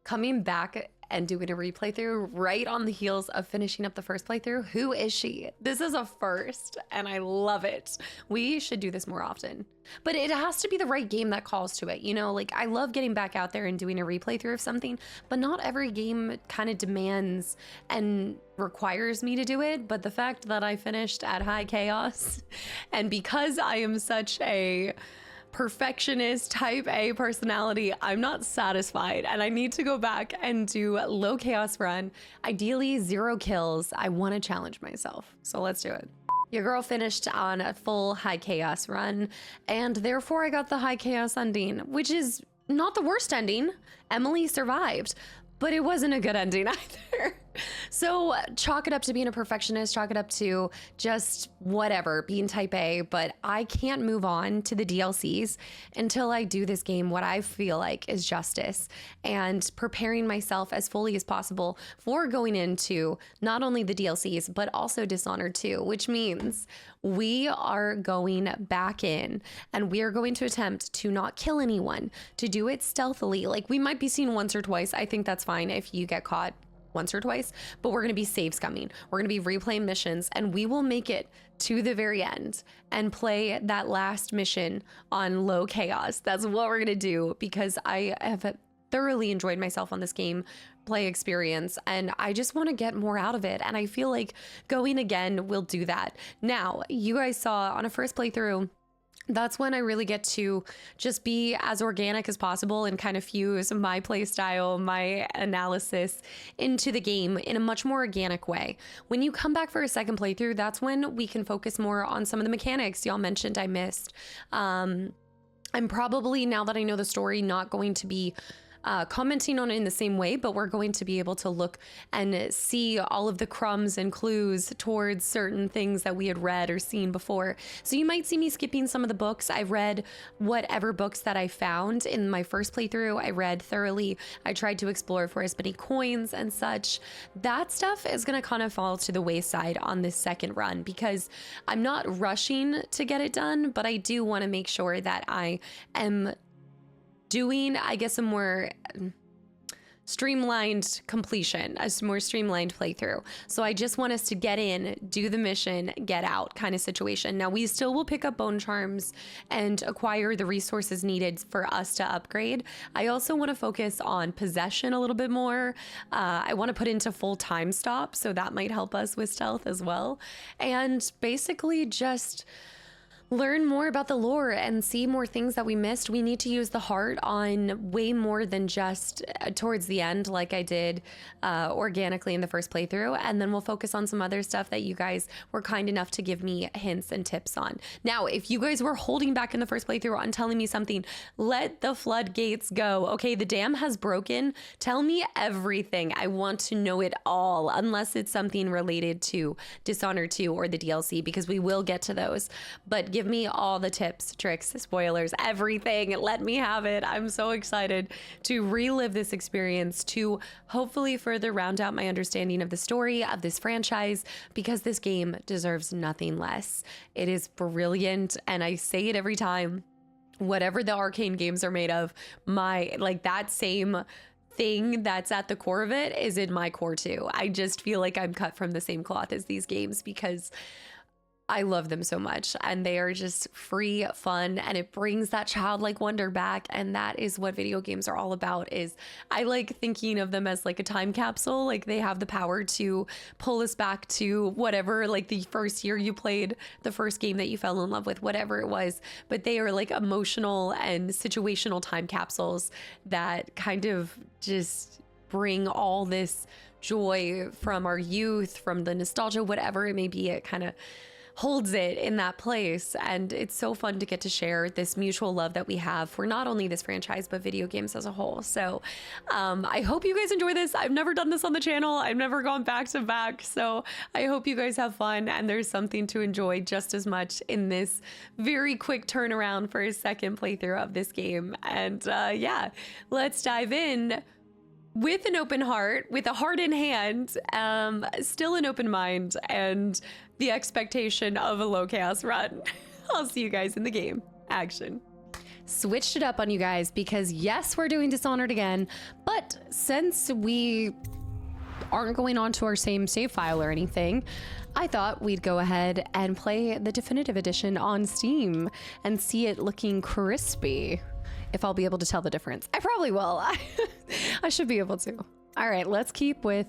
Coming back and doing a replay through right on the heels of finishing up the first playthrough. Who is she? This is a first and I love it. We should do this more often, but it has to be the right game that calls to it. You know, like I love getting back out there and doing a replay through of something, but not every game kind of demands and requires me to do it. But the fact that I finished at high chaos, and because I am such a perfectionist type A personality, I'm not satisfied and I need to go back and do low chaos run, ideally 0 kills. I want to challenge myself, so let's do it. Your girl finished on a full high chaos run, and therefore I got the high chaos ending, which is not the worst ending. Emily survived, but it wasn't a good ending either. So chalk it up to being a perfectionist, chalk it up to just whatever, being type A, but I can't move on to the DLCs until I do this game what I feel like is justice, and preparing myself as fully as possible for going into not only the DLCs, but also Dishonored 2, which means we are going back in and we are going to attempt to not kill anyone, to do it stealthily. Like we might be seen once or twice. I think that's fine if you get caught once or twice, but we're going to be save scumming. We're going to be replaying missions, and we will make it to the very end and play that last mission on low chaos. That's what we're going to do, because I have thoroughly enjoyed myself on this game play experience, and I just want to get more out of it. And I feel like going again will do that. Now, you guys saw on a first playthrough, that's when I really get to just be as organic as possible and kind of fuse my play style, my analysis into the game in a much more organic way. When you come back for a second playthrough, that's when we can focus more on some of the mechanics y'all mentioned I missed. I'm probably, now that I know the story, not going to be commenting on it in the same way, but we're going to be able to look and see all of the crumbs and clues towards certain things that we had read or seen before. So you might see me skipping some of the books. I read whatever books that I found in my first playthrough. I read thoroughly. I tried to explore for as many coins and such. That stuff is going to kind of fall to the wayside on this second run, because I'm not rushing to get it done, but I do want to make sure that I am doing, I guess, a more streamlined completion, a more streamlined playthrough. So I just want us to get in, do the mission, get out kind of situation. Now we still will pick up bone charms and acquire the resources needed for us to upgrade. I also want to focus on possession a little bit more. I want to put into full time stop, so that might help us with stealth as well. And basically just learn more about the lore and see more things that we missed. We need to use the heart on way more than just towards the end, like I did organically in the first playthrough. And then we'll focus on some other stuff that you guys were kind enough to give me hints and tips on. Now, if you guys were holding back in the first playthrough on telling me something, let the floodgates go. Okay, the dam has broken. Tell me everything. I want to know it all, unless it's something related to Dishonored 2 or the DLC, because we will get to those. But give me all the tips, tricks, spoilers, everything. Let me have it. I'm so excited to relive this experience, to hopefully further round out my understanding of the story of this franchise, because this game deserves nothing less. It is brilliant, and I say it every time. Whatever the Arcane games are made of, that same thing that's at the core of it is in my core too. I just feel like I'm cut from the same cloth as these games, because I love them so much, and they are just free, fun, and it brings that childlike wonder back. And that is what video games are all about. Is I like thinking of them as like a time capsule. Like they have the power to pull us back to whatever, like the first year you played the first game that you fell in love with, whatever it was. But they are like emotional and situational time capsules that kind of just bring all this joy from our youth, from the nostalgia, whatever it may be. It kind of holds it in that place, and it's so fun to get to share this mutual love that we have for not only this franchise but video games as a whole. So I hope you guys enjoy this. I've never done this on the channel. I've never gone back to back, so I hope you guys have fun and there's something to enjoy just as much in this very quick turnaround for a second playthrough of this game. And yeah, let's dive in with an open heart, with a heart in hand, still an open mind, and the expectation of a low chaos run. I'll see you guys in the game. Action. switched it up on you guys because yes, we're doing Dishonored again, but since we aren't going on to our same save file or anything, I thought we'd go ahead and play the definitive edition on Steam and see it looking crispy. If I'll be able to tell the difference. I probably will. I should be able to. All right, let's keep with...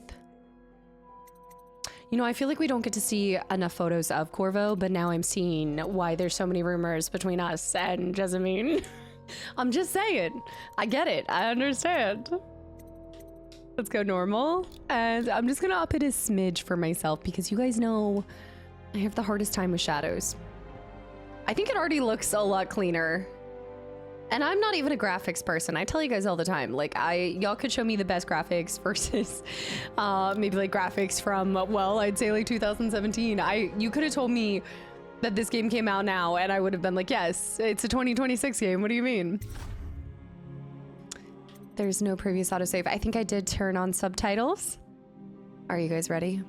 You know, I feel like we don't get to see enough photos of Corvo, but now I'm seeing why there's so many rumors between us and Jessamine. I'm just saying. I get it. I understand. Let's go normal. And I'm just gonna up it a smidge for myself because you guys know I have the hardest time with shadows. I think it already looks a lot cleaner. And I'm not even a graphics person. I tell you guys all the time, like y'all could show me the best graphics versus maybe like graphics from, well, I'd say like 2017. You could have told me that this game came out now and I would have been like, yes, it's a 2026 game. What do you mean? There's no previous autosave. I think I did turn on subtitles. Are you guys ready?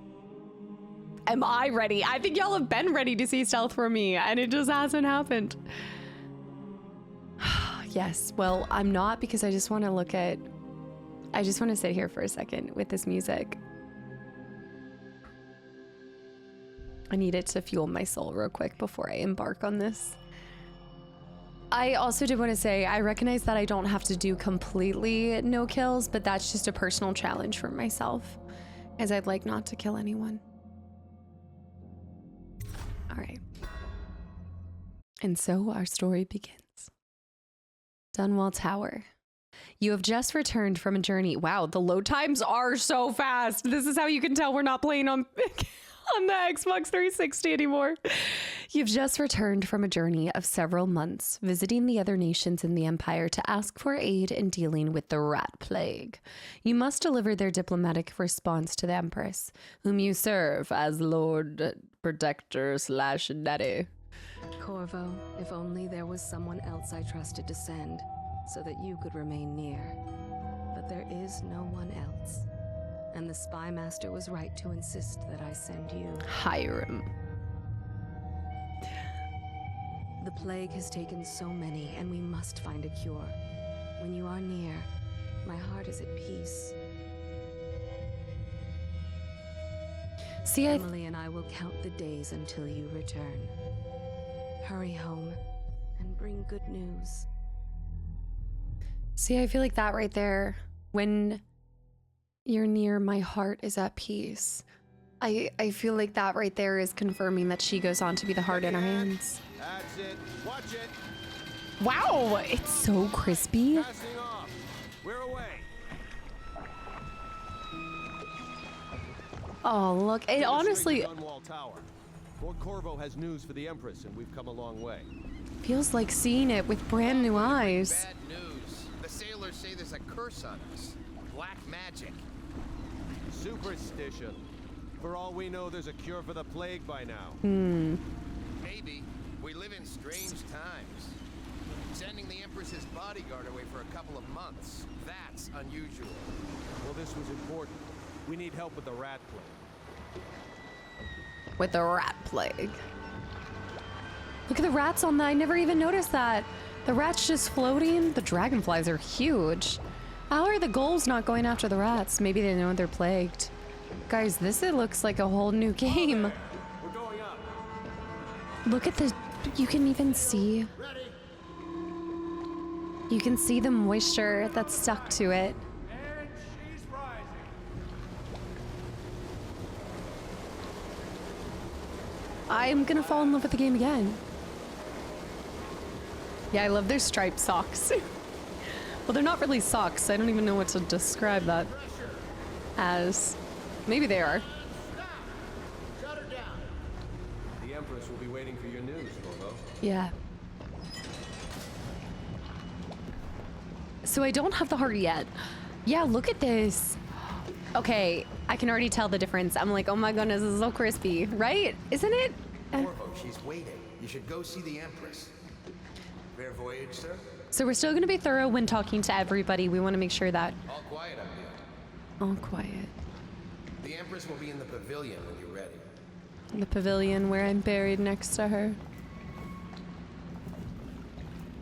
Am I ready? I think y'all have been ready to see stealth from me and it just hasn't happened. Yes, well, I'm not because I just want to look at... I just want to sit here for a second with this music. I need it to fuel my soul real quick before I embark on this. I also did want to say, I recognize that I don't have to do completely no kills, but that's just a personal challenge for myself, as I'd like not to kill anyone. All right. And so our story begins. Dunwall Tower. You have just returned from a journey. Wow, the load times are so fast. This is how you can tell we're not playing on the Xbox 360 anymore. You've just returned from a journey of several months, visiting the other nations in the Empire to ask for aid in dealing with the rat plague. You must deliver their diplomatic response to the Empress, whom you serve as Lord Protector / Daddy. Corvo, if only there was someone else I trusted to send, so that you could remain near. But there is no one else. And the Spy Master was right to insist that I send you. Hiram. The plague has taken so many, and we must find a cure. When you are near, my heart is at peace. See, Emily and I will count the days until you return. Hurry home and bring good news. See, I feel like that right there, when you're near, my heart is at peace. I feel like that right there is confirming that she goes on to be the heart in our hands. That's it. Watch it. Wow, it's so crispy. Passing off. We're away. Oh, look, it honestly Dunwall Tower. Lord Corvo has news for the Empress, and we've come a long way. feels like seeing it with brand new eyes. Bad news. The sailors say there's a curse on us. Black magic. Superstition. For all we know, there's a cure for the plague by now. Maybe. We live in strange times. Sending the Empress's bodyguard away for a couple of months. That's unusual. Well, this was important. We need help with the rat plague. With the rat plague. Look at the rats on that. I never even noticed that. The rats just floating. The dragonflies are huge. How are the ghouls not going after the rats? Maybe they know they're plagued. Guys, this it looks like a whole new game. We're going up. Look at the... You can even see... Ready. You can see the moisture that's stuck to it. And she's rising. I'm gonna fall in love with the game again. Yeah, I love their striped socks. Well, they're not really socks. I don't even know what to describe that as. Maybe they are. Shut her down. The Empress will be waiting for your news, Corvo. Yeah. So I don't have the heart yet. Yeah, look at this. Okay, I can already tell the difference. I'm like, oh my goodness, this is so crispy, right? Isn't it? Corvo, she's waiting. You should go see the Empress. Fair voyage, sir. So we're still gonna be thorough when talking to everybody. We want to make sure that All quiet up here. all quiet. The Empress will be in the pavilion when you're ready. In the pavilion where I'm buried next to her.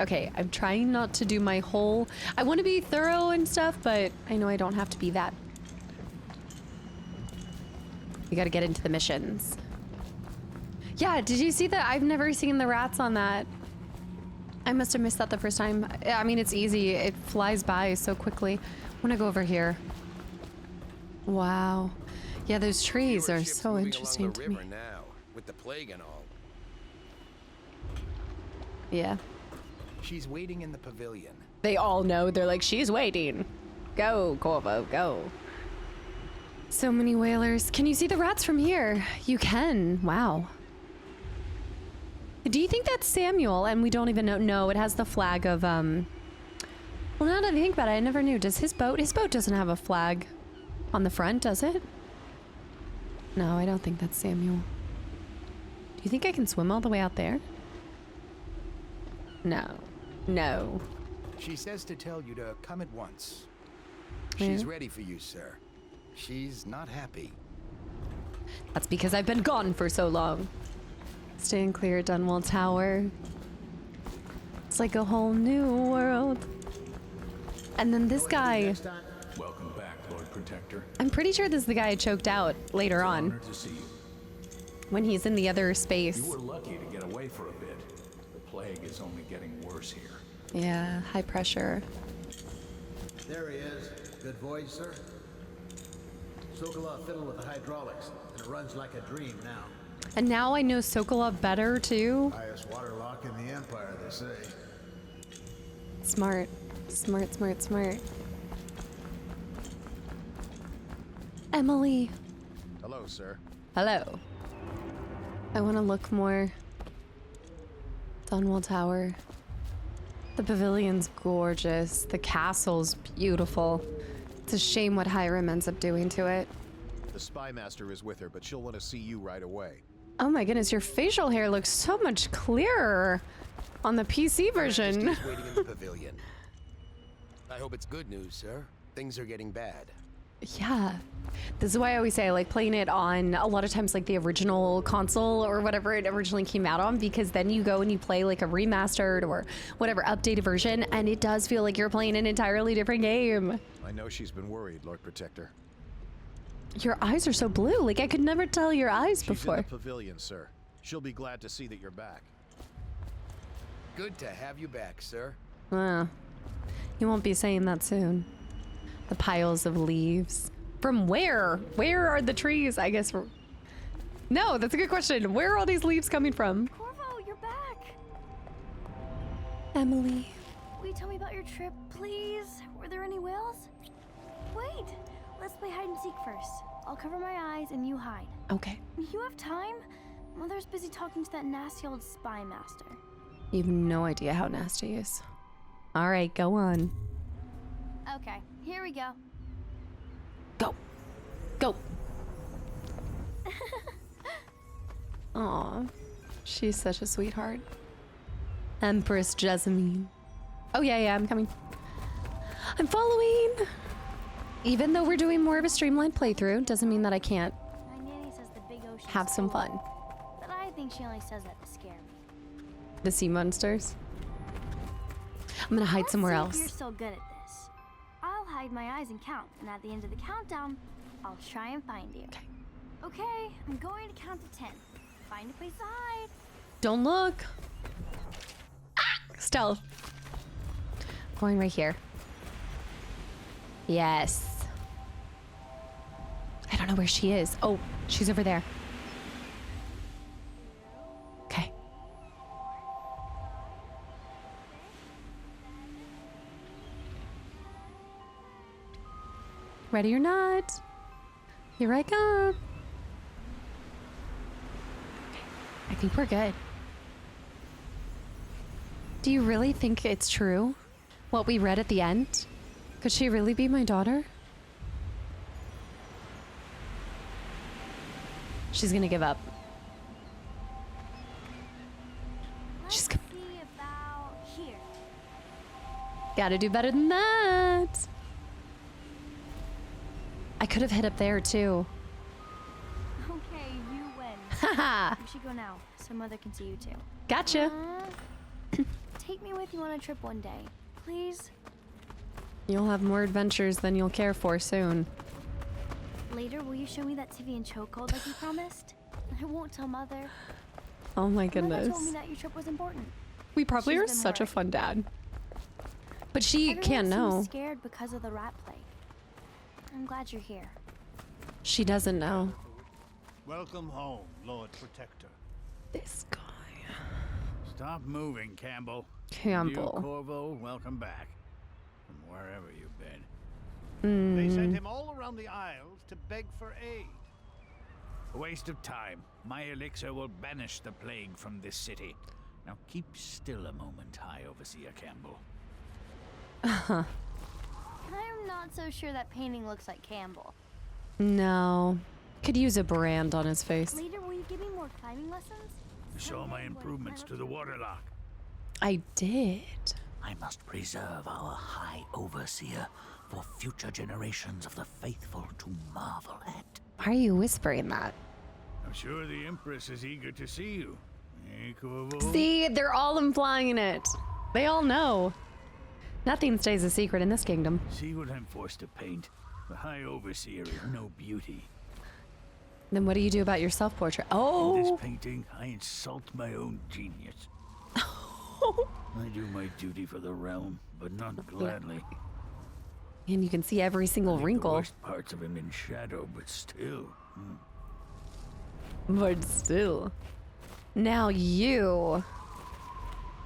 Okay, I'm trying not to do my whole... I want to be thorough and stuff, but I know I don't have to be that. We gotta get into the missions. Yeah, did you see that? I've never seen the rats on that. I must have missed that the first time. I mean, it's easy. It flies by so quickly. I want to go over here. Wow. Yeah, those trees are Viewership's so moving interesting along the to me. river now, with the plague and all. Yeah. She's waiting in the pavilion. They all know. They're like, she's waiting. Go, Corvo, go. So many whalers. Can you see the rats from here? You can. Wow. Do you think that's Samuel? And we don't even know. No, it has the flag of, well, now that I think about it, I never knew. Does his boat? His boat doesn't have a flag on the front, does it? No, I don't think that's Samuel. Do you think I can swim all the way out there? No. No. She says to tell you to come at once. Yeah. She's ready for you, sir. She's not happy. That's because I've been gone for so long. Staying clear, Dunwall Tower. It's like a whole new world. And then this guy, Welcome back, Lord Protector. I'm pretty sure this is the guy I choked out later on Honored to see you. when he's in the other space. You were lucky to get away for a bit. The plague is only getting worse here. Yeah, high pressure. There he is. Good voyage, sir. Sokolov fiddled with the hydraulics, and it runs like a dream now. And now I know Sokolov better too. Highest water lock in the Empire, they say. Smart. Smart, smart, smart. Emily. Hello, sir. Hello. I want to look more. Dunwall Tower. The pavilion's gorgeous. The castle's beautiful. It's a shame what Hiram ends up doing to it. The spy master is with her, but she'll want to see you right away. Oh my goodness, your facial hair looks so much clearer on the PC version. Majesty's waiting in the pavilion. I hope it's good news, sir. Things are getting bad. Yeah. This is why I always say I like playing it on a lot of times like the original console or whatever it originally came out on, because then you go and you play like a remastered or whatever updated version and it does feel like you're playing an entirely different game. I know she's been worried, Lord Protector. Your eyes are so blue. Like I could never tell your eyes She's before. in the pavilion, sir. She'll be glad to see that you're back. Good to have you back, sir. You won't be saying that soon. The piles of leaves. From where? Where are the trees? I guess. No, that's a good question. Where are all these leaves coming from? Corvo, you're back! Emily. Will you tell me about your trip, please? Were there any whales? Wait, let's play hide and seek first. I'll cover my eyes and you hide. Okay. You have time? Mother's busy talking to that nasty old spy master. You have no idea how nasty he is. All right, go on. Okay, here we go. Go. Go. Aw, she's such a sweetheart. Empress Jessamine. Oh yeah, I'm coming. I'm following. Even though we're doing more of a streamlined playthrough, doesn't mean that I can't My nanny says the big ocean. have some fun. But I think she only says that to scare me. The sea monsters. I'm gonna hide Let's somewhere see else. If you're so good at this. I'll hide my eyes and count, and at the end of the countdown, I'll try and find you. Okay. Okay, I'm going to count to 10. Find a place to hide. Don't look. Ah! Stealth. Going right here. Yes. I don't know where she is. Oh, she's over there. Okay. Ready or not? Here I come. Okay, I think we're good. Do you really think it's true? What we read at the end? Could she really be my daughter? She's gonna give up. Let's She's see about here. Gotta do better than that. I could have hit up there too. Okay, you win. Haha. We should go now, so Mother can see you too. Gotcha. take me with you on a trip one day, please? You'll have more adventures than you'll care for soon. Later, will you show me that TV and chokehold like you promised? I won't tell Mother. Oh my Mother goodness. told me that your trip was important. We probably She's are been such a worried. fun dad. But she Everyone can't seems know. scared because of the rat plague. I'm glad you're here. She doesn't know. Welcome home, Lord Protector. This guy. Stop moving, Campbell. Campbell. You, Corvo, welcome back. From wherever you've been. They sent him all around the Isles to beg for aid. A waste of time. My elixir will banish the plague from this city. Now keep still a moment, High Overseer Campbell. I'm not so sure that painting looks like Campbell. No. Could use a brand on his face. Later, will you give me more climbing lessons? You saw my improvements to the waterlock. I did. I must preserve our High Overseer for future generations of the faithful to marvel at. Why are you whispering that? I'm sure the Empress is eager to see you. Eh, Corvo? See, they're all implying it. They all know. Nothing stays a secret in this kingdom. See what I'm forced to paint. The High Overseer is no beauty. Then what do you do about your self-portrait? In Oh! this painting, I insult my own genius. I do my duty for the realm, but not gladly. And you can see every single Leave the wrinkle. worst parts of him in shadow, but still. But still. Now you.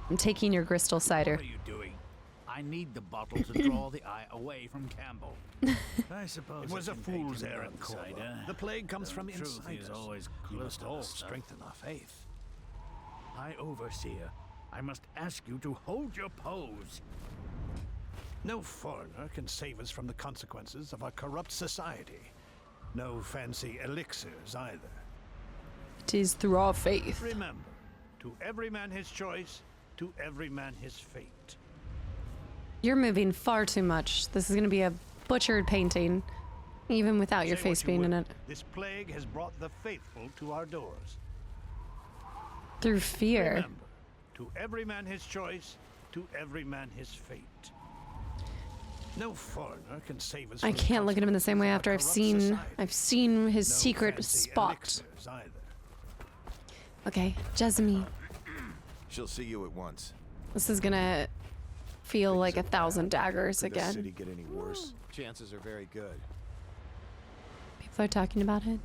I'm taking your crystal cider. What are you doing? I need the bottle to draw the eye away from Campbell. I suppose It was I a can fool's take him errand, outside, Corvo. eh? The plague comes from The truth inside is us. always You close must to all us, son. strengthen our faith. High Overseer, I must ask you to hold your pose. No foreigner can save us from the consequences of our corrupt society. No fancy elixirs either. It is through our faith. Remember, to every man his choice, to every man his fate. You're moving far too much. This is going to be a butchered painting, even without your Say face what you being in will, it. This plague has brought the faithful to our doors. Through fear. Remember, to every man his choice, to every man his fate. No foreigner can save us. I from the can't look at him in the same way consequences after of our corrupt society. I've seen his No secret fancy spot. elixirs either. Okay, Jessamine. She'll see you at once. This is gonna feel like 1,000 daggers Could the city again. get any worse? Chances are very good. People are talking about it.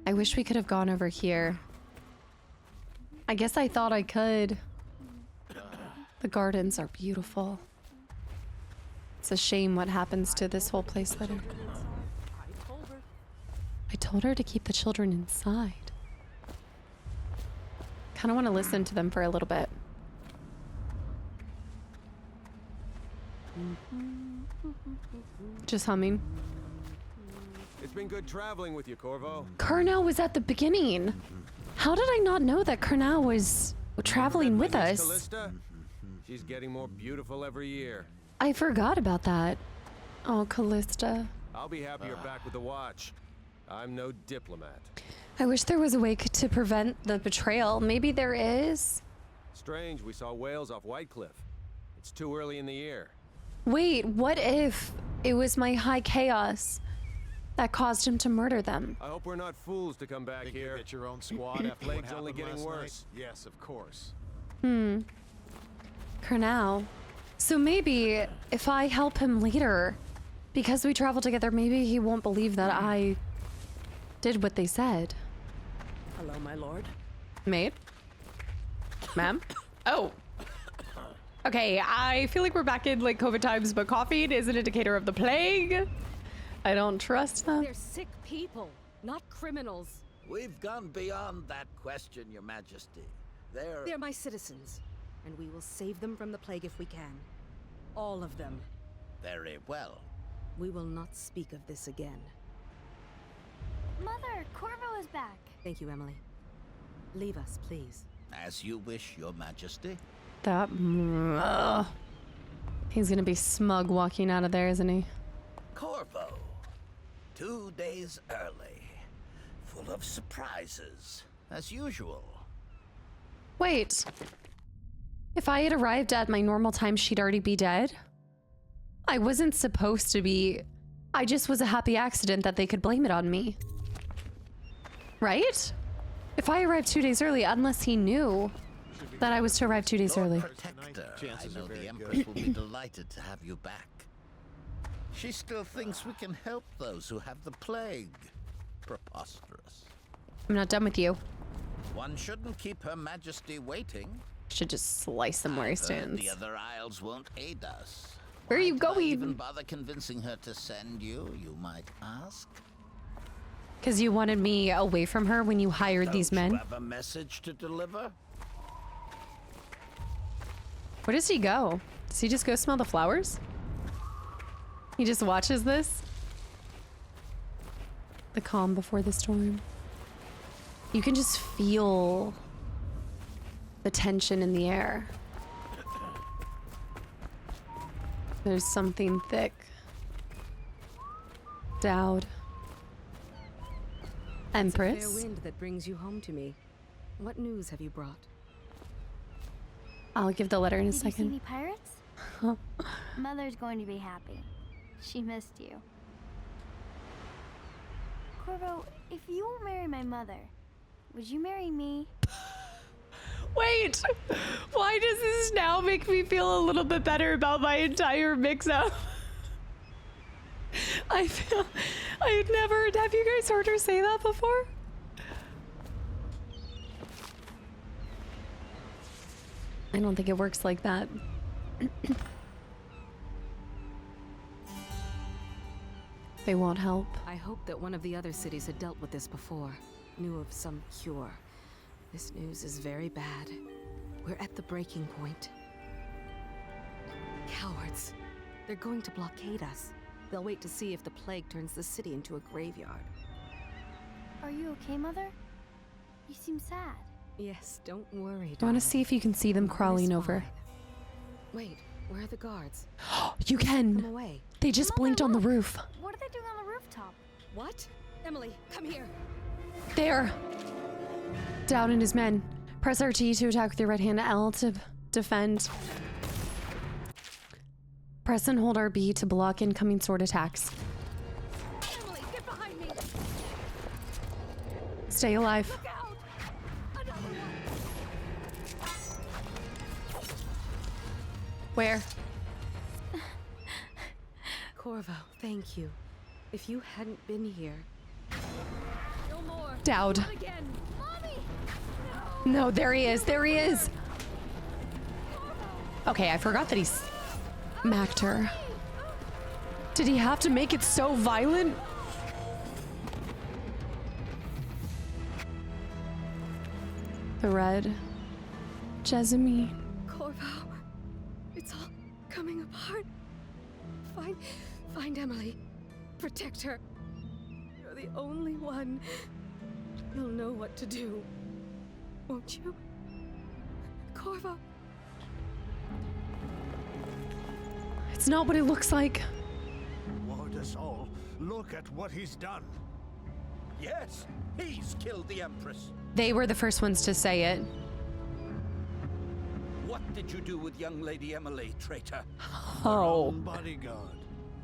I wish we could have gone over here. I guess I thought I could. The gardens are beautiful. It's a shame what happens to this whole place later. I told her to keep the children inside. Kind of want to listen to them for a little bit. Just humming. It's been good traveling with you, Corvo. Karnal was at the beginning. How did I not know that Karnal was traveling with Remember us? Callista? She's getting more beautiful every year. I forgot about that. Oh, Callista. I'll be happy you're back with the watch. I'm no diplomat. I wish there was a way to prevent the betrayal. Maybe there is. Strange, we saw whales off White Cliff. It's too early in the year. Wait, what if it was my high chaos that caused him to murder them? I hope we're not fools to come back Think here. you get your own squad after what Plague's happened only getting last worse. night? Yes, of course. Karnal. So maybe if I help him later, because we travel together, maybe he won't believe that I did what they said. Hello, my lord. Maid? Ma'am? Oh. Okay, I feel like we're back in like COVID times, but caffeine is an indicator of the plague. I don't trust them. They're sick people, not criminals. We've gone beyond that question, Your Majesty. They're my citizens, and we will save them from the plague if we can. All of them. Very well. We will not speak of this again. Mother, Corvo is back. Thank you, Emily. Leave us, please. As you wish, Your Majesty. That. He's gonna be smug walking out of there, isn't he? Corvo. 2 days early. Full of surprises, as usual. Wait. If I had arrived at my normal time, she'd already be dead. I wasn't supposed to be. I just was a happy accident that they could blame it on me. Right? If I arrived 2 days early, unless he knew that I was to arrive 2 days early. Protector, I know the Empress will be delighted to have you back. She still thinks we can help those who have the plague. Preposterous. I'm not done with you. One shouldn't keep Her Majesty waiting. Should just slice him where he stands. The other isles won't aid us. Where are you Why did I going? even bother convincing her to send you, you might ask? Because you wanted me away from her when you hired these men? You have a message to deliver? Where does he go? Does he just go smell the flowers? He just watches this? The calm before the storm. You can just feel the tension in the air. There's something thick. Dowd. It's a fair Empress. wind that brings you home to me. What news have you brought? I'll give the letter in a Did you see second. any pirates? Mother's going to be happy. She missed you. Corvo, if you won't marry my mother, would you marry me? Wait! Why does this now make me feel a little bit better about my entire mix-up? I feel... I've never... Have you guys heard her say that before? I don't think it works like that. They won't help. I hope that one of the other cities had dealt with this before, knew of some cure. This news is very bad. We're at the breaking point. Cowards. They're going to blockade us. They'll wait to see if the plague turns the city into a graveyard. Are you okay, Mother? You seem sad. Yes, don't worry, I want darling. to see if you can see them crawling Mother's over. fine. Wait, where are the guards? You Come can! away. They just Mother, blinked on the look. roof. What are they doing on the rooftop? What? Emily, come here. There! Down in his men. Press RT to attack with your right hand, L to defend. Press and hold RB to block incoming sword attacks. Emily, get behind me. Stay alive. Look out. Another one. Where? Corvo, thank you. If you hadn't been here. No more. Dowd. Not again. Mommy! No, there he is. There he is. Okay, I forgot that he's smacked her. Did he have to make it so violent? The red. Jessamine. Corvo, it's all coming apart. Find Emily. Protect her. You're the only one. You'll know what to do. Won't you? Corvo. It's not what it looks like. Ward us all. Look at what he's done. Yes, he's killed the Empress. They were the first ones to say it. What did you do with young Lady Emily, traitor? Oh. Own bodyguard.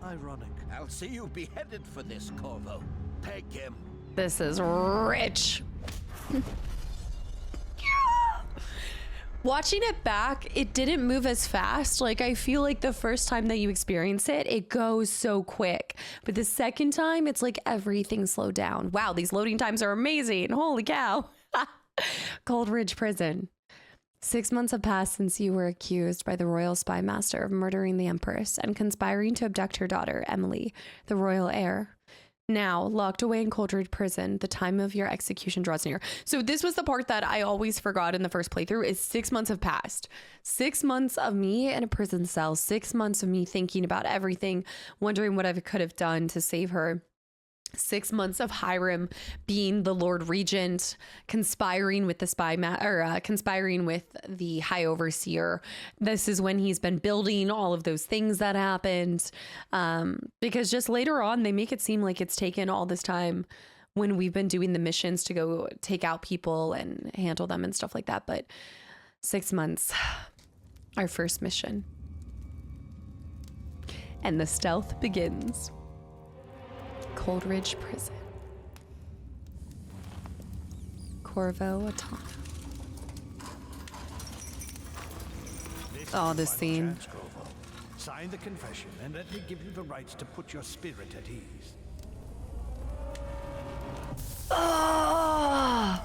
Ironic. I'll see you beheaded for this, Corvo. Peg him. This is rich. Watching it back, it didn't move as fast. Like, I feel like the first time that you experience it, it goes so quick. But the second time, it's like everything slowed down. Wow, these loading times are amazing. Holy cow. Cold Ridge Prison. 6 months have passed since you were accused by the royal spy master of murdering the Empress and conspiring to abduct her daughter, Emily, the royal heir. Now, locked away in Cold Ridge Prison, the time of your execution draws near. So this was the part that I always forgot in the first playthrough is 6 months have passed. 6 months of me in a prison cell, 6 months of me thinking about everything, wondering what I could have done to save her. 6 months of Hiram being the Lord Regent, conspiring with the conspiring with the High Overseer. This is when he's been building all of those things that happened. Because just later on, they make it seem like it's taken all this time when we've been doing the missions to go take out people and handle them and stuff like that. But 6 months. Our first mission. And the stealth begins. Coldridge Prison. Corvo Automa. Oh, this scene. Chance, Corvo. Sign the confession and let me give you the rights to put your spirit at ease. Oh!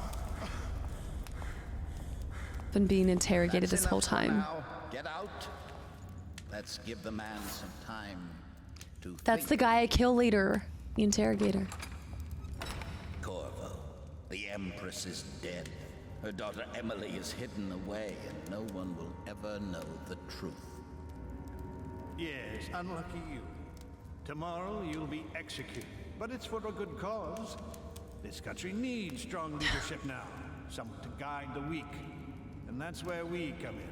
Been being interrogated That's this whole enough for time. now. Get out. Let's give the man some time to That's think. the guy I kill later. The interrogator. Corvo, the Empress is dead. Her daughter Emily is hidden away, and no one will ever know the truth. Yes, unlucky you. Tomorrow you'll be executed, but it's for a good cause. This country needs strong leadership now, someone to guide the weak. And that's where we come in.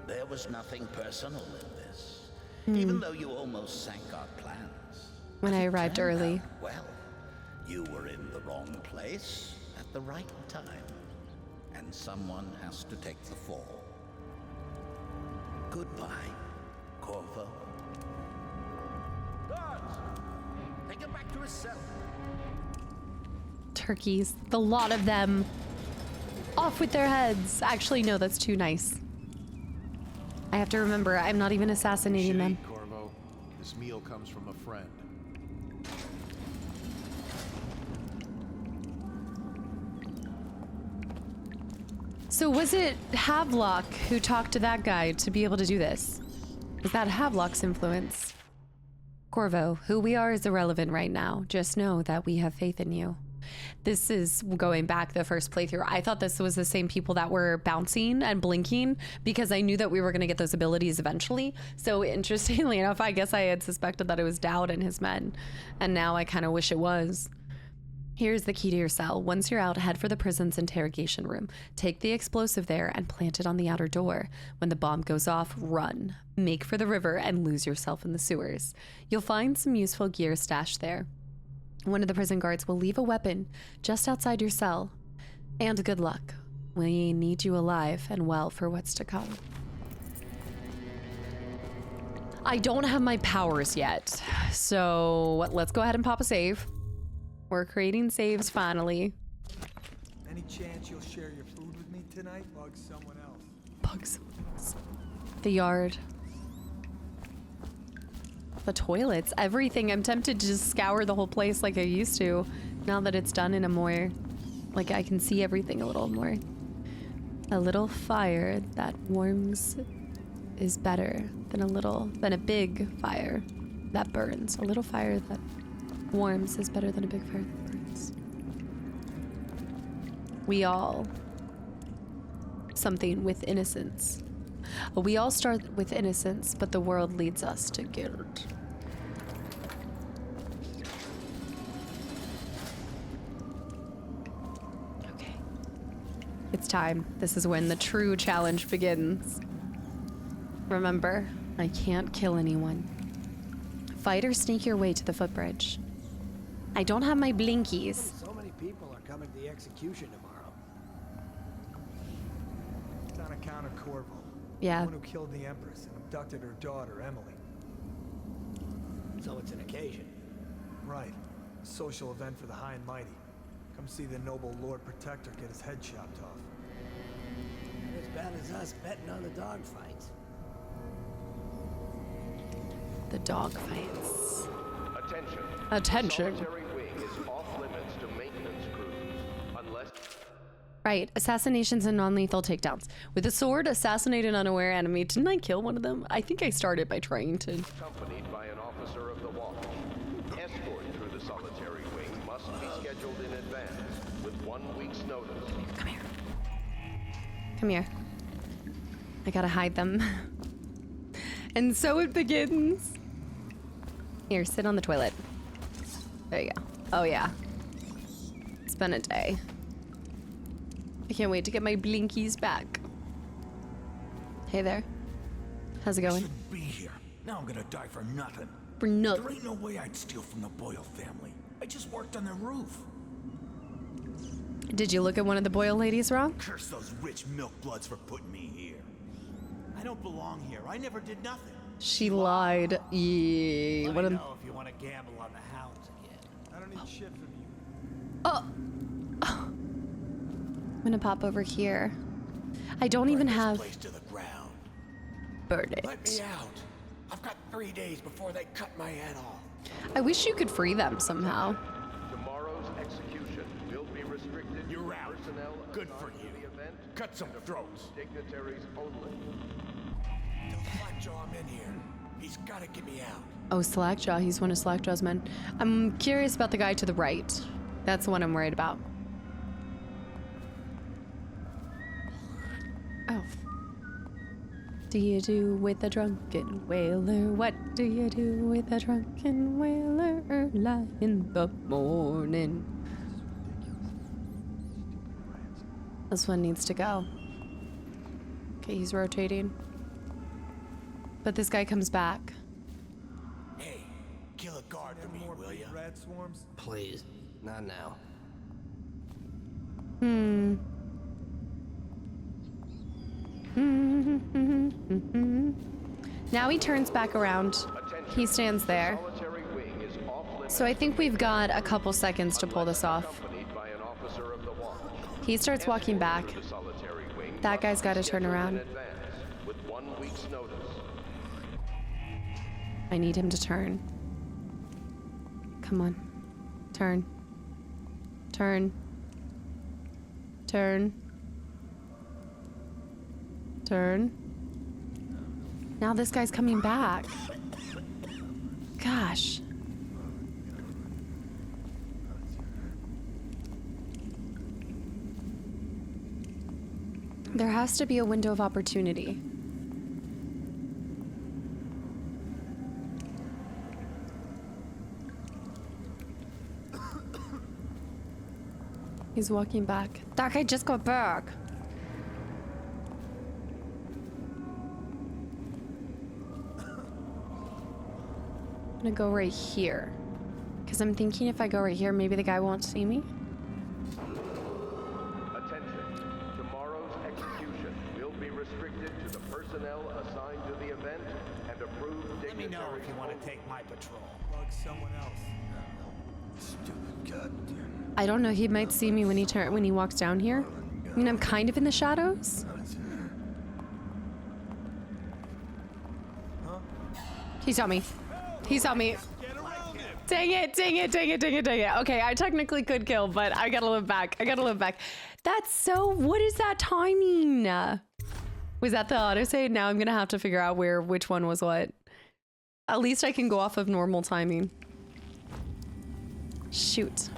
There was nothing personal in this, even though you almost sank our plans. When I arrived Turned early. out, well, you were in the wrong place at the right time, and someone has to take the fall. Goodbye, Corvo. Guards, take him back to his cell. Turkeys. The lot of them. Off with their heads. Actually, no, that's too nice. I have to remember, I'm not even assassinating them. Corvo, this meal comes from a friend. So was it Havelock who talked to that guy to be able to do this? Was that Havelock's influence? Corvo, who we are is irrelevant right now. Just know that we have faith in you. This is going back the first playthrough. I thought this was the same people that were bouncing and blinking because I knew that we were going to get those abilities eventually. So interestingly enough, I guess I had suspected that it was Dowd and his men. And now I kind of wish it was. Here's the key to your cell. Once you're out, head for the prison's interrogation room. Take the explosive there and plant it on the outer door. When the bomb goes off, run. Make for the river and lose yourself in the sewers. You'll find some useful gear stashed there. One of the prison guards will leave a weapon just outside your cell. And good luck. We need you alive and well for what's to come. I don't have my powers yet, so let's go ahead and pop a save. We're creating saves finally. Any chance you'll share your food with me tonight? Bug someone else. Bug someone else. The yard. The toilets, everything. I'm tempted to just scour the whole place like I used to, now that it's done in a more, like I can see everything a little more. A little fire that warms is better than a big fire that burns. A little fire that warms is better than a big fire that burns. We all, something with innocence. We all start with innocence, but the world leads us to guilt. Okay. It's time. This is when the true challenge begins. Remember, I can't kill anyone. Fight or sneak your way to the footbridge. I don't have my blinkies. So many people are coming to the execution tomorrow. It's on account of Corvo. Yeah. The one who killed the Empress and abducted her daughter, Emily. So it's an occasion. Right. A social event for the high and mighty. Come see the noble Lord Protector get his head chopped off. As bad as us betting on the dogfights. The dog fights. Attention. Attention. Solitary wing is off limits to maintenance crews. Unless... Right, assassinations and non-lethal takedowns. With a sword, assassinate an unaware enemy. Didn't I kill one of them? I think I started by trying to. Accompanied by an officer of the watch. Escort through the solitary wing must be scheduled in advance with 1 week's notice. Come here. Come here. I gotta hide them. And so it begins. Here, sit on the toilet. There you go. Oh yeah. It's been a day. I can't wait to get my blinkies back. Hey there. How's it I going? shouldn't be here. Now I'm gonna die for nothing. For nothing. There ain't no way I'd steal from the Boyle family. I just worked on their roof. Did you look at one of the Boyle ladies wrong? Curse those rich milk bloods for putting me here. I don't belong here. I never did nothing. She lied. Yeah. Let What me a... know if you want to gamble on the hounds again. I don't need shit from you. Oh. I'm gonna pop over here. I don't even Burn this have... place to the ground. Burn it. Let me out. I've got 3 days before they cut my head off. I wish you could free them somehow. Tomorrow's execution will be restricted You're to out. personnel Good assigned for to you. the event Cut some throats. dignitaries only. Tell Slackjaw I'm in here. He's gotta get me out. Oh, Slackjaw. He's one of Slackjaw's men. I'm curious about the guy to the right. That's the one I'm worried about. Oh. Do you do with a drunken whaler? What do you do with a drunken whaler early in the morning? This one needs to go. Okay, he's rotating. But this guy comes back. Hey, kill a guard for me, will ya? Rat swarms? Please, not now. Now he turns back around. He stands there. Solitary wing is off limits So I think we've got a couple seconds to pull this off. accompanied by an officer of the watch. He starts walking back. The solitary wing That must guy's be got to turn scheduled around. in advance with 1 week's notice. I need him to turn. Come on. Turn. Turn. Turn. Turn. Now this guy's coming back. Gosh. There has to be a window of opportunity. He's walking back. That guy just got back. I'm gonna go right here. Because I'm thinking if I go right here, maybe the guy won't see me. Attention. Tomorrow's execution will be restricted to the personnel assigned to the event and approved Let me know dignitaries if you want only. to take my patrol. Bug someone else. Stupid goddamn. I don't know, he might see me when he walks down here. I mean, I'm kind of in the shadows. He saw me. He saw me. Dang it, dang it, dang it, dang it, dang it. Okay, I technically could kill, but I gotta live back. I gotta live back. That's so, what is that timing? Was that the autosave? Now I'm gonna have to figure out which one was what. At least I can go off of normal timing. Shoot.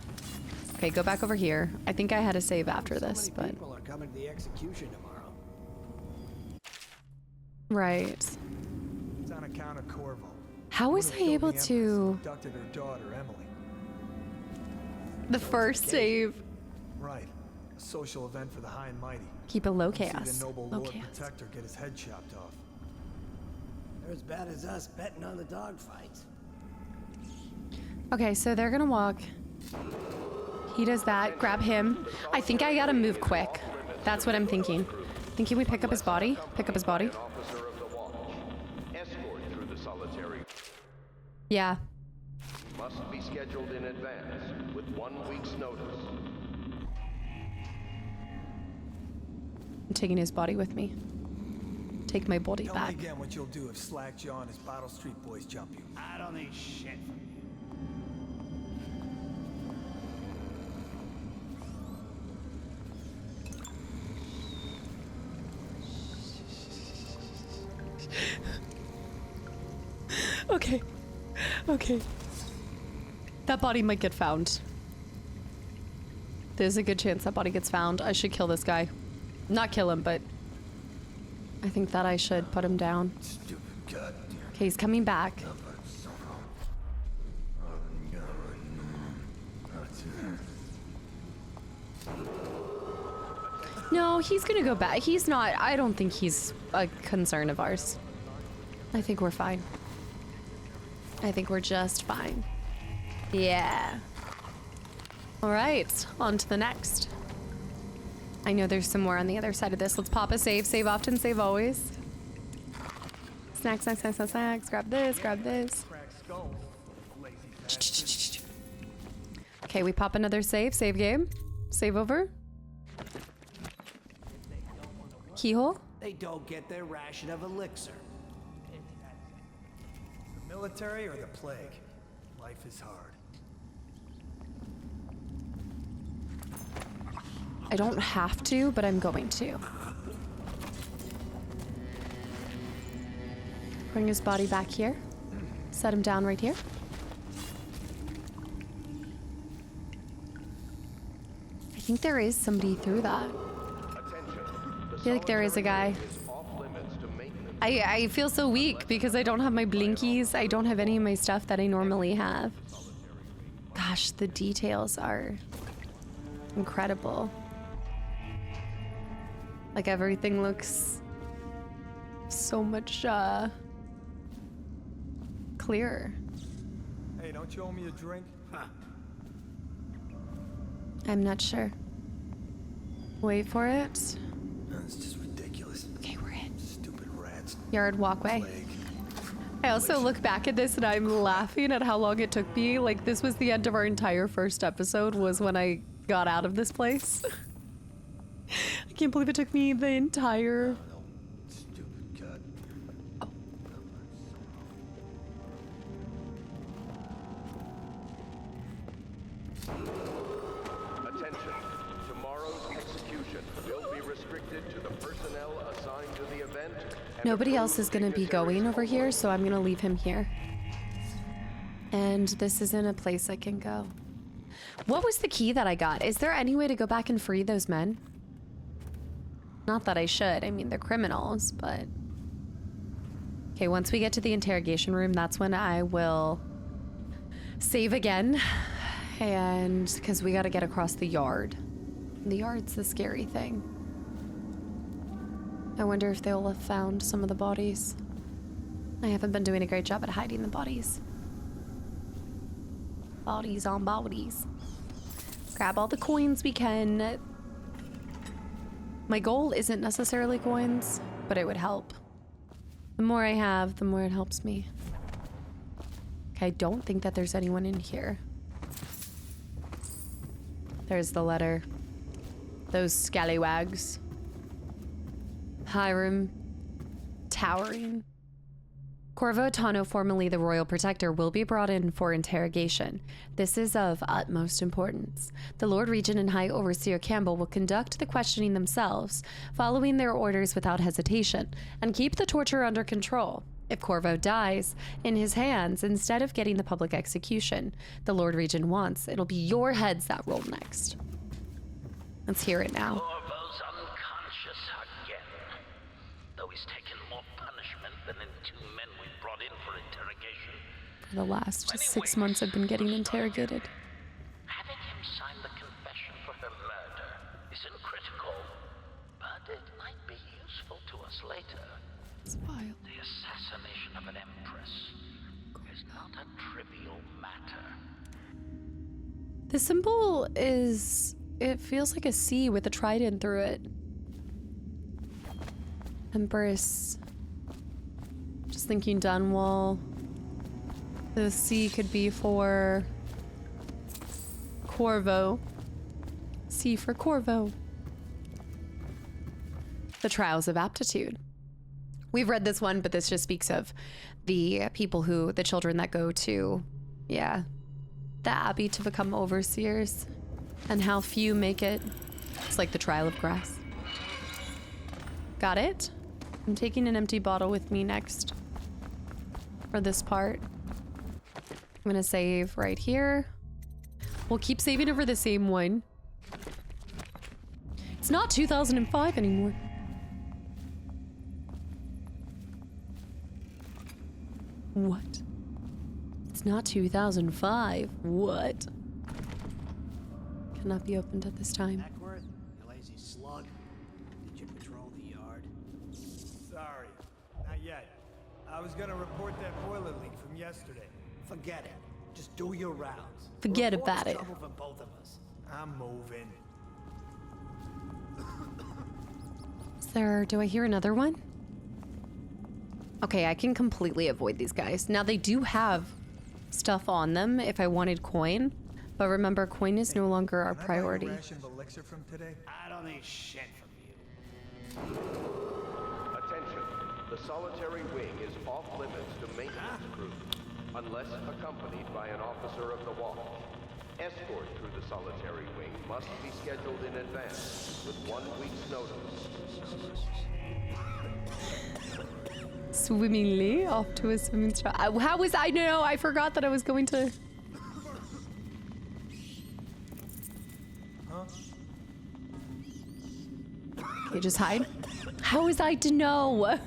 Okay, go back over here. I think I had a save after this, but... People are coming to the execution tomorrow. Right. It's on account of Corvo. How was I able to... Abducted her daughter, Emily. The first save. Right. A social event for the high and mighty. Keep it low Come see chaos. the noble Low Lord chaos. Protector get his head chopped off. They're as bad as us betting on the dogfights. Okay, so they're gonna walk. He does that. Grab him. I think I gotta move quick. That's what I'm thinking. Thinking we pick up his body? Pick up his body? An officer of the watch. Escort through the solitary Yeah. must be scheduled in advance with 1 week's notice. I'm taking his body with me. Take my body Tell back. me again what you'll do if Slackjaw and his Bottle Street boys jump you. I don't need shit from you. Okay. Okay. That body might get found. There's a good chance that body gets found. I should kill this guy. Not kill him, but I think that I should put him down. Stupid goddamn. Okay, he's coming back. No, he's gonna go back. He's not. I don't think he's a concern of ours. I think we're fine. I think we're just fine. Yeah. All right, on to the next. I know there's some more on the other side of this. Let's pop a save. Save often, save always. Snacks, snacks, snacks, snacks, snacks. Grab this, grab this. Okay, we pop another save. Save game. Save over. Keyhole. They don't get their ration of elixir. The military or the plague? Life is hard. I don't have to, but I'm going to. Bring his body back here. Set him down right here. I think there is somebody through that. I feel like there is a guy. I feel so weak because I don't have my blinkies. I don't have any of my stuff that I normally have. Gosh, the details are incredible. Like everything looks so much clearer. Hey, don't you owe me a drink? Huh. I'm not sure. Wait for it. That's just ridiculous. Okay, we're in. Stupid rats. Yard walkway. I also look back at this and I'm laughing at how long it took me. Like, this was the end of our entire first episode, was when I got out of this place. I can't believe it took me the entire... Stupid cut. Oh. Attention. Tomorrow's execution will be restricted to the personnel assigned to the event. Nobody else is going to be going over here, so I'm going to leave him here. And this isn't a place I can go. What was the key that I got? Is there any way to go back and free those men? Not that I should. I mean, they're criminals, but... Okay, once we get to the interrogation room, that's when I will save again. And because we got to get across the yard. The yard's the scary thing. I wonder if they'll have found some of the bodies. I haven't been doing a great job at hiding the bodies. Bodies on bodies. Grab all the coins we can. My goal isn't necessarily coins, but it would help. The more I have, the more it helps me. Okay, I don't think that there's anyone in here. There's the letter. Those scallywags. Hiram. Towering. Corvo Tano, formerly the Royal Protector, will be brought in for interrogation. This is of utmost importance. The Lord Regent and High Overseer Campbell will conduct the questioning themselves, following their orders without hesitation, and keep the torture under control. If Corvo dies in his hands instead of getting the public execution the Lord Regent wants, it'll be your heads that roll next. Let's hear it now. Corvo's unconscious again, though he's taken more punishment than in 2 men we brought in for interrogation. For the last 6 months I've been getting interrogated. Having him sign the confession for her murder isn't critical, but it might be useful to us later. It's wild. The assassination of an empress is not a trivial matter. The symbol is... it feels like a C with a trident through it. Empress. Just thinking Dunwall. The C could be for Corvo. C for Corvo. The Trials of Aptitude. We've read this one, but this just speaks of the people who, the children that go to, yeah, the abbey to become overseers, and how few make it. It's like the trial of grass. Got it? I'm taking an empty bottle with me next for this part. I'm gonna save right here. We'll keep saving over the same one. It's not 2005 anymore. What? It's not 2005. What? Cannot be opened at this time. Ackworth, you lazy slug. Did you patrol the yard? Sorry, not yet. I was gonna report that boiler leak from yesterday. Forget it. Just do your rounds. Forget Report's about it. trouble for both of us. I'm moving. Is there, do I hear another one? Okay, I can completely avoid these guys. Now they do have stuff on them if I wanted coin, but remember, coin is no longer our priority. Ration of elixir from today? I don't need shit from you. Attention. The solitary wing is off limits to maintenance crew, unless accompanied by an officer of the watch. Escort through the solitary wing must be scheduled in advance with 1 week's notice. Swimmingly off to a swimming shop. How was I? No, I forgot that I was going to. Okay, just hide. How was I to know?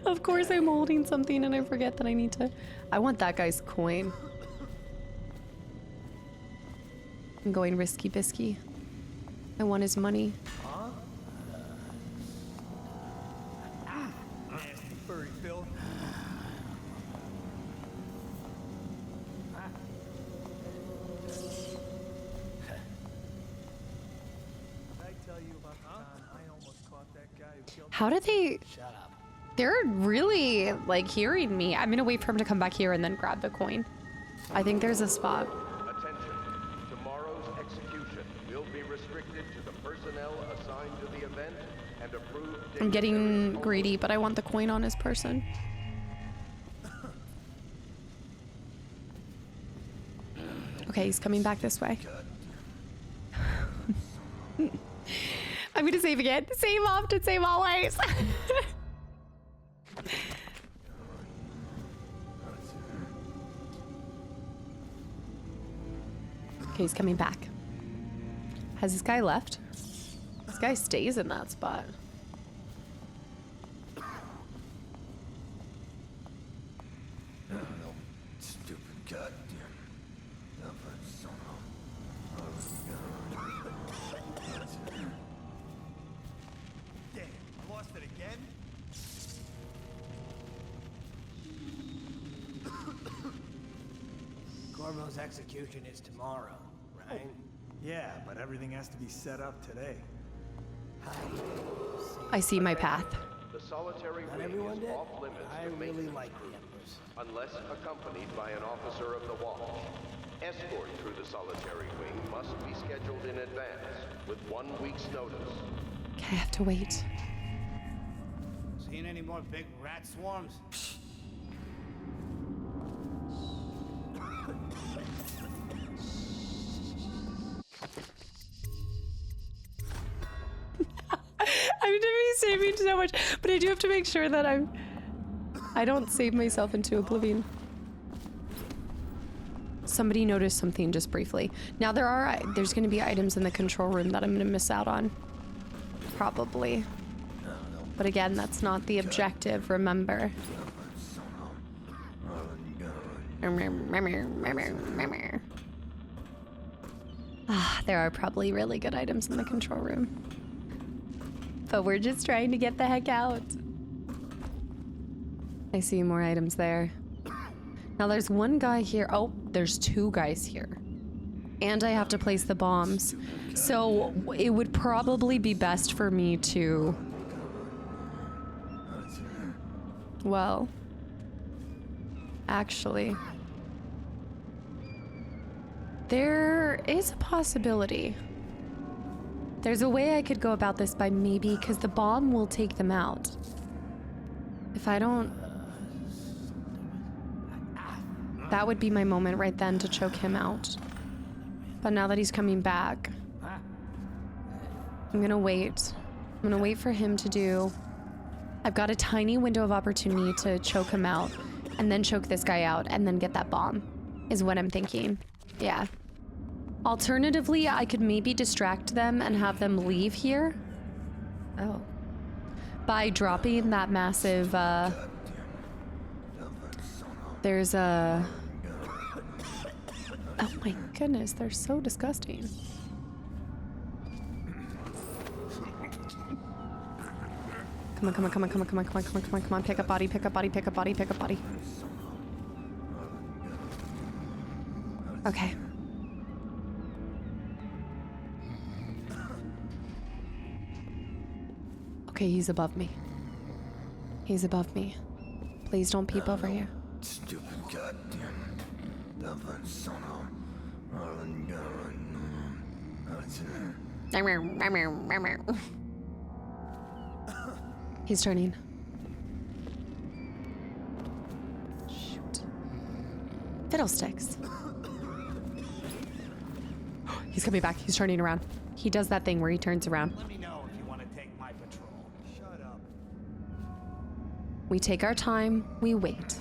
Of course I'm holding something and I forget that I need to. I want that guy's coin. I'm going risky bisky. I want his money. Nasty furry Phil. Did I tell you about the time I almost caught that guy who killed How did they? Shut up. They're really like hearing me. I'm gonna wait for him to come back here and then grab the coin. I think there's a spot. Attention. Tomorrow's execution will be restricted to the personnel assigned to the event and approved. I'm getting greedy, but I want the coin on his person. Okay, he's coming back this way. I'm gonna save again. Save often, save always. Okay, he's coming back. Has this guy left? This guy stays in that spot. Stupid goddamn. Damn, I lost it again? Corvo's execution is tomorrow, right? Yeah, but everything has to be set up today. I see my path. The solitary Not wing everyone is did. off limits I to really maintenance like crew, the Empress. unless accompanied by an officer of the watch. Escort through the solitary wing must be scheduled in advance with 1 week's notice. Okay, I have to wait. Seen any more big rat swarms? I'm gonna be saving so much, but I do have to make sure that I don't save myself into oblivion. Somebody noticed something just briefly. Now there's gonna be items in the control room that I'm gonna miss out on. Probably. But again, that's not the objective, remember. Ah, there are probably really good items in the control room. But we're just trying to get the heck out. I see more items there. Now there's one guy here. Oh, there's two guys here. And I have to place the bombs. So it would probably be best for me to... Well... Actually... There is a possibility. There's a way I could go about this by maybe, because the bomb will take them out. If I don't... That would be my moment right then to choke him out. But now that he's coming back, I'm gonna wait. I'm gonna wait for him to do... I've got a tiny window of opportunity to choke him out, and then choke this guy out, and then get that bomb, is what I'm thinking. Yeah. Alternatively, I could maybe distract them and have them leave here. Oh. By dropping that massive, there's a... Oh my goodness, they're so disgusting. Come on, come on, come on, come on, come on, come on, come on, come on, come on, pick up body, pick up body, pick up body, pick up body. Okay. Okay, he's above me. He's above me. Please don't peep over here. Stupid goddamn. He's turning. Shoot. Fiddlesticks. He's coming back. He's turning around. He does that thing where he turns around. Let me know if you want to take my patrol. Shut up. We take our time. We wait.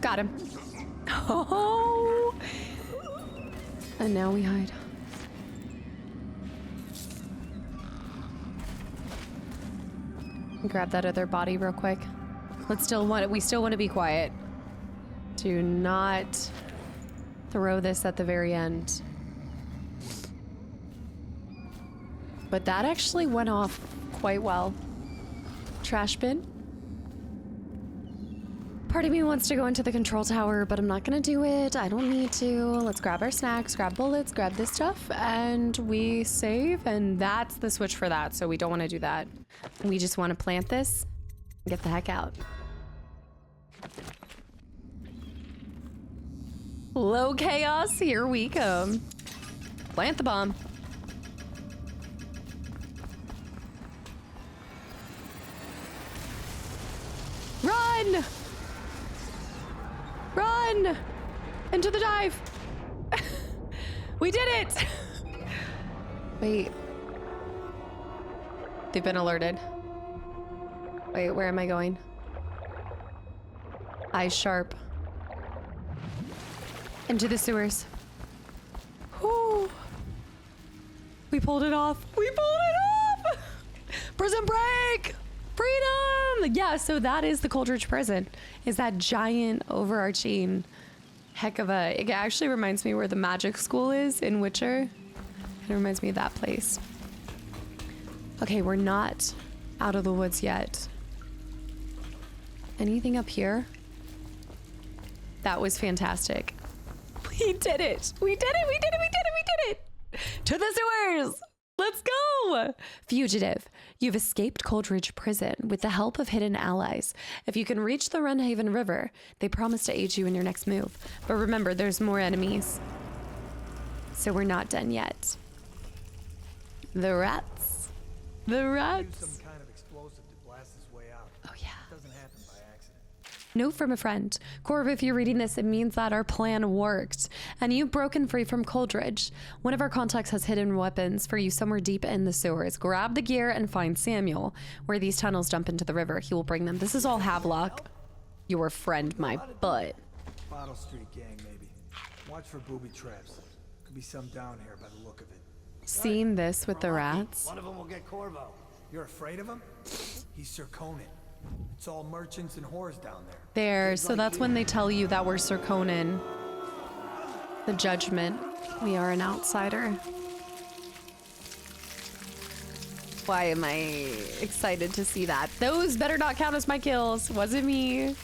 Got him. Oh. And now we hide. Grab that other body real quick. We still want to be quiet. Do not throw this at the very end. But that actually went off quite well. Trash bin. Part of me wants to go into the control tower, but I'm not gonna do it. I don't need to. Let's grab our snacks, grab bullets, grab this stuff, and we save, and that's the switch for that, so we don't want to do that. We just want to plant this and get the heck out. Low chaos, here we come. Plant the bomb. Run! Run! Into the dive! We did it! Wait. They've been alerted. Wait, where am I going? Eyes sharp. Into the sewers. Whew. We pulled it off. We pulled it off! Prison break! Freedom! Yeah, so that is the Coldridge prison. Is that giant overarching heck of a... It actually reminds me where the magic school is in Witcher. It reminds me of that place. Okay, we're not out of the woods yet. Anything up here? That was fantastic. We did it! We did it! We did it! We did it! We did it! To the sewers! Let's go! Fugitive, you've escaped Coldridge Prison with the help of hidden allies. If you can reach the Runhaven River, they promise to aid you in your next move. But remember, there's more enemies. So we're not done yet. The rats. The rats. Some kind of explosive to blast his way out. Oh yeah. It doesn't happen by accident. Note from a friend. Corv, if you're reading this, it means that our plan worked, and you've broken free from Coldridge. One of our contacts has hidden weapons for you somewhere deep in the sewers. Grab the gear and find Samuel, where these tunnels dump into the river. He will bring them. This is all Havelock. Your friend, my butt. Bottle Street gang, maybe. Watch for booby traps. Could be some down here by the look of it. Seeing this with the rats. One of them will get Corvo. You're afraid of him? He's Sir Conan. It's all merchants and whores down there. There, so that's when they tell you that we're Sir Conan. The judgment. We are an outsider. Why am I excited to see that? Those better not count as my kills. Wasn't me.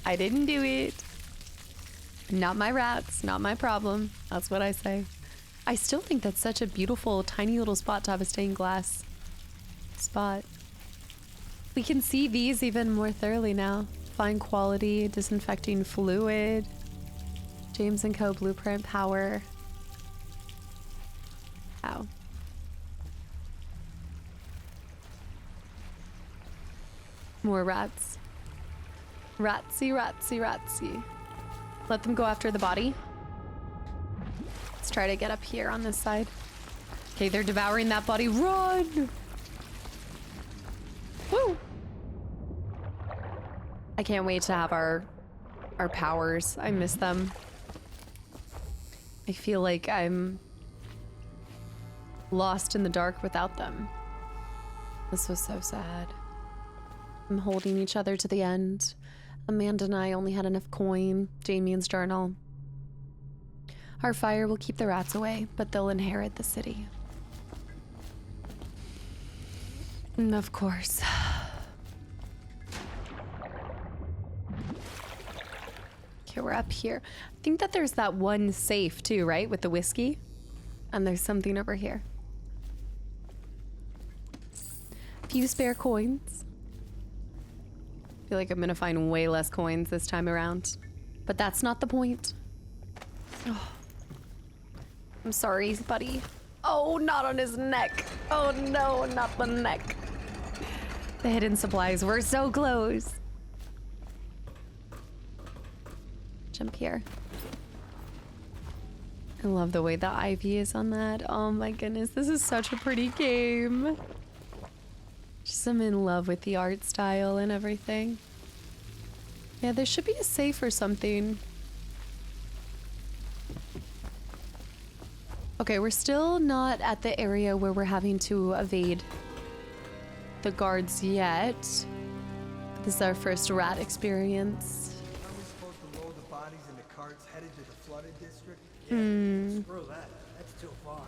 I didn't do it. Not my rats, not my problem. That's what I say. I still think that's such a beautiful, tiny little spot to have a stained glass spot. We can see these even more thoroughly now. Fine quality, disinfecting fluid. James & Co. Blueprint Power. Wow. More rats. Ratsy, ratsy, ratsy. Let them go after the body. Let's try to get up here on this side. Okay, they're devouring that body. Run! Woo! I can't wait to have our powers. I miss them. I feel like I'm lost in the dark without them. This was so sad. I'm holding each other to the end. Amanda and I only had enough coin. Damien's journal. Our fire will keep the rats away, but they'll inherit the city. Of course. Okay, we're up here. I think that there's that one safe too, right? With the whiskey. And there's something over here. A few spare coins. I feel like I'm gonna find way less coins this time around. But that's not the point. Oh. I'm sorry, buddy. Oh, not on his neck. Oh no, not the neck. The hidden supplies were so close. Jump here. I love the way the ivy is on that. Oh my goodness, this is such a pretty game. Just I'm in love with the art style and everything. Yeah, there should be a safe or something. Okay, we're still not at the area where we're having to evade the guards yet. This is our first rat experience. Are we supposed to load the bodies into carts headed to the flooded district? Screw that. That's too far.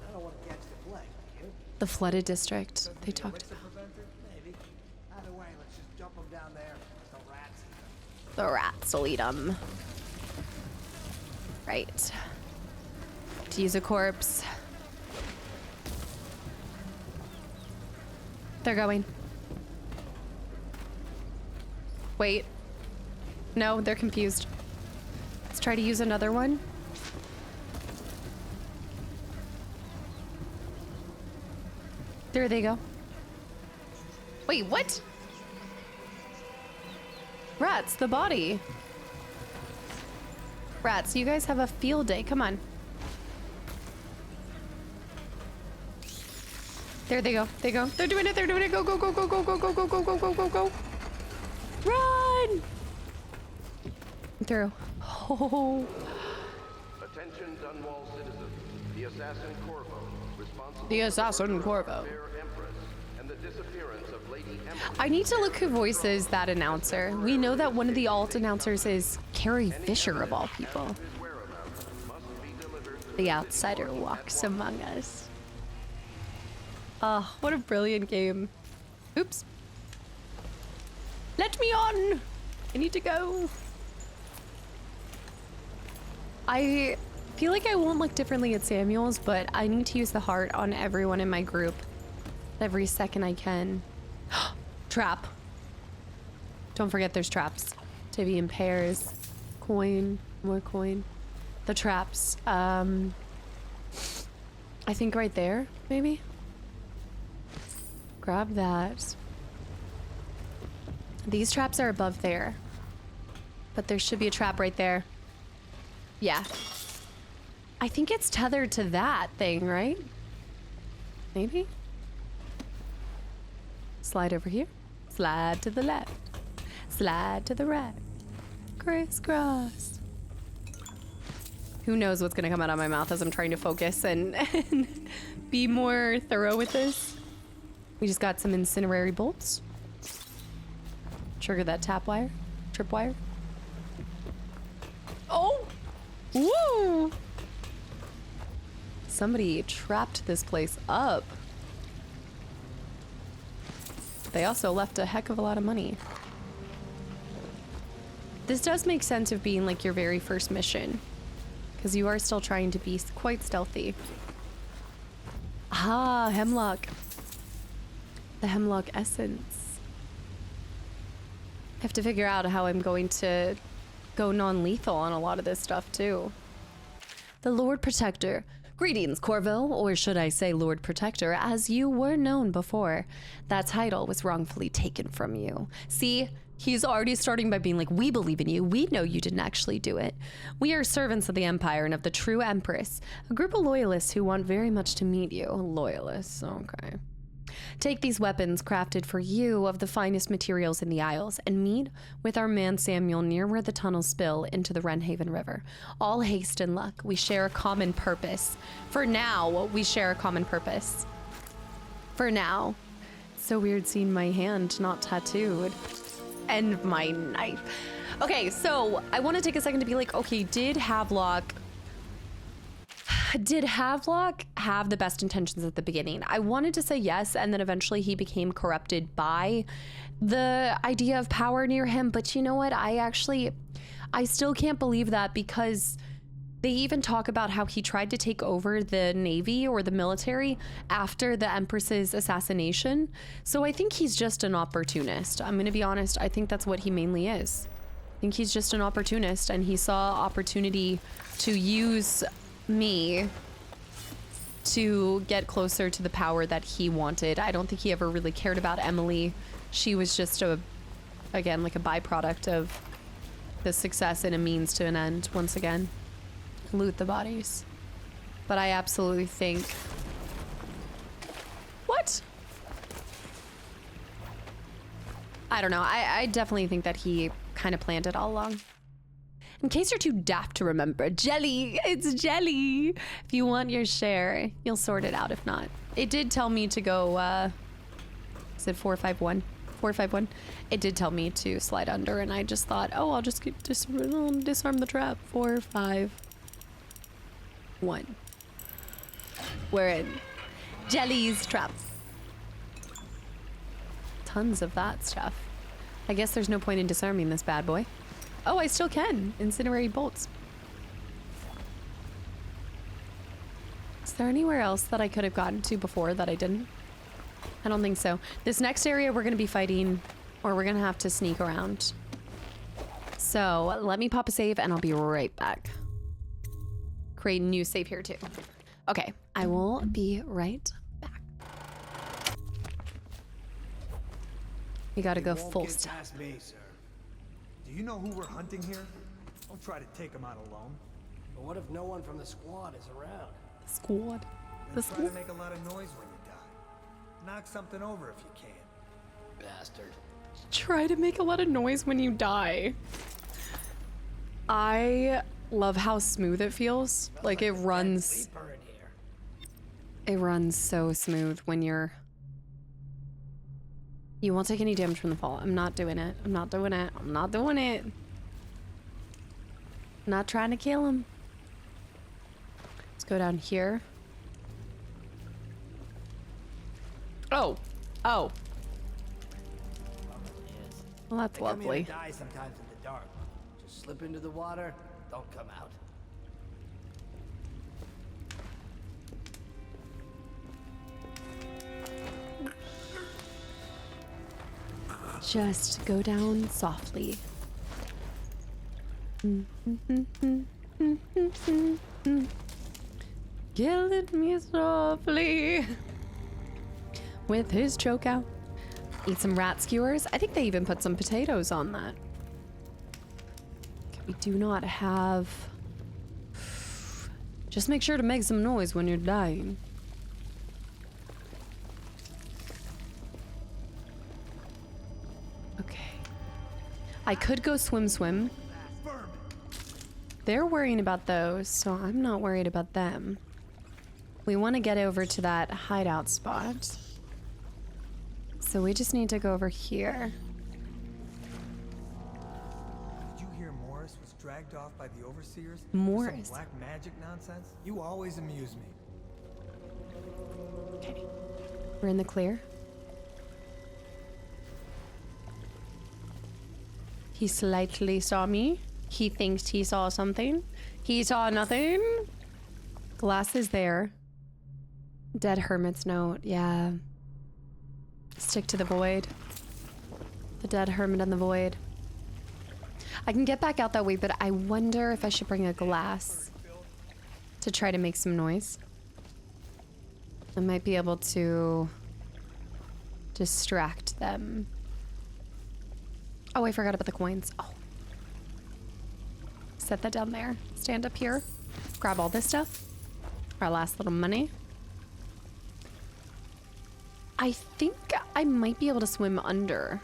I don't want to catch the plague. You? The flooded district. They talked about. Maybe. Either way, let's just jump them down there. The rats. The rats will eat them. Right. To use a corpse. They're going. Wait. No, they're confused. Let's try to use another one. There they go. Wait, what? Rats, the body. Rats, you guys have a field day. Come on. There they go. They go. They're doing it. They're doing it. Go, go, go, go, go, go, go, go, go, go, go, go, go. Run! Through. Oh. Attention Dunwall citizens. The assassin Corvo, responsible The assassin Corvo. and the disappearance of Lady Emily. I need to look who voices that announcer. We know that one of the alt announcers is Carrie Fisher of all people. The outsider walks among us. Oh, what a brilliant game. Oops. Let me on! I need to go. I feel like I won't look differently at Samuel's, but I need to use the heart on everyone in my group every second I can. Trap. Don't forget there's traps. To be in pairs. Coin. More coin. The traps. I think right there, maybe? Grab that. These traps are above there. But there should be a trap right there. Yeah. I think it's tethered to that thing, right? Maybe? Slide over here. Slide to the left. Slide to the right. Crisscross. Who knows what's gonna come out of my mouth as I'm trying to focus and be more thorough with this. We just got some incinerary bolts. Trigger that tap wire. Tripwire. Oh! Woo! Somebody trapped this place up. They also left a heck of a lot of money. This does make sense of being like your very first mission, because you are still trying to be quite stealthy. Ah, hemlock. The hemlock essence. I have to figure out how I'm going to go non-lethal on a lot of this stuff too. The Lord Protector. Greetings, Corvo, or should I say Lord Protector, as you were known before. That title was wrongfully taken from you. See, he's already starting by being like, we believe in you. We know you didn't actually do it. We are servants of the Empire and of the true Empress, a group of loyalists who want very much to meet you. Loyalists, okay. Take these weapons crafted for you of the finest materials in the Isles and meet with our man Samuel near where the tunnels spill into the Wrenhaven River. All haste and luck. We share a common purpose. For now, we share a common purpose. For now. So weird seeing my hand not tattooed. And my knife. Okay, so I want to take a second to be like, okay, did Havelock did Havelock have the best intentions at the beginning? I wanted to say yes, and then eventually he became corrupted by the idea of power near him. But you know what? I still can't believe that, because they even talk about how he tried to take over the Navy or the military after the Empress's assassination. So I think he's just an opportunist. I'm going to be honest. I think that's what he mainly is. I think he's just an opportunist, and he saw opportunity to use me to get closer to the power that he wanted. I don't think he ever really cared about Emily. She was just again, like a byproduct of the success and a means to an end. Once again, loot the bodies. But I absolutely think... What? I don't know. I definitely think that he kind of planned it all along. In case you're too daft to remember, jelly, it's jelly. If you want your share, you'll sort it out. If not, it did tell me to go, is it 451? 451. It did tell me to slide under, and I just thought, oh, I'll just disarm the trap. 451. We're in jelly's traps. Tons of that stuff. I guess there's no point in disarming this bad boy. Oh, I still can. Incinerate bolts. Is there anywhere else that I could have gotten to before that I didn't? I don't think so. This next area we're going to be fighting, or we're going to have to sneak around. So let me pop a save and I'll be right back. Create a new save here too. Okay, I will be right back. We got to go full stop. Do you know who we're hunting here? Don't try to take him out alone. But what if no one from the squad is around? Squad? Then try to make a lot of noise when you die. Knock something over if you can. Bastard. Try to make a lot of noise when you die. I love how smooth it feels. Like it runs. It runs so smooth when you're... You won't take any damage from the fall. I'm not doing it. I'm not doing it. I'm not doing it. Not trying to kill him. Let's go down here. Oh. Oh. Well, that's lovely. Die sometimes in the dark. Just slip into the water. Don't come out. Just go down softly. Killing me softly with his choke out. Eat some rat skewers. I think they even put some potatoes on that. Okay, we do not have... Just make sure to make some noise when you're dying. I could go swim. They're worrying about those, so I'm not worried about them. We want to get over to that hideout spot. So we just need to go over here. Did you hear Morris was dragged off by the overseers? Morris? Some black magic nonsense? You always amuse me. Okay. We're in the clear. He slightly saw me. He thinks he saw something. He saw nothing. Glass is there. Dead hermit's note. Yeah. Stick to the void. The dead hermit and the void. I can get back out that way, but I wonder if I should bring a glass to try to make some noise. I might be able to distract them. Oh, I forgot about the coins. Oh. Set that down there. Stand up here. Grab all this stuff. Our last little money. I think I might be able to swim under.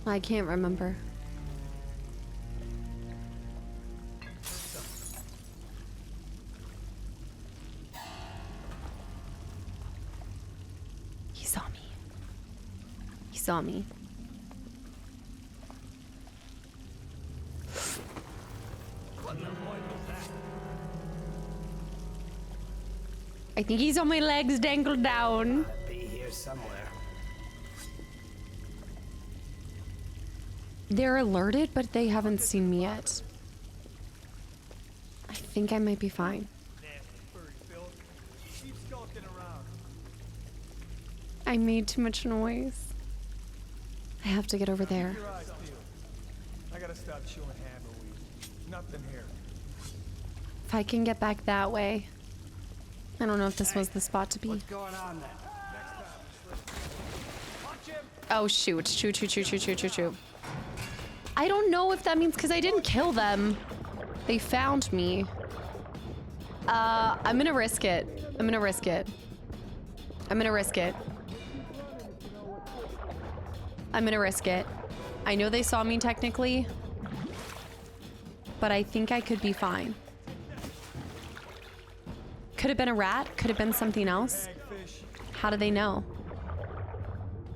I can't remember. He saw me. He saw me. I think he's on my legs dangled down. Be here somewhere. They're alerted, but they haven't seen me yet. I think I might be fine. I made too much noise. I have to get over there. I gotta stop chewing hammerweed. Nothing here. If I can get back that way. I don't know if this was the spot to be. What's going on then? Oh shoot, shoot. I don't know if that means because I didn't kill them. They found me. I'm gonna risk it. I'm gonna risk it. I'm gonna risk it. I'm gonna risk it. I know they saw me technically, but I think I could be fine. Could have been a rat, could have been something else. How do they know?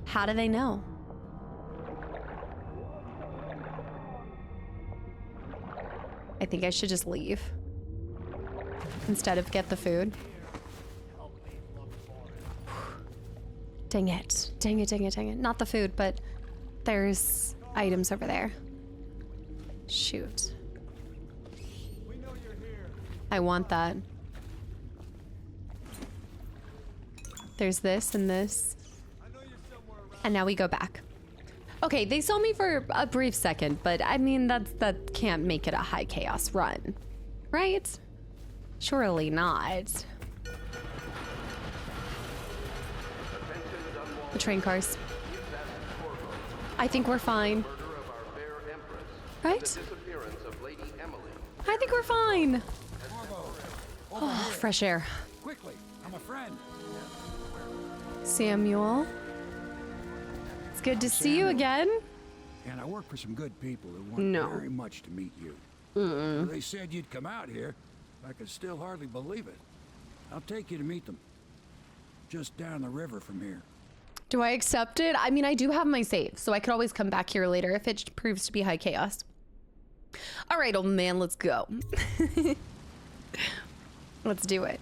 How do they know? I think I should just leave instead of get the food. Dang it. Dang it, dang it, dang it. Not the food, but there's items over there. Shoot. I want that. There's this and this. And now we go back. Okay, they saw me for a brief second, but I mean, that can't make it a high chaos run, right? Surely not. The train cars. I think we're fine. Right? I think we're fine. Oh, fresh air. Quickly, I'm a friend. Samuel. It's good to see you again. And I work for some good people who want very much to meet you. They said you'd come out here. I could still hardly believe it. I'll take you to meet them. Just down the river from here. Do I accept it? I mean, I do have my save, so I could always come back here later if it proves to be high chaos. All right, old man, let's go. Let's do it.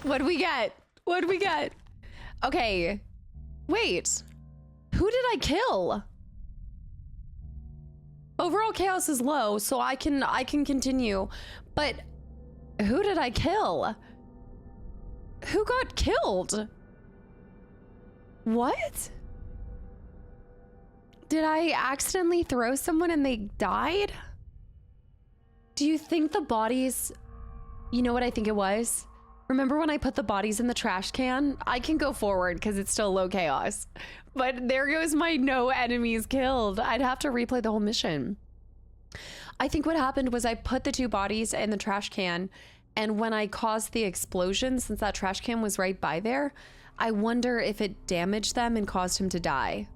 What do we get? What do we get? Okay. Wait. Who did I kill? Overall chaos is low, so I can continue. But who did I kill? Who got killed? What? Did I accidentally throw someone and they died? Do you think the bodies... You know what I think it was? Remember when I put the bodies in the trash can? I can go forward because it's still low chaos. But there goes my no enemies killed. I'd have to replay the whole mission. I think what happened was I put the two bodies in the trash can, and when I caused the explosion, since that trash can was right by there, I wonder if it damaged them and caused him to die.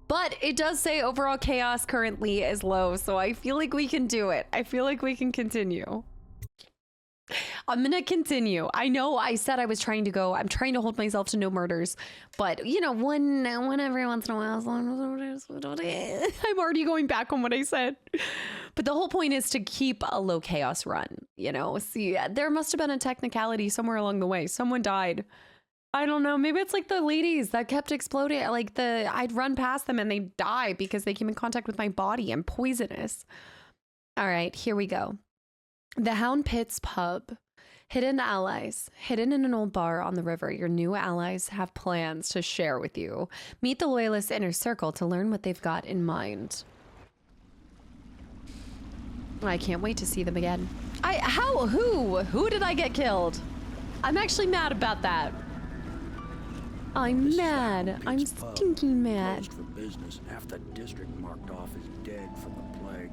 But it does say overall chaos currently is low, so I feel like we can do it. I feel like we can continue. I'm gonna continue. I know I said I was trying to go. I'm trying to hold myself to no murders, but you know, one every once in a while. I'm already going back on what I said. But the whole point is to keep a low chaos run. You know, see, there must have been a technicality somewhere along the way. Someone died. I don't know. Maybe it's like the ladies that kept exploding. Like I'd run past them and they die because they came in contact with my body and poisonous. All right, here we go. The Hound Pit's pub. Hidden allies. Hidden in an old bar on the river, your new allies have plans to share with you. Meet the Loyalist Inner Circle to learn what they've got in mind. I can't wait to see them again. Who did I get killed? I'm actually mad about that. I'm mad. I'm stinking mad. Closed for business. Half the district marked off as dead from the plague.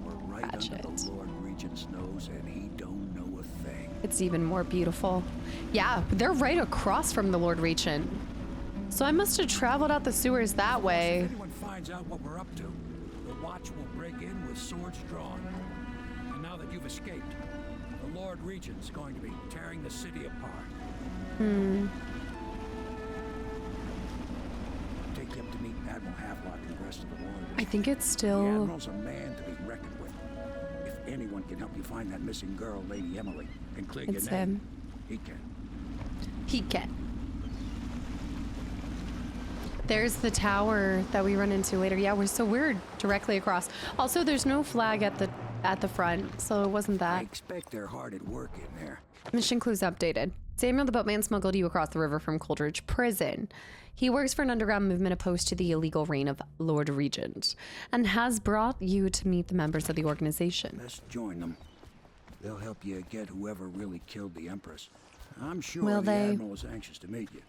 We're right under the Lord Regent's nose, and he don't know a thing. It's even more beautiful. Yeah, they're right across from the Lord Regent. So I must have traveled out the sewers that way. If anyone finds out what we're up to, the Watch will break in with swords drawn. And now that you've escaped, the Lord Regent's going to be tearing the city apart. Take him to meet Admiral Havelock and the rest of the Warriors. I think it's still... The Admiral's a man to be reckoned with. If anyone can help you find that missing girl, Lady Emily, and clear your name, he can. Pika. There's the tower that we run into later. Yeah, we're directly across. Also, there's no flag at the front, so it wasn't that. I expect they're hard at work in there. Mission clues updated. Samuel the boatman smuggled you across the river from Coldridge Prison. He works for an underground movement opposed to the illegal reign of Lord Regent and has brought you to meet the members of the organization. Let's join them. They'll help you get whoever really killed the Empress. I'm sure Will the they? Admiral was anxious to meet you.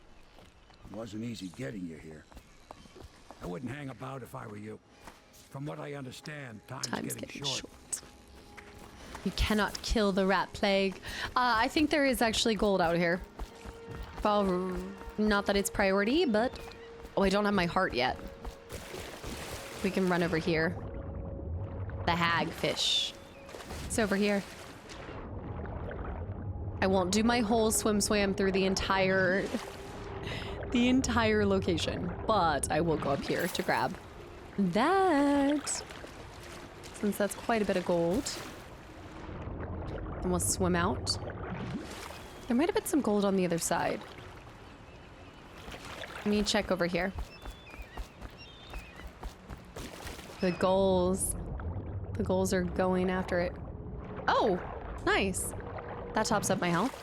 It wasn't easy getting you here. I wouldn't hang about if I were you. From what I understand, time's getting short. You cannot kill the rat plague. I think there is actually gold out here. Well, not that it's priority, but... Oh, I don't have my heart yet. We can run over here. The hagfish. It's over here. I won't do my whole swim through the entire location, but I will go up here to grab that, since that's quite a bit of gold. Then we'll swim out. There might have been some gold on the other side. Let me check over here. The goals are going after it. Oh, nice. That tops up my health.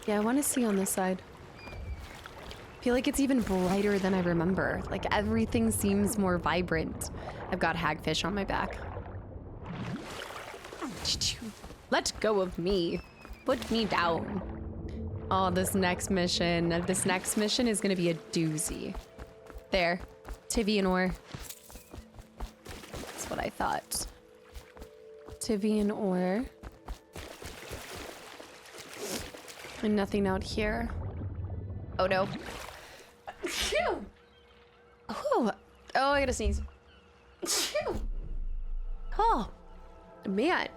Yeah, I want to see on this side. I feel like it's even brighter than I remember. Like everything seems more vibrant. I've got hagfish on my back. Let go of me. Put me down. Oh, this next mission is gonna be a doozy. There, Tivian ore. That's what I thought. Tivian ore. And nothing out here. Oh no. Phew. Oh, I gotta sneeze. Phew. Oh, man.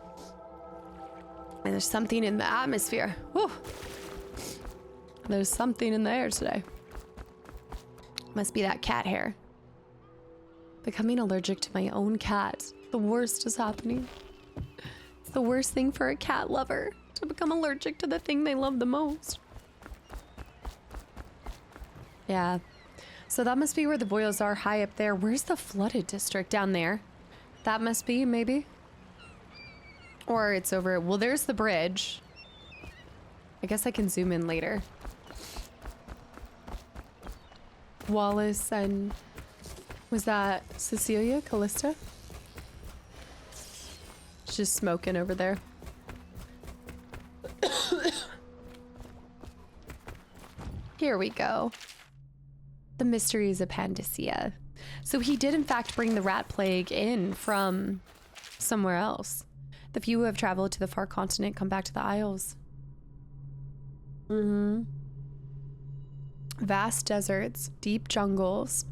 And there's something in the atmosphere. Whew. There's something in the air today. Must be that cat hair. Becoming allergic to my own cat. The worst is happening. It's the worst thing for a cat lover, to become allergic to the thing they love the most. Yeah. So that must be where the boils are, high up there. Where's the flooded district? Down there. That must be, maybe. Or it's over. Well, there's the bridge. I guess I can zoom in later. Wallace and... Was that Cecilia? Callista? She's just smoking over there. Here we go. The mysteries of Panacea. So he did in fact bring the rat plague in from somewhere else. The few who have traveled to the far continent come back to the Isles. Vast deserts, deep jungles,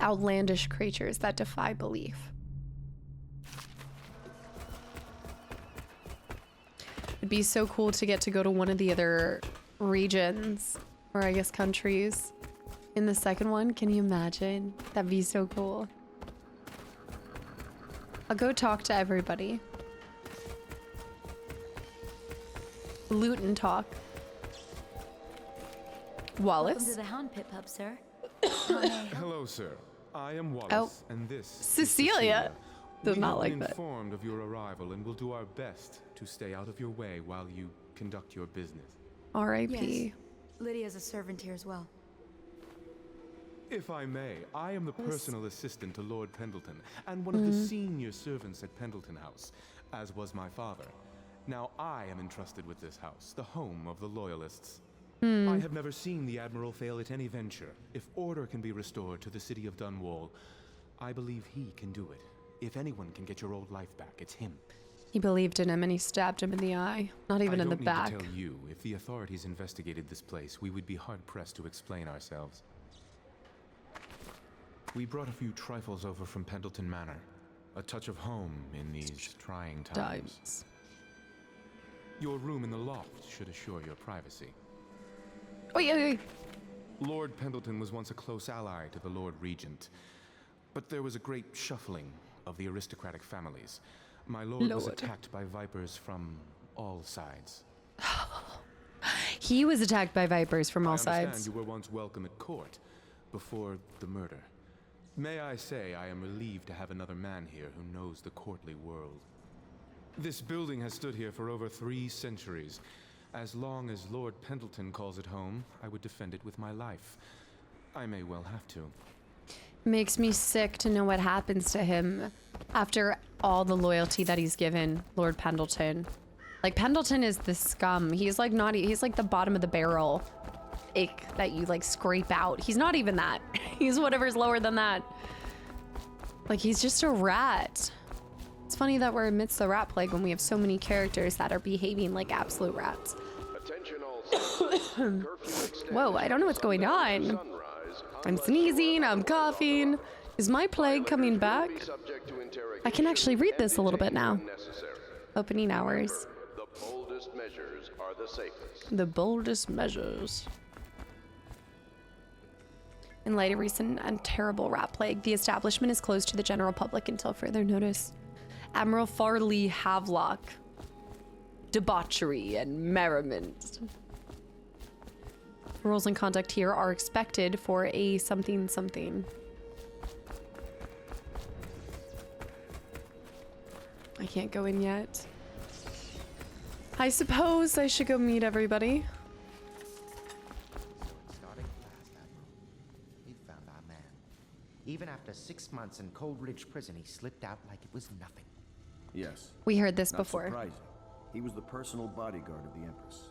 outlandish creatures that defy belief. It'd be so cool to get to go to one of the other regions, or I guess countries. In the second one, can you imagine? That'd be so cool. I'll go talk to everybody. Loot and talk. Wallace? Welcome to the Hound Pit Pub, sir. Hello, sir. I am Wallace, and this Cecilia. Does not like that. We have been informed of your arrival and will do our best to stay out of your way while you conduct your business. R.I.P. Yes. Lydia's a servant here as well. If I may, I am the personal assistant to Lord Pendleton, and one of the senior servants at Pendleton House, as was my father. Now I am entrusted with this house, the home of the Loyalists. I have never seen the Admiral fail at any venture. If order can be restored to the city of Dunwall, I believe he can do it. If anyone can get your old life back, it's him. He believed in him and he stabbed him in the eye. Not even in the back. I don't need to tell you, if the authorities investigated this place, we would be hard-pressed to explain ourselves. We brought a few trifles over from Pendleton Manor. A touch of home in these trying times. Your room in the loft should assure your privacy. Oi. Lord Pendleton was once a close ally to the Lord Regent, but there was a great shuffling of the aristocratic families. My lord was attacked by vipers from all sides. He was attacked by vipers from all I sides. understand you were once welcome at court before the murder. May I say I am relieved to have another man here who knows the courtly world. This building has stood here for over 3 centuries. As long as Lord Pendleton calls it home, I would defend it with my life. I may well have to. Makes me sick to know what happens to him after all the loyalty that he's given Lord Pendleton. Like, Pendleton is the scum. He's like not, he's like the bottom of the barrel ick that you like scrape out. He's not even that. He's whatever's lower than that. Like, he's just a rat. It's funny that we're amidst the rat plague when we have so many characters that are behaving like absolute rats. Whoa, I don't know what's going on. I'm sneezing, I'm coughing. Is my plague coming back? I can actually read this a little bit now. Opening hours. The boldest measures are the safest. The boldest measures. In light of recent and terrible rat plague, the establishment is closed to the general public until further notice. Admiral Farley Havelock. Debauchery and merriment. Rules and conduct here are expected for a something something. I can't go in yet. I suppose I should go meet everybody. Starting fast, Admiral. We found our man. Even after 6 months in Coldridge Prison, he slipped out like it was nothing. Yes. We heard this Not before. Surprising. He was the personal bodyguard of the Empress.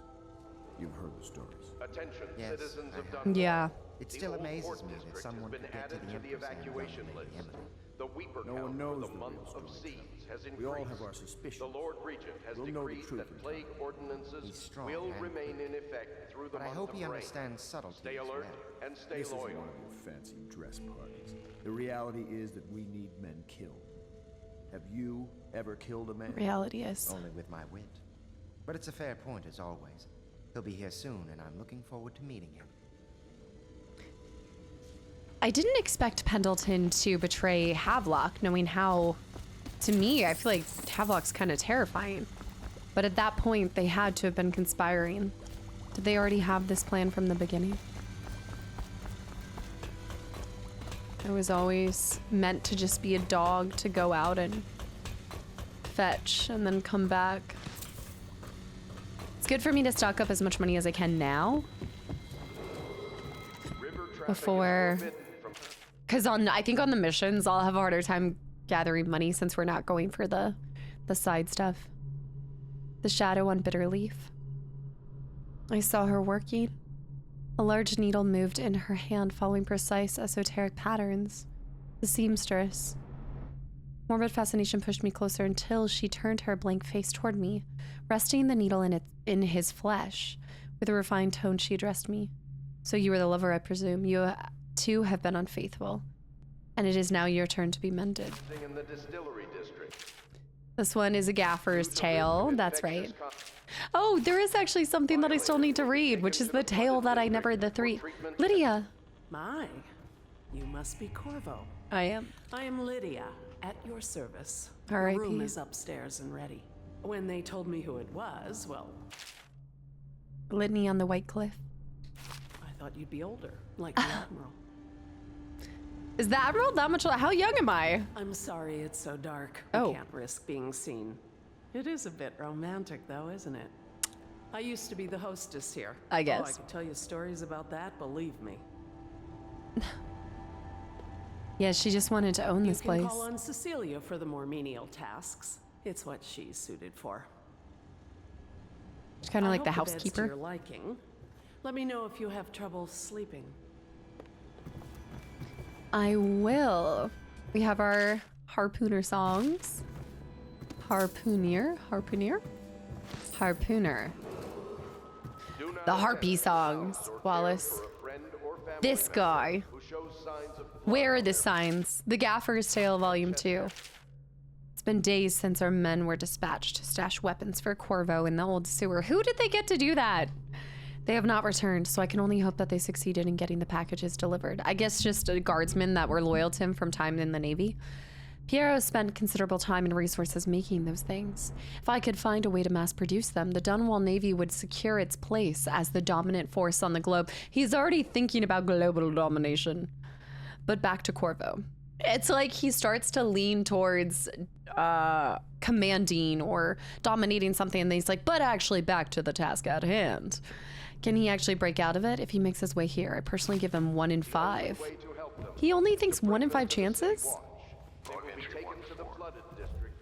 You've heard the stories. Attention, Yes, citizens of I have. Dunbar. Yeah. It still The amazes Port me that District someone has could been get to added the to the Empress and evacuation not list. Lady Emily. The Weeper No count one for knows the the month real of story. siege has increased. We all have our suspicions. The Lord Regent has We'll know the decreed truth that in plague time. ordinances He's strong will and remain in effect through the But I month hope of he rain. understands subtlety Stay as alert well. and stay This isn't loyal. one of your fancy dress parties. The reality is that we need men killed. Have you ever killed a man? Reality is. Only with my wit. But it's a fair point, as always. He'll be here soon, and I'm looking forward to meeting him. I didn't expect Pendleton to betray Havelock, knowing how, to me, I feel like Havelock's kind of terrifying. But at that point, they had to have been conspiring. Did they already have this plan from the beginning? I was always meant to just be a dog to go out and fetch and then come back. It's good for me to stock up as much money as I can now. Before, because I think on the missions, I'll have a harder time gathering money since we're not going for the side stuff. The shadow on Bitter Leaf. I saw her working. A large needle moved in her hand, following precise esoteric patterns. The seamstress. Morbid fascination pushed me closer until she turned her blank face toward me, resting the needle in his flesh. With a refined tone, she addressed me. So you were the lover, I presume. You too have been unfaithful. And it is now your turn to be mended. In the distillery district. This one is a gaffer's tale. That's right. Oh, there is actually something that I still need to read, which is the tale that I never, Lydia. My, you must be Corvo. I am. I am Lydia, at your service. R.I.P. The room is upstairs and ready. When they told me who it was, well, Litany on the White Cliff. I thought you'd be older, like the Admiral. Is the Admiral that much? How young am I? I'm sorry it's so dark. Oh. We can't risk being seen. It is a bit romantic, though, isn't it? I used to be the hostess here. I guess. Oh, I could tell you stories about that, believe me. Yeah, she just wanted to own this You place. can call on Cecilia for the more menial tasks. It's what she's suited for. She's kind of like the I hope bed's to housekeeper. your liking. Let me know if you have trouble sleeping. I will. We have our harpooner songs. Harpooner. The harpy songs, Wallace. This guy. Where are the signs? The Gaffer's Tale, Volume 2. It's been days since our men were dispatched to stash weapons for Corvo in the old sewer. Who did they get to do that? They have not returned, so I can only hope that they succeeded in getting the packages delivered. I guess just guardsmen that were loyal to him from time in the Navy. Piero spent considerable time and resources making those things. If I could find a way to mass produce them, the Dunwall Navy would secure its place as the dominant force on the globe. He's already thinking about global domination. But back to Corvo. It's like he starts to lean towards commanding or dominating something, and then he's like, but actually back to the task at hand. Can he actually break out of it if he makes his way here? I personally give him 1 in 5. He only thinks 1 in 5 chances?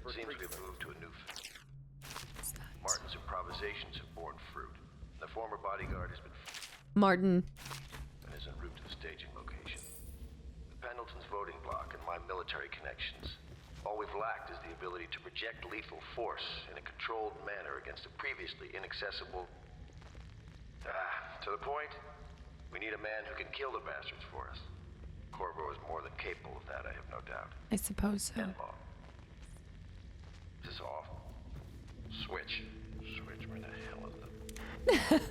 Seems we've moved to a new Martin's improvisations have borne fruit. The former bodyguard has been Martin. and is en route to the staging location. With Pendleton's voting block and my military connections, all we've lacked is the ability to project lethal force in a controlled manner against a previously inaccessible... to the point, we need a man who can kill the bastards for us. Corvo is more than capable of that, I have no doubt. I suppose so. This is off. Switch. Where the hell is it?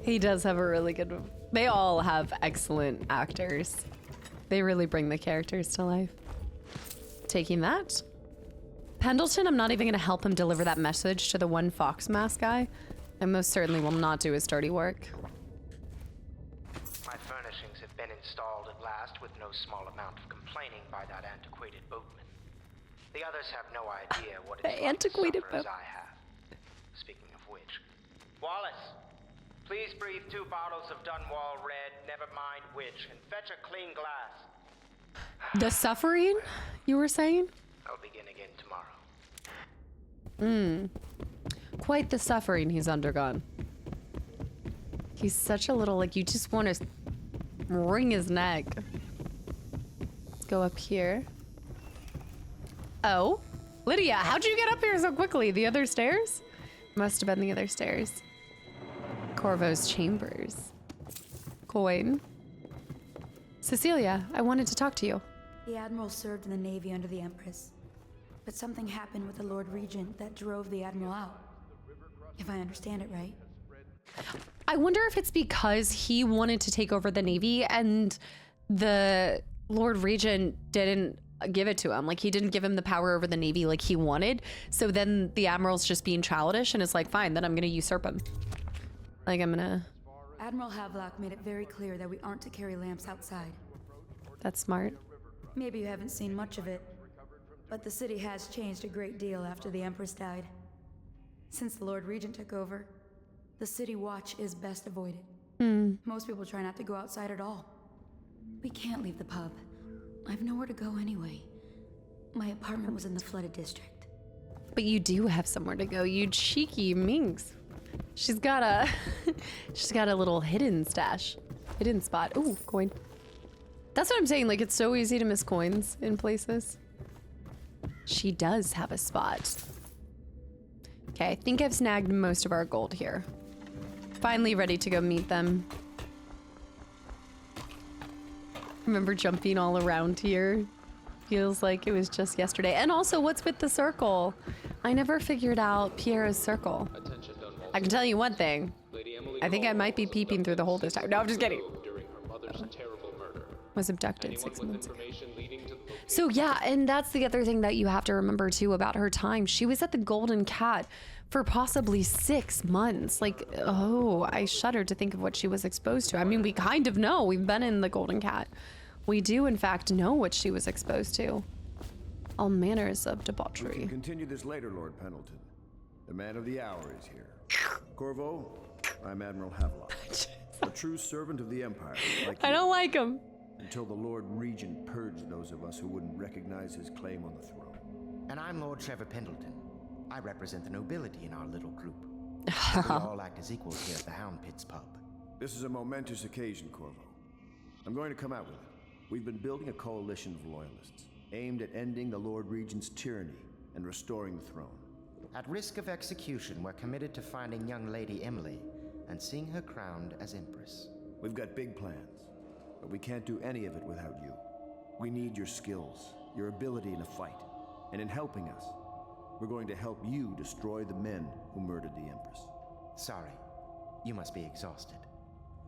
He does have a really good... They all have excellent actors. They really bring the characters to life. Taking that. Pendleton, I'm not even going to help him deliver that message to the one Fox mask guy. I most certainly will not do his dirty work. My furnishings have been installed at last with no small amount of complaining by that antiquated boatman. The others have no idea what it's like to suffer as I have. Speaking of which, Wallace, please breathe 2 bottles of Dunwall Red, never mind which, and fetch a clean glass. The suffering, you were saying? I'll begin again tomorrow. Quite the suffering he's undergone. He's such a little, like, you just want to wring his neck. Let's go up here. Oh, Lydia, how'd you get up here so quickly? The other stairs? Must have been the other stairs. Corvo's chambers. Coin. Cecilia, I wanted to talk to you. The Admiral served in the Navy under the Empress. But something happened with the Lord Regent that drove the Admiral out. If I understand it right. I wonder if it's because he wanted to take over the Navy and the Lord Regent didn't give it to him. Like, he didn't give him the power over the Navy like he wanted. So then the Admiral's just being childish and is like, fine, then I'm gonna usurp him. Like, I'm gonna... Admiral Havelock made it very clear that we aren't to carry lamps outside. That's smart. Maybe you haven't seen much of it, but the city has changed a great deal after the Empress died. Since the Lord Regent took over, the city watch is best avoided. Most people try not to go outside at all. We can't leave the pub. I've nowhere to go anyway. My apartment was in the flooded district. But you do have somewhere to go, you cheeky minx. She's got a she's got a little hidden stash. Hidden spot. Ooh, coin. That's what I'm saying, like, it's so easy to miss coins in places. She does have a spot. Okay, I think I've snagged most of our gold here. Finally ready to go meet them. Remember jumping all around here? Feels like it was just yesterday. And also, what's with the circle? I never figured out Piero's circle. I can tell you one thing. I think I might be peeping through the hole this time. No, I'm just kidding. Was abducted 6 months ago. So yeah, and that's the other thing that you have to remember too about her time. She was at the Golden Cat for possibly 6 months. Like, oh, I shudder to think of what she was exposed to. I mean, we kind of know. We've been in the Golden Cat. We do, in fact, know what she was exposed to. All manners of debauchery. We can continue this later, Lord Pendleton. The man of the hour is here. Corvo, I'm Admiral Havelock. A true servant of the Empire. Like I don't like him. Until the Lord Regent purged those of us who wouldn't recognize his claim on the throne. And I'm Lord Trevor Pendleton. I represent the nobility in our little group. We all act as equals here at the Hound Pits pub. This is a momentous occasion, Corvo. I'm going to come out with it. We've been building a coalition of loyalists, aimed at ending the Lord Regent's tyranny and restoring the throne. At risk of execution, we're committed to finding young Lady Emily and seeing her crowned as Empress. We've got big plans, but we can't do any of it without you. We need your skills, your ability in a fight, and in helping us, we're going to help you destroy the men who murdered the Empress. Sorry, you must be exhausted.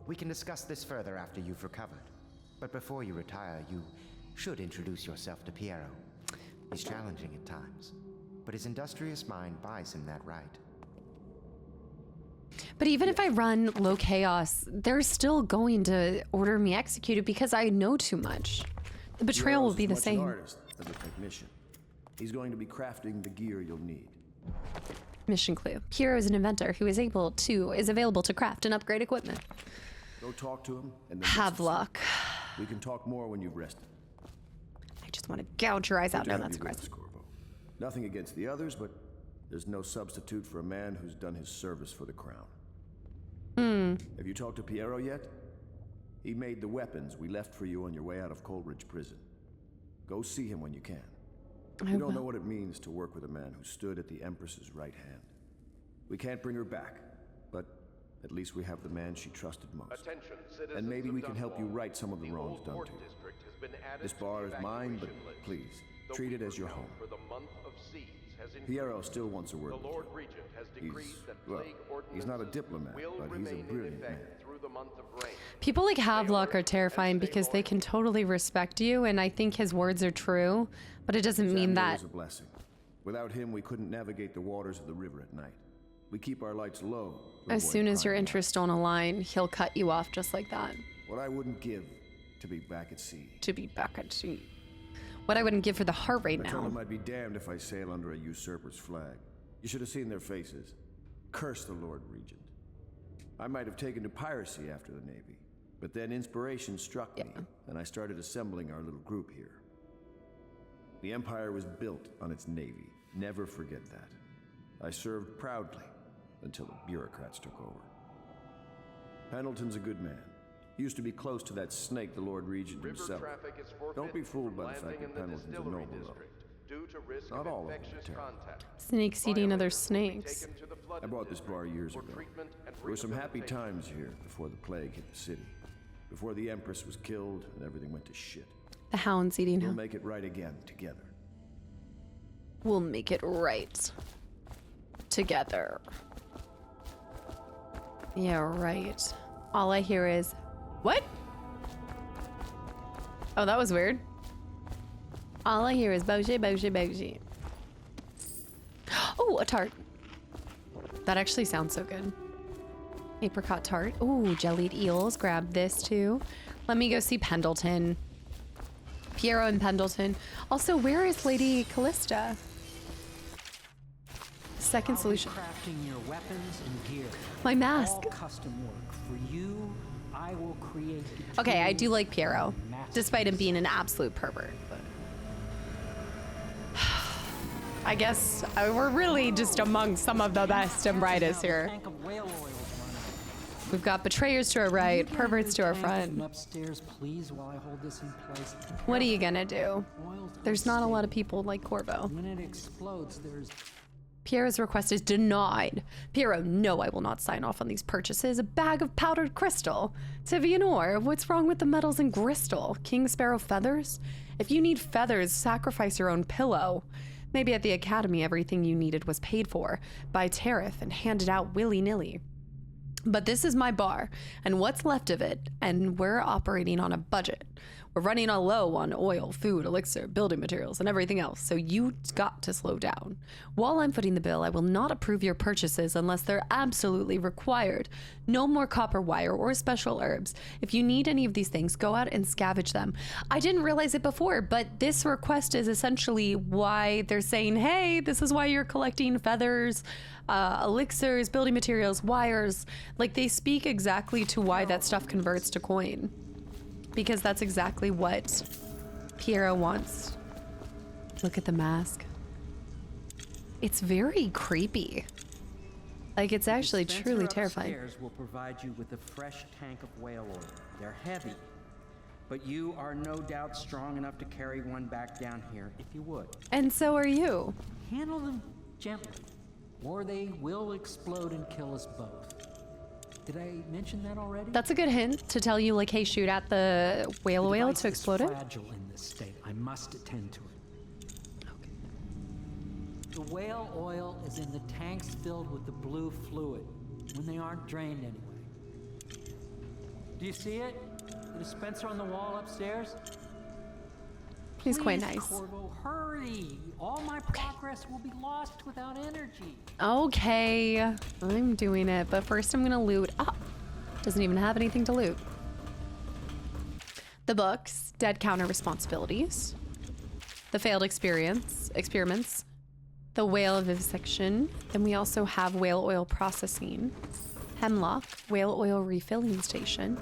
We can discuss this further after you've recovered. But before you retire, you should introduce yourself to Piero. He's challenging at times, but his industrious mind buys him that right. But even if I run low chaos, they're still going to order me executed because I know too much. The betrayal will be the same. An artist as a technician. He's going to be crafting the gear you'll need. Mission clue. Hero is an inventor who is available to craft and upgrade equipment. Go talk to him and then have luck. We can talk more when you've rested. I just want to gouge your eyes out. No, that's aggressive. Nothing against the others, but there's no substitute for a man who's done his service for the crown. Have you talked to Piero yet? He made the weapons we left for you on your way out of Coleridge Prison. Go see him when you can. You don't know what it means to work with a man who stood at the Empress's right hand. We can't bring her back, but at least we have the man she trusted most. And maybe we can help you right some of the wrongs done to you. This bar is mine, but please, treat it as your home. Piero still wants a word with you. He's not a diplomat, but he's a brilliant man. People like Havelock are terrifying because they can totally respect you, and I think his words are true, but it doesn't mean that. Is a blessing. Without him, we couldn't navigate the waters of the river at night. We keep our lights low. As soon as your interests don't align, he'll cut you off just like that. What I wouldn't give to be back at sea. To be back at sea. What I wouldn't give for the heart rate now. I might be damned if I sail under a usurper's flag. You should have seen their faces. Curse the Lord Regent. I might have taken to piracy after the Navy, but then inspiration struck me, and I started assembling our little group here. The Empire was built on its Navy. Never forget that. I served proudly until the bureaucrats took over. Pendleton's a good man. He used to be close to that snake, the Lord Regent himself. Don't be fooled by the fact that Pendleton's a noble, though. Not all of them are terrible. Snakes eating other snakes. I bought this bar years ago. There were some happy times here before the plague hit the city. Before the Empress was killed and everything went to shit. The hound's eating We'll him. make it right again together. We'll make it right together. Yeah, right. All I hear is, what? Oh, that was weird. All I hear is bougie, bougie, bougie. Oh, a tart. That actually sounds so good. Apricot tart. Ooh, jellied eels. Grab this too. Let me go see Pendleton. Piero and Pendleton. Also, where is Lady Callista? Second solution. Crafting your weapons and gear. My mask. All custom work. For you, I will create. Okay, I do like Piero, despite him being an absolute pervert. But I guess we're really just among some of the best and brightest here. We've got betrayers to our right, perverts to our front. Upstairs, please, while I hold this in place. What are you gonna do? There's not a lot of people like Corvo. When it explodes, there's. Piero's request is denied. Piero, no, I will not sign off on these purchases. A bag of powdered crystal. Tivianor, what's wrong with the metals and crystal? King Sparrow feathers? If you need feathers, sacrifice your own pillow. Maybe at the academy, everything you needed was paid for by tariff and handed out willy-nilly. But this is my bar, and what's left of it, and we're operating on a budget. We're running on low on oil, food, elixir, building materials, and everything else, so you got to slow down. While I'm footing the bill, I will not approve your purchases unless they're absolutely required. No more copper wire or special herbs. If you need any of these things, go out and scavenge them. I didn't realize it before, but this request is essentially why they're saying, hey, this is why you're collecting feathers, elixirs, building materials, wires. Like, they speak exactly to why that stuff converts to coin. Because that's exactly what Piero wants. Look at the mask. It's very creepy. Like, it's actually truly terrifying. Upstairs will provide you with a fresh tank of whale oil. They're heavy, but you are no doubt strong enough to carry one back down here if you would. And so are you. Handle them gently, or they will explode and kill us both. Did I mention that already? That's a good hint to tell you, like, hey, shoot at the whale oil to explode it. Fragile in this state. I must attend to it. Okay. The whale oil is in the tanks filled with the blue fluid when they aren't drained anyway. Do you see it? The dispenser on the wall upstairs? He's quite Please, nice. Corvo, hurry. All my progress will be lost without energy. Okay, I'm doing it, but first I'm gonna loot. Ah, doesn't even have anything to loot. The books, dead counter responsibilities, the failed experiments, the whale vivisection. Then we also have whale oil processing, hemlock, whale oil refilling station,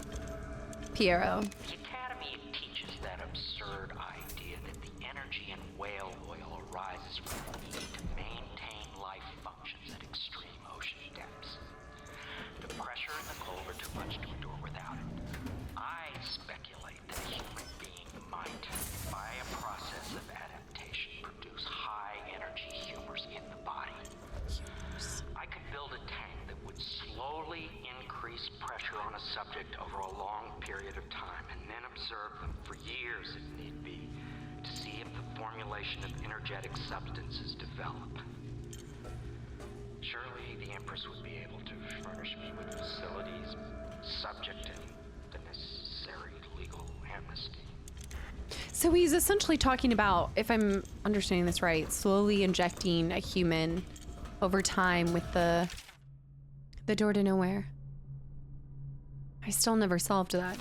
Piero. The Academy teaches that absurd idea that the energy in whale oil arises from the need to maintain life functions at extreme ocean depths. The pressure and the cold are too much to endure without it. I speculate that a human being might, by a process of adaptation, produce high-energy humors in the body. I could build a tank that would slowly increase pressure on a subject over a long period of time, and then observe them for years if need be, to see if the formulation of energetic substances develop. Surely the Empress would be able to furnish me with facilities subject to the necessary legal amnesty. So he's essentially talking about, if I'm understanding this right, slowly injecting a human over time with the door to nowhere. I still never solved that.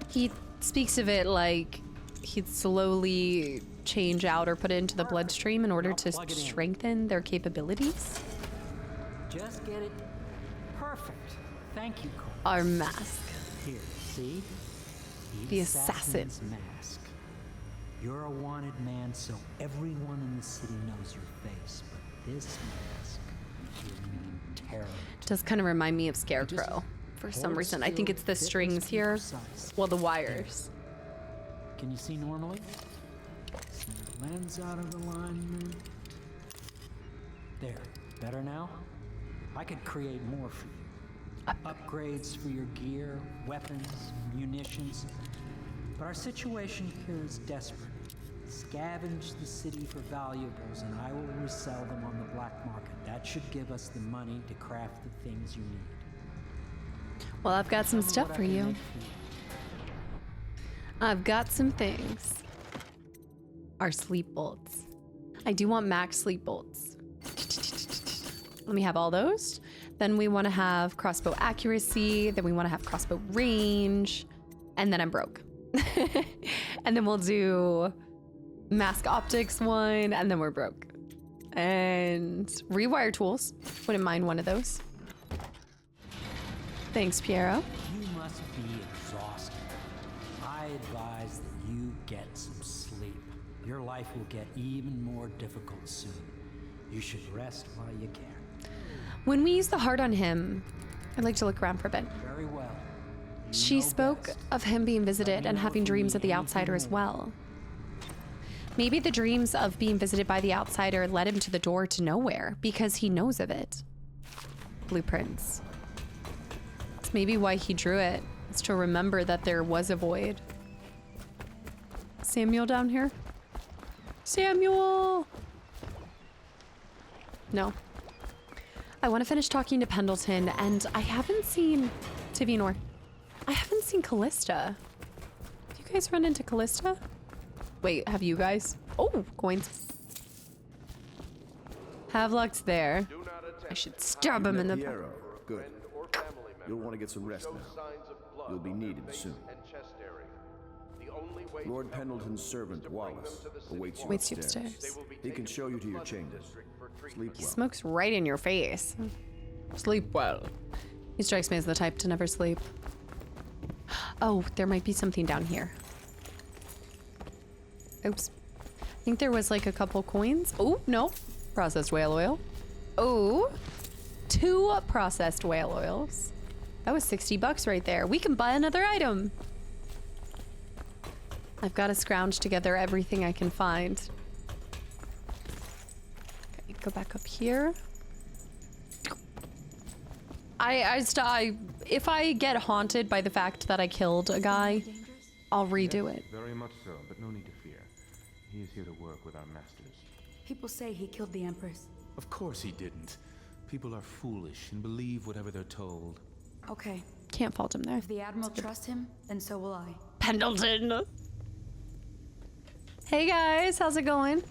He speaks of it like he'd slowly change out or put it into the bloodstream in order to strengthen their capabilities. Just get it perfect. Thank you, Corvo. Our mask. Here, see? The assassin. Mask. You're a wanted man, so everyone in the city knows your face. But this mask will mean terror. It does kind of remind me of Scarecrow for some reason. I think it's the strings here. Well, the wires. Can you see normally? Lens out of alignment. There. Better now? I could create more for you. Upgrades for your gear, weapons, munitions. But our situation here is desperate. Scavenge the city for valuables and I will resell them on the black market. That should give us the money to craft the things you need. Well, I've got some stuff for you. I've got some things. Our sleep bolts. I do want max sleep bolts. Let me have all those. Then we want to have crossbow accuracy. Then we want to have crossbow range. And then I'm broke. And then we'll do mask optics one. And then we're broke. And rewire tools. Wouldn't mind one of those. Thanks, Piero. You must be exhausted. I advise that you get some sleep. Your life will get even more difficult soon. You should rest while you can. When we use the heart on him, I'd like to look around for a bit. Very well. She spoke of him being visited and having dreams of the outsider as well. Maybe the dreams of being visited by the outsider led him to the door to nowhere because he knows of it. Blueprints. It's maybe why he drew it. It's to remember that there was a void. Samuel down here? Samuel! No. I want to finish talking to Pendleton, and I haven't seen Tivinor. I haven't seen Callista. Have you guys run into Callista? Wait, have you guys? Oh, coins. Havelock's there. I should stab him in the... Piero. Good. You'll want to get some rest now. You'll be needed soon. Lord Pendleton's servant, Wallace, awaits you upstairs. He can show you to your chambers. Sleep He well. smokes right in your face. Sleep well. He strikes me as the type to never sleep. Oh, there might be something down here. Oops. I think there was like a couple coins. Oh, no. Processed whale oil. Oh, 2 processed whale oils. That was 60 bucks right there. We can buy another item. I've got to scrounge together everything I can find. Okay, go back up here. If I get haunted by the fact that I killed a guy, I'll redo it. Very much so, but no need to fear. He is here to work with our masters. People say he killed the Empress. Of course he didn't. People are foolish and believe whatever they're told. Okay. Can't fault him there. If the Admiral trusts him, then so will I. Pendleton! Hey guys, how's it going?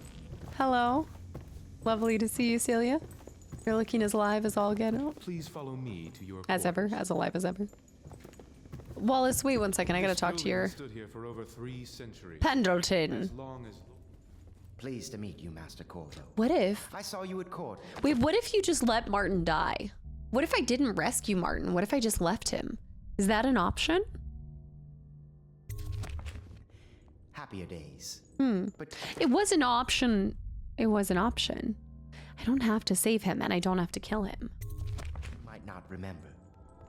Hello. Lovely to see you, Celia. You're looking as alive as all get out. Please follow me to your As ever, as alive as ever. Wallace, wait one second. I gotta talk to your stood here for over 3 centuries. Pendleton. As long as... Pleased to meet you, Master Corvo. What if? I saw you at court. Wait, what if you just let Martin die? What if I didn't rescue Martin? What if I just left him? Is that an option? Happier days. But it was an option. It was an option. I don't have to save him, and I don't have to kill him. You might not remember.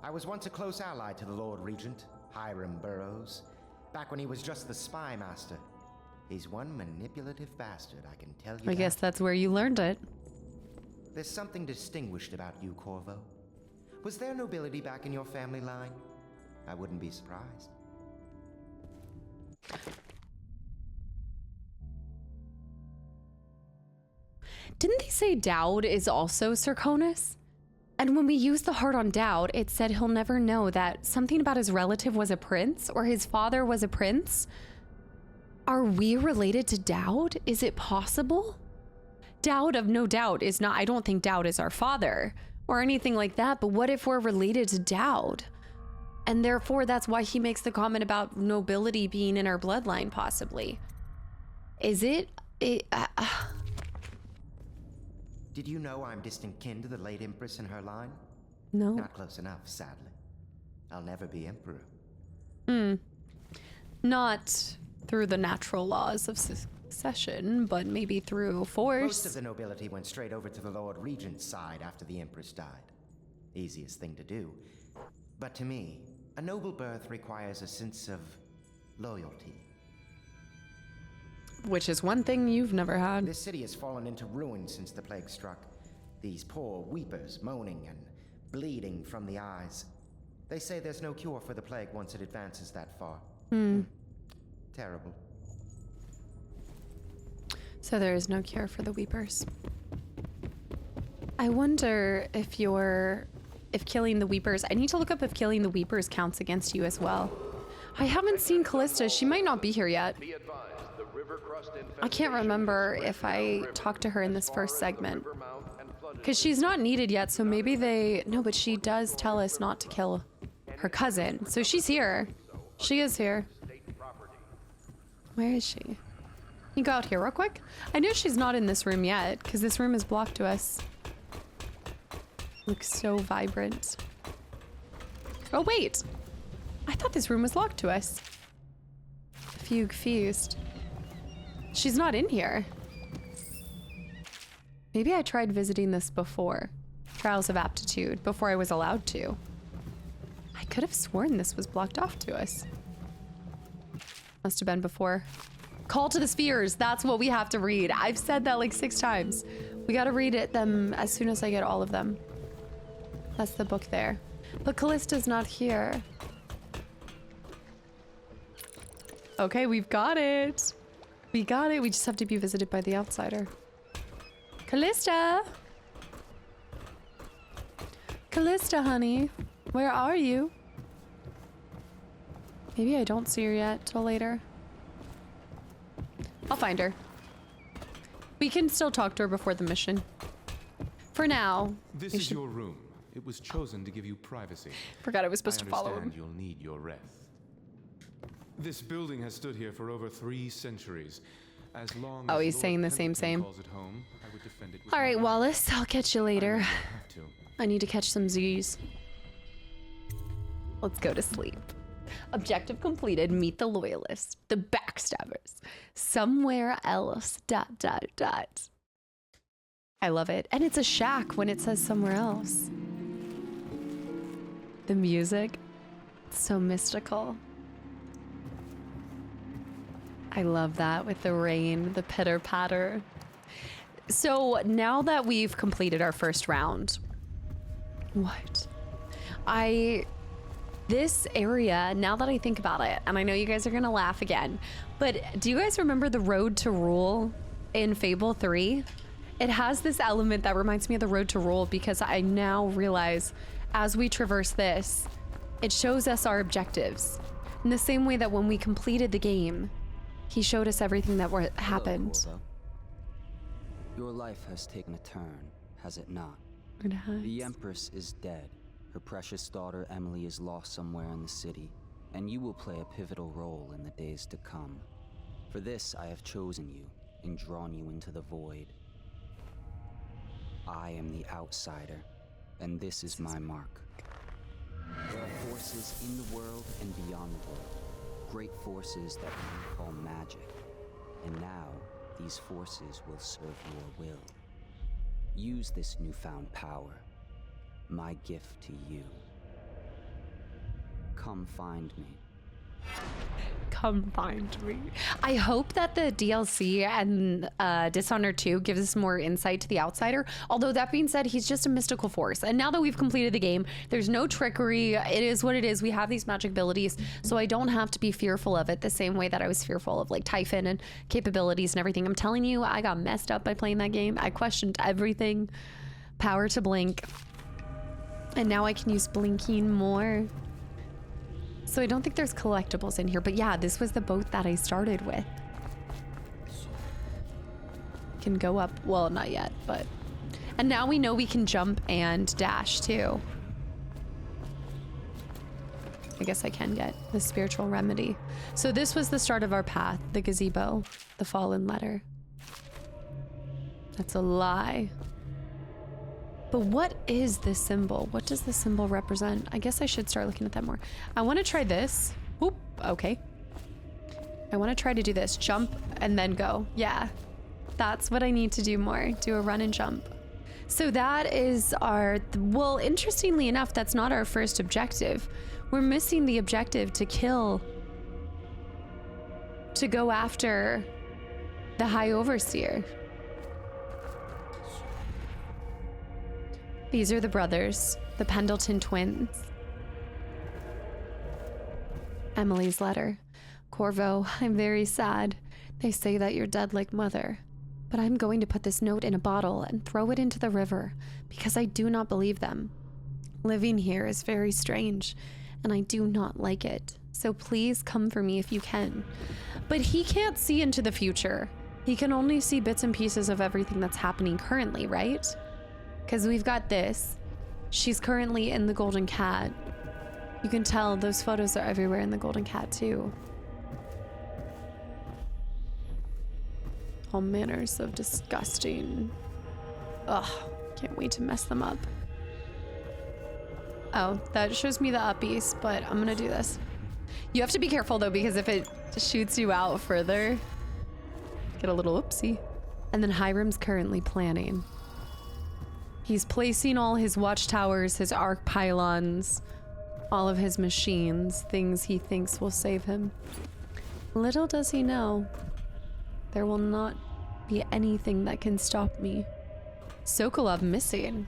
I was once a close ally to the Lord Regent, Hiram Burroughs, back when he was just the spy master. He's one manipulative bastard, I can tell you. I guess that's where you learned it. There's something distinguished about you, Corvo. Was there nobility back in your family line? I wouldn't be surprised. Didn't they say Dowd is also Serconis? And when we used the heart on Dowd, it said he'll never know that something about his relative was a prince or his father was a prince. Are we related to Dowd? Is it possible? Dowd, of no doubt, is not. I don't think Dowd is our father or anything like that. But what if we're related to Dowd? And therefore, that's why he makes the comment about nobility being in our bloodline, possibly. Is it? Did you know I'm distant kin to the late Empress and her line? No. Not close enough, sadly. I'll never be Emperor. Not through the natural laws of succession, but maybe through force. Most of the nobility went straight over to the Lord Regent's side after the Empress died. Easiest thing to do. But to me, a noble birth requires a sense of loyalty. Which is one thing you've never had. This city has fallen into ruin since the plague struck. These poor weepers moaning and bleeding from the eyes. They say there's no cure for the plague once it advances that far. Terrible. So there is no cure for the weepers. I wonder if killing the weepers, I need to look up if killing the weepers counts against you as well. I haven't seen Callista. She might not be here yet. I can't remember if I talked to her in this first segment. Because she's not needed yet, so maybe no, but she does tell us not to kill her cousin. So she's here. She is here. Where is she? Can you go out here real quick? I know she's not in this room yet, because this room is blocked to us. Looks so vibrant. Oh, wait. I thought this room was locked to us. Fugue Feast. She's not in here. Maybe I tried visiting this before. Trials of Aptitude, before I was allowed to. I could have sworn this was blocked off to us. Must have been before. Call to the Spheres, that's what we have to read. I've said that like 6 times. We gotta read them as soon as I get all of them. That's the book there. But Callista's not here. Okay, we've got it. We got it. We just have to be visited by the outsider. Callista! Callista, honey. Where are you? Maybe I don't see her yet till later. I'll find her. We can still talk to her before the mission. For now. This is your room. It was chosen to give you privacy. Forgot I was supposed to follow him. I understand you'll need your rest. This building has stood here for over 3 centuries. As long as he's saying the same. calls it home, I would defend it with All right, my Wallace. I'll catch you later. have to. I need to catch some Z's. Let's go to sleep. Objective completed. Meet the loyalists. The backstabbers. Somewhere else. ... I love it. And it's a shack when it says somewhere else. The music. It's so mystical. I love that with the rain, the pitter patter. So now that we've completed our first round, this area, now that I think about it, and I know you guys are gonna laugh again, but do you guys remember the Road to Rule in Fable 3? It has this element that reminds me of the Road to Rule because I now realize as we traverse this, it shows us our objectives. In the same way that when we completed the game, He showed us everything that happened. Hello, Corvo. Your life has taken a turn, has it not? It has. The Empress is dead. Her precious daughter Emily is lost somewhere in the city, and you will play a pivotal role in the days to come. For this, I have chosen you and drawn you into the void. I am the outsider, and this is my mark. There are forces in the world and beyond the world, great forces that we call magic. And now, these forces will serve your will. Use this newfound power, my gift to you. Come find me. Come find me. I hope that the DLC and Dishonored 2 gives us more insight to the outsider. Although that being said, he's just a mystical force. And now that we've completed the game, there's no trickery. It is what it is. We have these magic abilities, so I don't have to be fearful of it the same way that I was fearful of like Typhon and capabilities and everything. I'm telling you, I got messed up by playing that game. I questioned everything. Power to blink. And now I can use blinking more. So I don't think there's collectibles in here, but yeah, this was the boat that I started with. Can go up, well, not yet, but. And now we know we can jump and dash too. I guess I can get the spiritual remedy. So this was the start of our path, the gazebo, the fallen letter. That's a lie. But what is this symbol? What does this symbol represent? I guess I should start looking at that more. I want to try this. Oop, okay. I want to try to do this. Jump and then go. Yeah, that's what I need to do more. Do a run and jump. So that is our, well, interestingly enough, that's not our first objective. We're missing the objective to kill, to go after the High Overseer. These are the brothers, the Pendleton twins. Emily's letter. Corvo, I'm very sad. They say that you're dead like mother. But I'm going to put this note in a bottle and throw it into the river because I do not believe them. Living here is very strange and I do not like it. So please come for me if you can. But he can't see into the future. He can only see bits and pieces of everything that's happening currently, right? Because we've got this. She's currently in the Golden Cat. You can tell those photos are everywhere in the Golden Cat too. All manners of disgusting. Ugh, can't wait to mess them up. Oh, that shows me the uppies, but I'm gonna do this. You have to be careful though, because if it shoots you out further, get a little oopsie. And then Hiram's currently planning. He's placing all his watchtowers, his arc pylons, all of his machines, things he thinks will save him. Little does he know, there will not be anything that can stop me. Sokolov missing.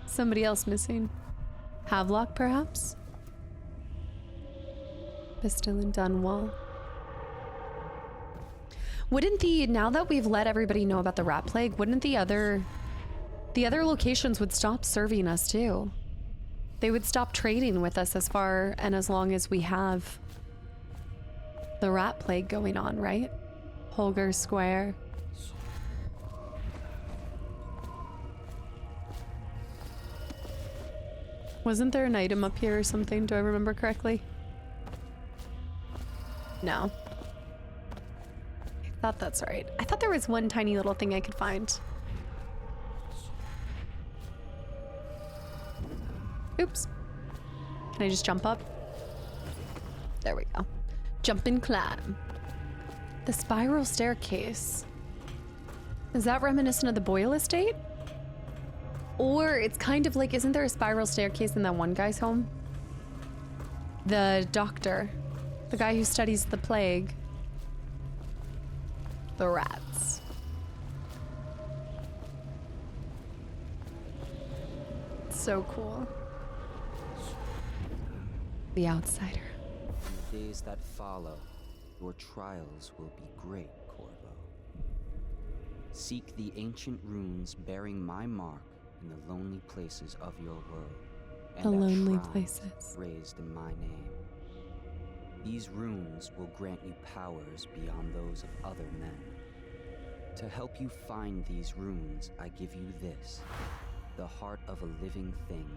Somebody else missing. Havelock, perhaps? Pistol and Dunwall. Wouldn't now that we've let everybody know about the rat plague, wouldn't the other locations would stop serving us too? They would stop trading with us as far and as long as we have the rat plague going on, right? Holger Square. Wasn't there an item up here or something? Do I remember correctly? No. I thought that's right. I thought there was one tiny little thing I could find. Oops. Can I just jump up? There we go. Jump and climb. The spiral staircase. Is that reminiscent of the Boyle estate? Or it's kind of like, isn't there a spiral staircase in that one guy's home? The doctor. The guy who studies the plague. The rats. So cool. The outsider. In the days that follow, your trials will be great, Corvo. Seek the ancient runes bearing my mark in the lonely places of your world. And The lonely shrines places. raised in my name. These runes will grant you powers beyond those of other men. To help you find these runes, I give you this, the heart of a living thing,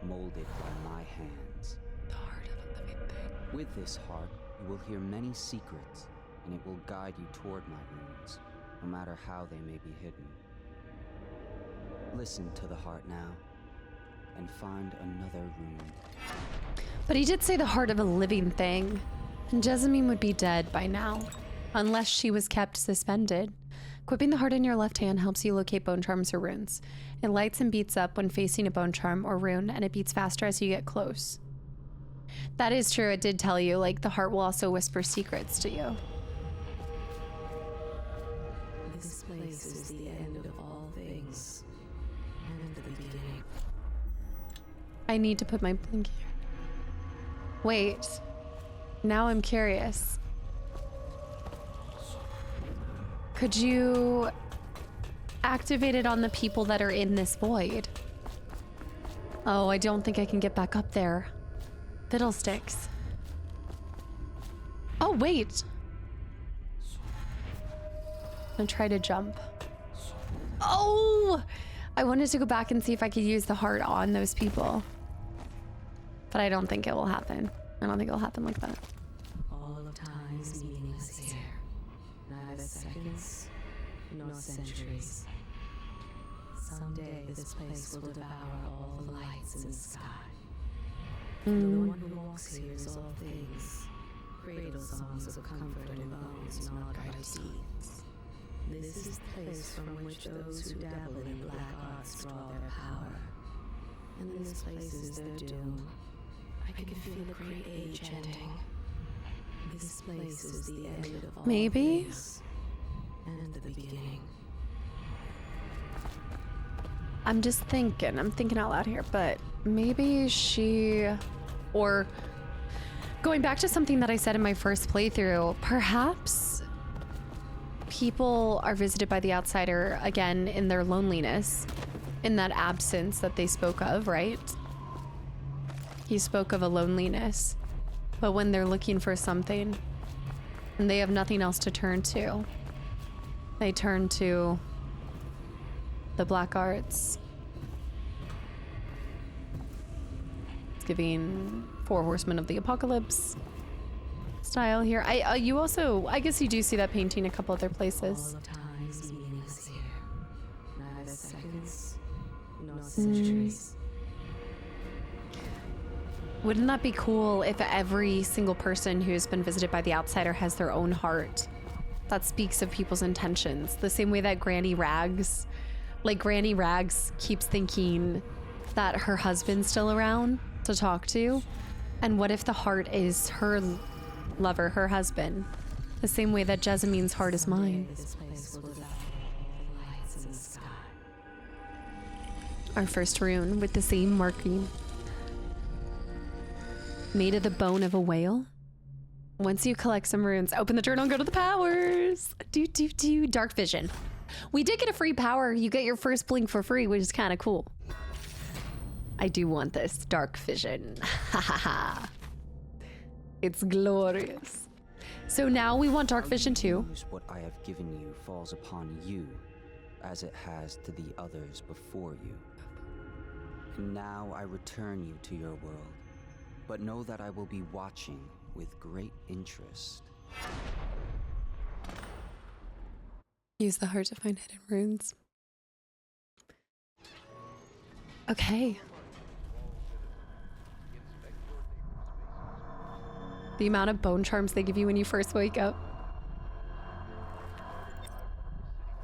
molded by my hands. The heart of a living thing. With this heart, you will hear many secrets, and it will guide you toward my runes, no matter how they may be hidden. Listen to the heart now, and find another rune. But he did say the heart of a living thing, and Jessamine would be dead by now, unless she was kept suspended. Equipping the heart in your left hand helps you locate bone charms or runes. It lights and beats up when facing a bone charm or rune, and it beats faster as you get close. That is true. It did tell you, like, the heart will also whisper secrets to you. This place is the end of all things, and the beginning. I need to put my blink here. Wait. Now I'm curious. Could you activate it on the people that are in this void? Oh, I don't think I can get back up there. Fiddlesticks. Oh, wait. I'm gonna try to jump. Oh! I wanted to go back and see if I could use the heart on those people. But I don't think it will happen. I don't think it'll happen like that. All of time is meaningless here. Neither seconds nor centuries. Someday this place will devour all the lights in the sky. The one who walks here is all things. Cradle songs of comfort and bones gnawed by deeds. This is the place from which those who dabble in the black arts draw their power. And this place is their doom. I can feel a great age ending. This place is the end of all things, and the beginning. I'm just thinking. I'm thinking out loud here, but maybe she... Or going back to something that I said in my first playthrough, perhaps people are visited by the outsider again in their loneliness, in that absence that they spoke of, right? He spoke of a loneliness, but when they're looking for something and they have nothing else to turn to, they turn to the black arts. It's giving Four Horsemen of the Apocalypse style here. You also, I guess you do see that painting a couple other places. All of time is meaningless here. Neither seconds nor centuries. Wouldn't that be cool if every single person who's been visited by the outsider has their own heart that speaks of people's intentions? The same way that Granny Rags keeps thinking that her husband's still around to talk to. And what if the heart is her lover, her husband? The same way that Jessamine's heart is mine. Our first rune with the same marking. Made of the bone of a whale. Once you collect some runes, open the journal and go to the powers. Dark vision. We did get a free power. You get your first blink for free, which is kind of cool. I do want this dark vision. Ha ha ha. It's glorious. So now we want dark vision too. What I have given you falls upon you, as it has to the others before you. And now I return you to your world. But know that I will be watching with great interest. Use the heart to find hidden runes. Okay. The amount of bone charms they give you when you first wake up.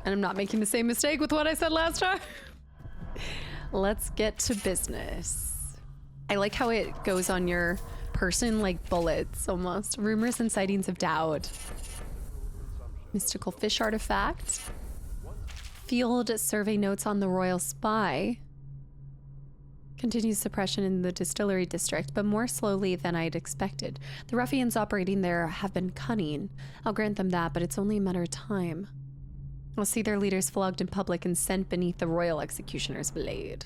And I'm not making the same mistake with what I said last time. Let's get to business. I like how it goes on your person like bullets, almost. Rumors and sightings of doubt. Mystical fish artifact. Field survey notes on the royal spy. Continues suppression in the distillery district, but more slowly than I'd expected. The ruffians operating there have been cunning. I'll grant them that, but it's only a matter of time. I'll see their leaders flogged in public and sent beneath the royal executioner's blade.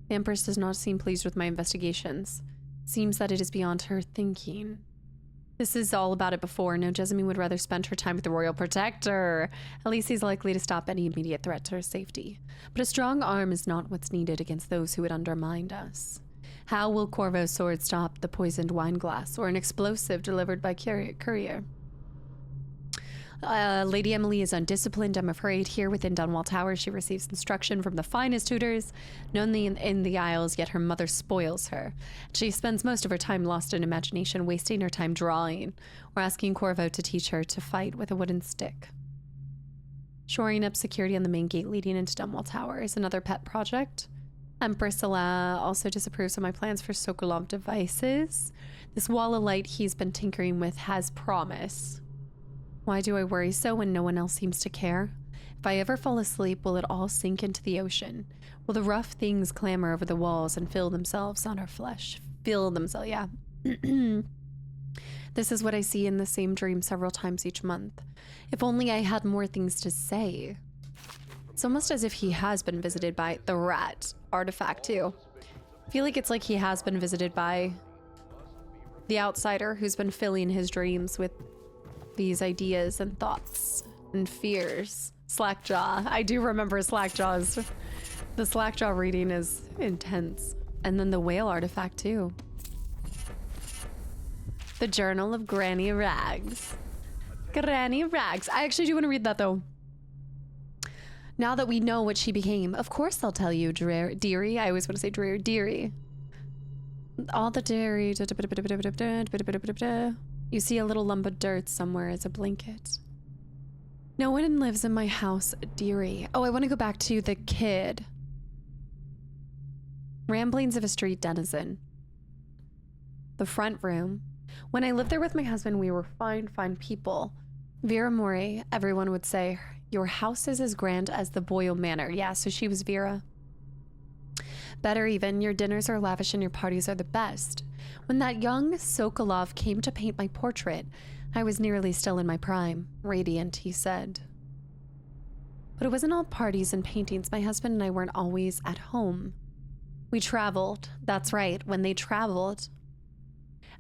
The Empress does not seem pleased with my investigations. Seems that it is beyond her thinking. This is all about it before. No, Jessamine would rather spend her time with the Royal Protector. At least he's likely to stop any immediate threat to her safety. But a strong arm is not what's needed against those who would undermine us. How will Corvo's sword stop the poisoned wine glass or an explosive delivered by courier? Lady Emily is undisciplined, I'm afraid. Here within Dunwall Tower, she receives instruction from the finest tutors known in the Isles, yet her mother spoils her. She spends most of her time lost in imagination, wasting her time drawing, or asking Corvo to teach her to fight with a wooden stick. Shoring up security on the main gate leading into Dunwall Tower is another pet project. Empress Ala also disapproves of my plans for Sokolov devices. This wall of light he's been tinkering with has promise. Why do I worry so when no one else seems to care? If I ever fall asleep, will it all sink into the ocean? Will the rough things clamber over the walls and fill themselves on our flesh? Fill themselves, yeah. This is what I see in the same dream several times each month. If only I had more things to say. It's almost as if he has been visited by the rat artifact too. I feel like it's like he has been visited by the outsider who's been filling his dreams with these ideas and thoughts and fears. Slackjaw. I do remember Slackjaw's. The Slackjaw reading is intense. And then the whale artifact too. The Journal of Granny Rags. Granny Rags. I actually do want to read that though. Now that we know what she became, of course I'll tell you, dearie. I always want to say dearie. All the dairy. You see a little lump of dirt somewhere as a blanket. No one lives in my house, dearie. Oh, I want to go back to the kid. Ramblings of a street denizen. The front room. When I lived there with my husband, we were fine people. Vera Mori, everyone would say, your house is as grand as the Boyle Manor. Yeah, so she was Vera. Better even, your dinners are lavish and your parties are the best. When that young Sokolov came to paint my portrait, I was nearly still in my prime. Radiant, he said. But it wasn't all parties and paintings. My husband and I weren't always at home. We traveled. That's right, when they traveled.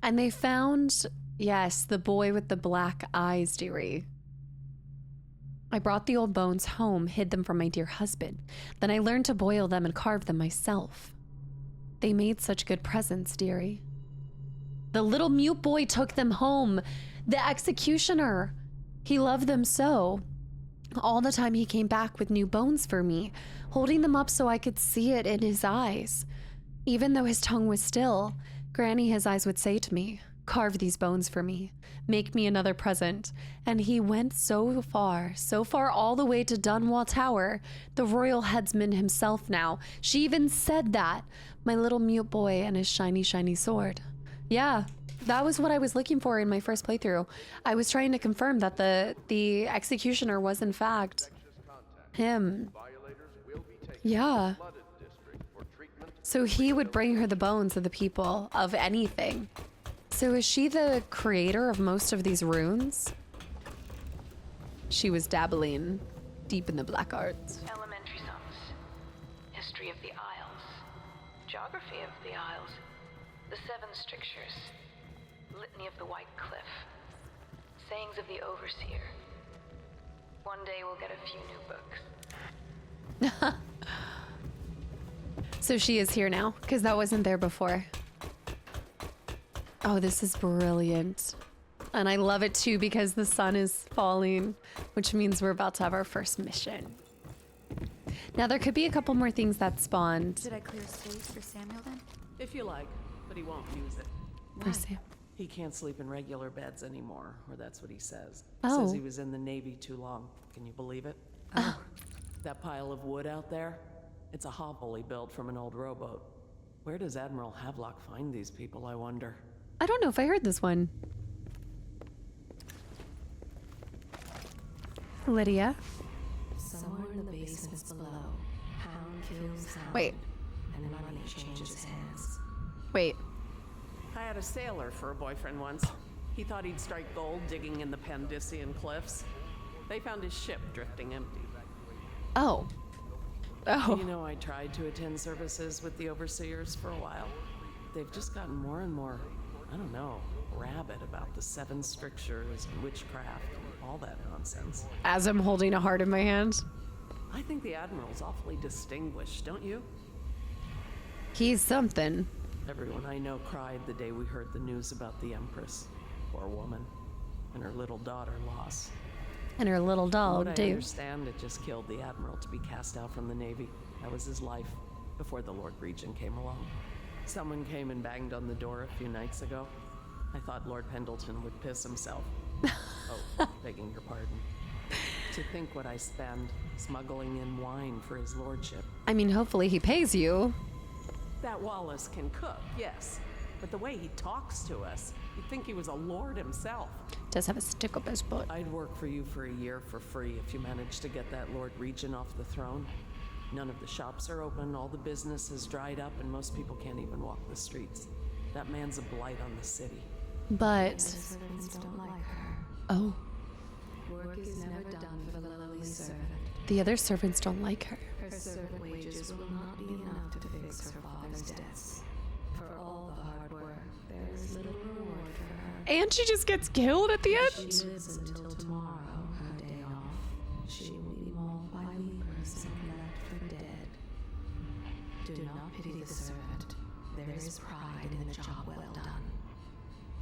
And they found, yes, the boy with the black eyes, dearie. I brought the old bones home, hid them from my dear husband. Then I learned to boil them and carve them myself. They made such good presents, dearie. The little mute boy took them home. The executioner. He loved them so. All the time he came back with new bones for me, holding them up so I could see it in his eyes. Even though his tongue was still, Granny, his eyes would say to me, carve these bones for me. Make me another present. And he went so far all the way to Dunwall Tower, the royal headsman himself now. She even said that. My little mute boy and his shiny, shiny sword. Yeah, that was what I was looking for in my first playthrough. I was trying to confirm that the executioner was in fact him. Yeah. So he would bring her the bones of the people of anything. So is she the creator of most of these runes? She was dabbling deep in the black arts. Elementary sums. History of the Isles. Geography of the Isles. The Seven Strictures. Litany of the White Cliff. Sayings of the Overseer. One day we'll get a few new books. So she is here now, because that wasn't there before. Oh, this is brilliant. And I love it too because the sun is falling, which means we're about to have our first mission. Now there could be a couple more things that spawned. Did I clear stage for Samuel then? If you like, but he won't use it. For Sam. He can't sleep in regular beds anymore, or that's what he says. Oh. Says he was in the Navy too long. Can you believe it? Oh. That pile of wood out there? It's a hovel he built from an old rowboat. Where does Admiral Havelock find these people, I wonder? I don't know if I heard this one. Lydia? Somewhere in the basements below, Hound kills Hound. Wait. And money changes hands. Wait. I had a sailor for a boyfriend once. He thought he'd strike gold digging in the Pandician cliffs. They found his ship drifting empty. Oh. Oh. You know, I tried to attend services with the overseers for a while. They've just gotten more and more, I don't know, rabid about the 7 strictures and witchcraft and all that nonsense. As I'm holding a heart in my hand. I think the Admiral's awfully distinguished, don't you? He's something. Everyone I know cried the day we heard the news about the Empress. Poor woman. And her little daughter, Loss. And her little dog, I too. understand it just killed the Admiral to be cast out from the Navy. That was his life, before the Lord Regent came along. Someone came and banged on the door a few nights ago. I thought Lord Pendleton would piss himself. Oh, begging your pardon. To think what I spend smuggling in wine for his lordship. I mean, hopefully he pays you. That Wallace can cook, yes. But the way he talks to us, you'd think he was a lord himself. Does have a stick up his butt. I'd work for you for a year for free if you managed to get that Lord Regent off the throne. None of the shops are open, all the business has dried up, and most people can't even walk the streets. That man's a blight on the city. But... The servants don't like her. Oh. Work is never done for the lowly servant. The other servants don't like her. Her servant wages will not be enough to fix her father's debts. For all the hard work, there is little reward for her. And she just gets killed at the end? She lives until tomorrow, her day off. She will be mauled by weepers and left for dead. Do not pity the servant. There is pride in the job well done.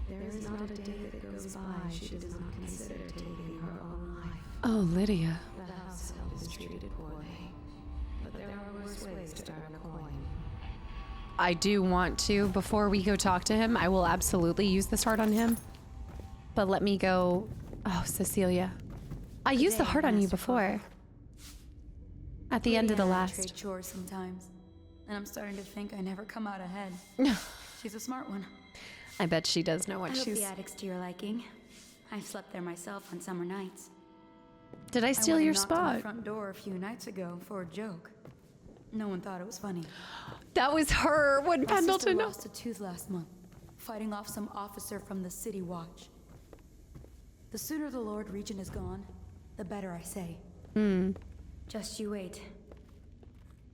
There is not a day that goes by she does not consider taking her own life. Oh, Lydia. The household is treated poorly, but there are worse ways to earn a coin. I do want to, before we go talk to him, I will absolutely use this heart on him. But let me go... Oh, Cecilia. I used the heart on you before. At the end of the last. Trade chores sometimes, and I'm starting to think I never come out ahead. She's a smart one. I bet she does know what I hope she's... the attic's to your liking. I've slept there myself on summer nights. Did I steal your knocked on spot? the front door a few nights ago for a joke. No one thought it was funny. That was her when My Pendleton... sister lost a tooth last month, fighting off some officer from the city watch. The sooner the Lord Regent is gone, the better, I say. Just you wait.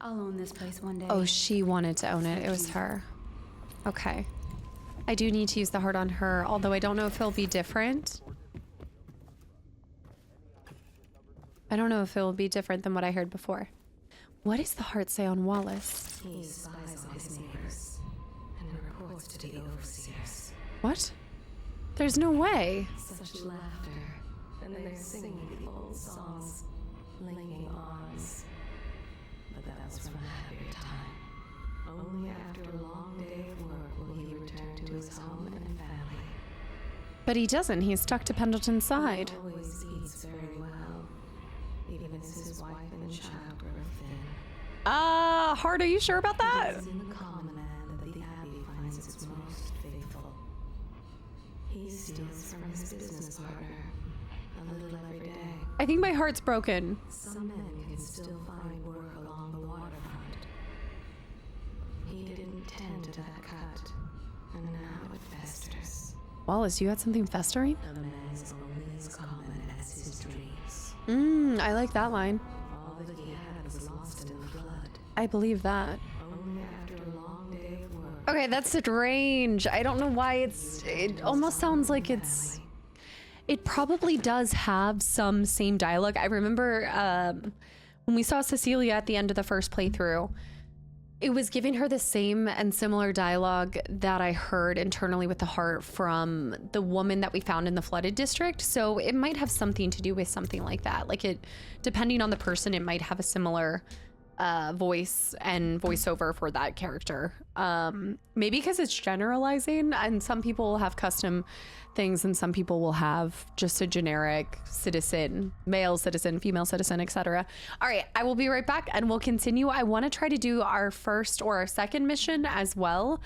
I'll own this place one day. Oh, she wanted to own it. It was her. Okay. I do need to use the heart on her, although I don't know if it'll be different. I don't know if it will be different than what I heard before. What does the heart say on Wallace? He spies on his neighbors and reports to the overseers. What? There's no way. Such laughter, and they're singing the old songs, linking arms. But that was from a happier time. Only after a long day of work will he return to his home and family. But he doesn't. He's stuck to Pendleton's side. He always eats very well, even as his wife and child grow thin. Heart, are you sure about that? It is in the common man that the Abbey finds its most faithful. He steals from his business partner a little every day. I think my heart's broken. Some men can still find work along the waterfront. He didn't tend to that cut, and now it festers. Wallace, you had something festering? A man's only as common as his dreams. I like that line. All that he had was lost in the flood. I believe that. Only after a long day of work. Okay, that's strange. I don't know why it almost sounds like it probably does have some same dialogue. I remember when we saw Cecilia at the end of the first playthrough, it was giving her the same and similar dialogue that I heard internally with the heart from the woman that we found in the flooded district. So it might have something to do with something like that. Like depending on the person, it might have a similar voice and voiceover for that character. Maybe because it's generalizing, and some people will have custom things and some people will have just a generic citizen, male citizen, female citizen, etc. All right, I will be right back and we'll continue. I want to try to do our first or our second mission as well.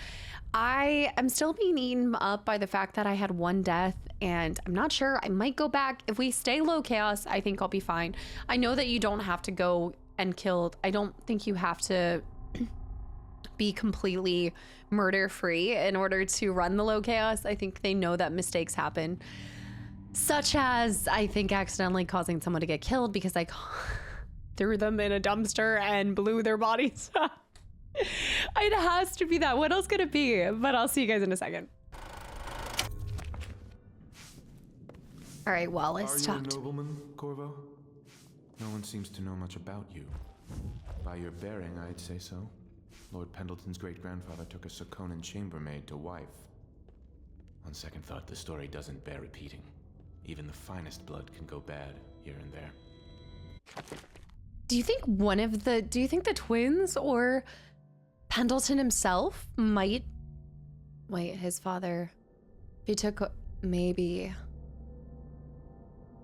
I am still being eaten up by the fact that I had one death, and I'm not sure. I might go back. If we stay low chaos, I think I'll be fine. I know that you don't have to go and killed. I don't think you have to be completely murder free in order to run the low chaos. I think they know that mistakes happen, such as I think accidentally causing someone to get killed because I threw them in a dumpster and blew their bodies up. It has to be that. What else could it be? But I'll see you guys in a second. All right, well, let's Are you talk. a nobleman, Corvo? No one seems to know much about you. By your bearing, I'd say so. Lord Pendleton's great-grandfather took a Sokonan chambermaid to wife. On second thought, the story doesn't bear repeating. Even the finest blood can go bad here and there. Do you think the twins or Pendleton himself might... Wait, his father... If he took... Maybe...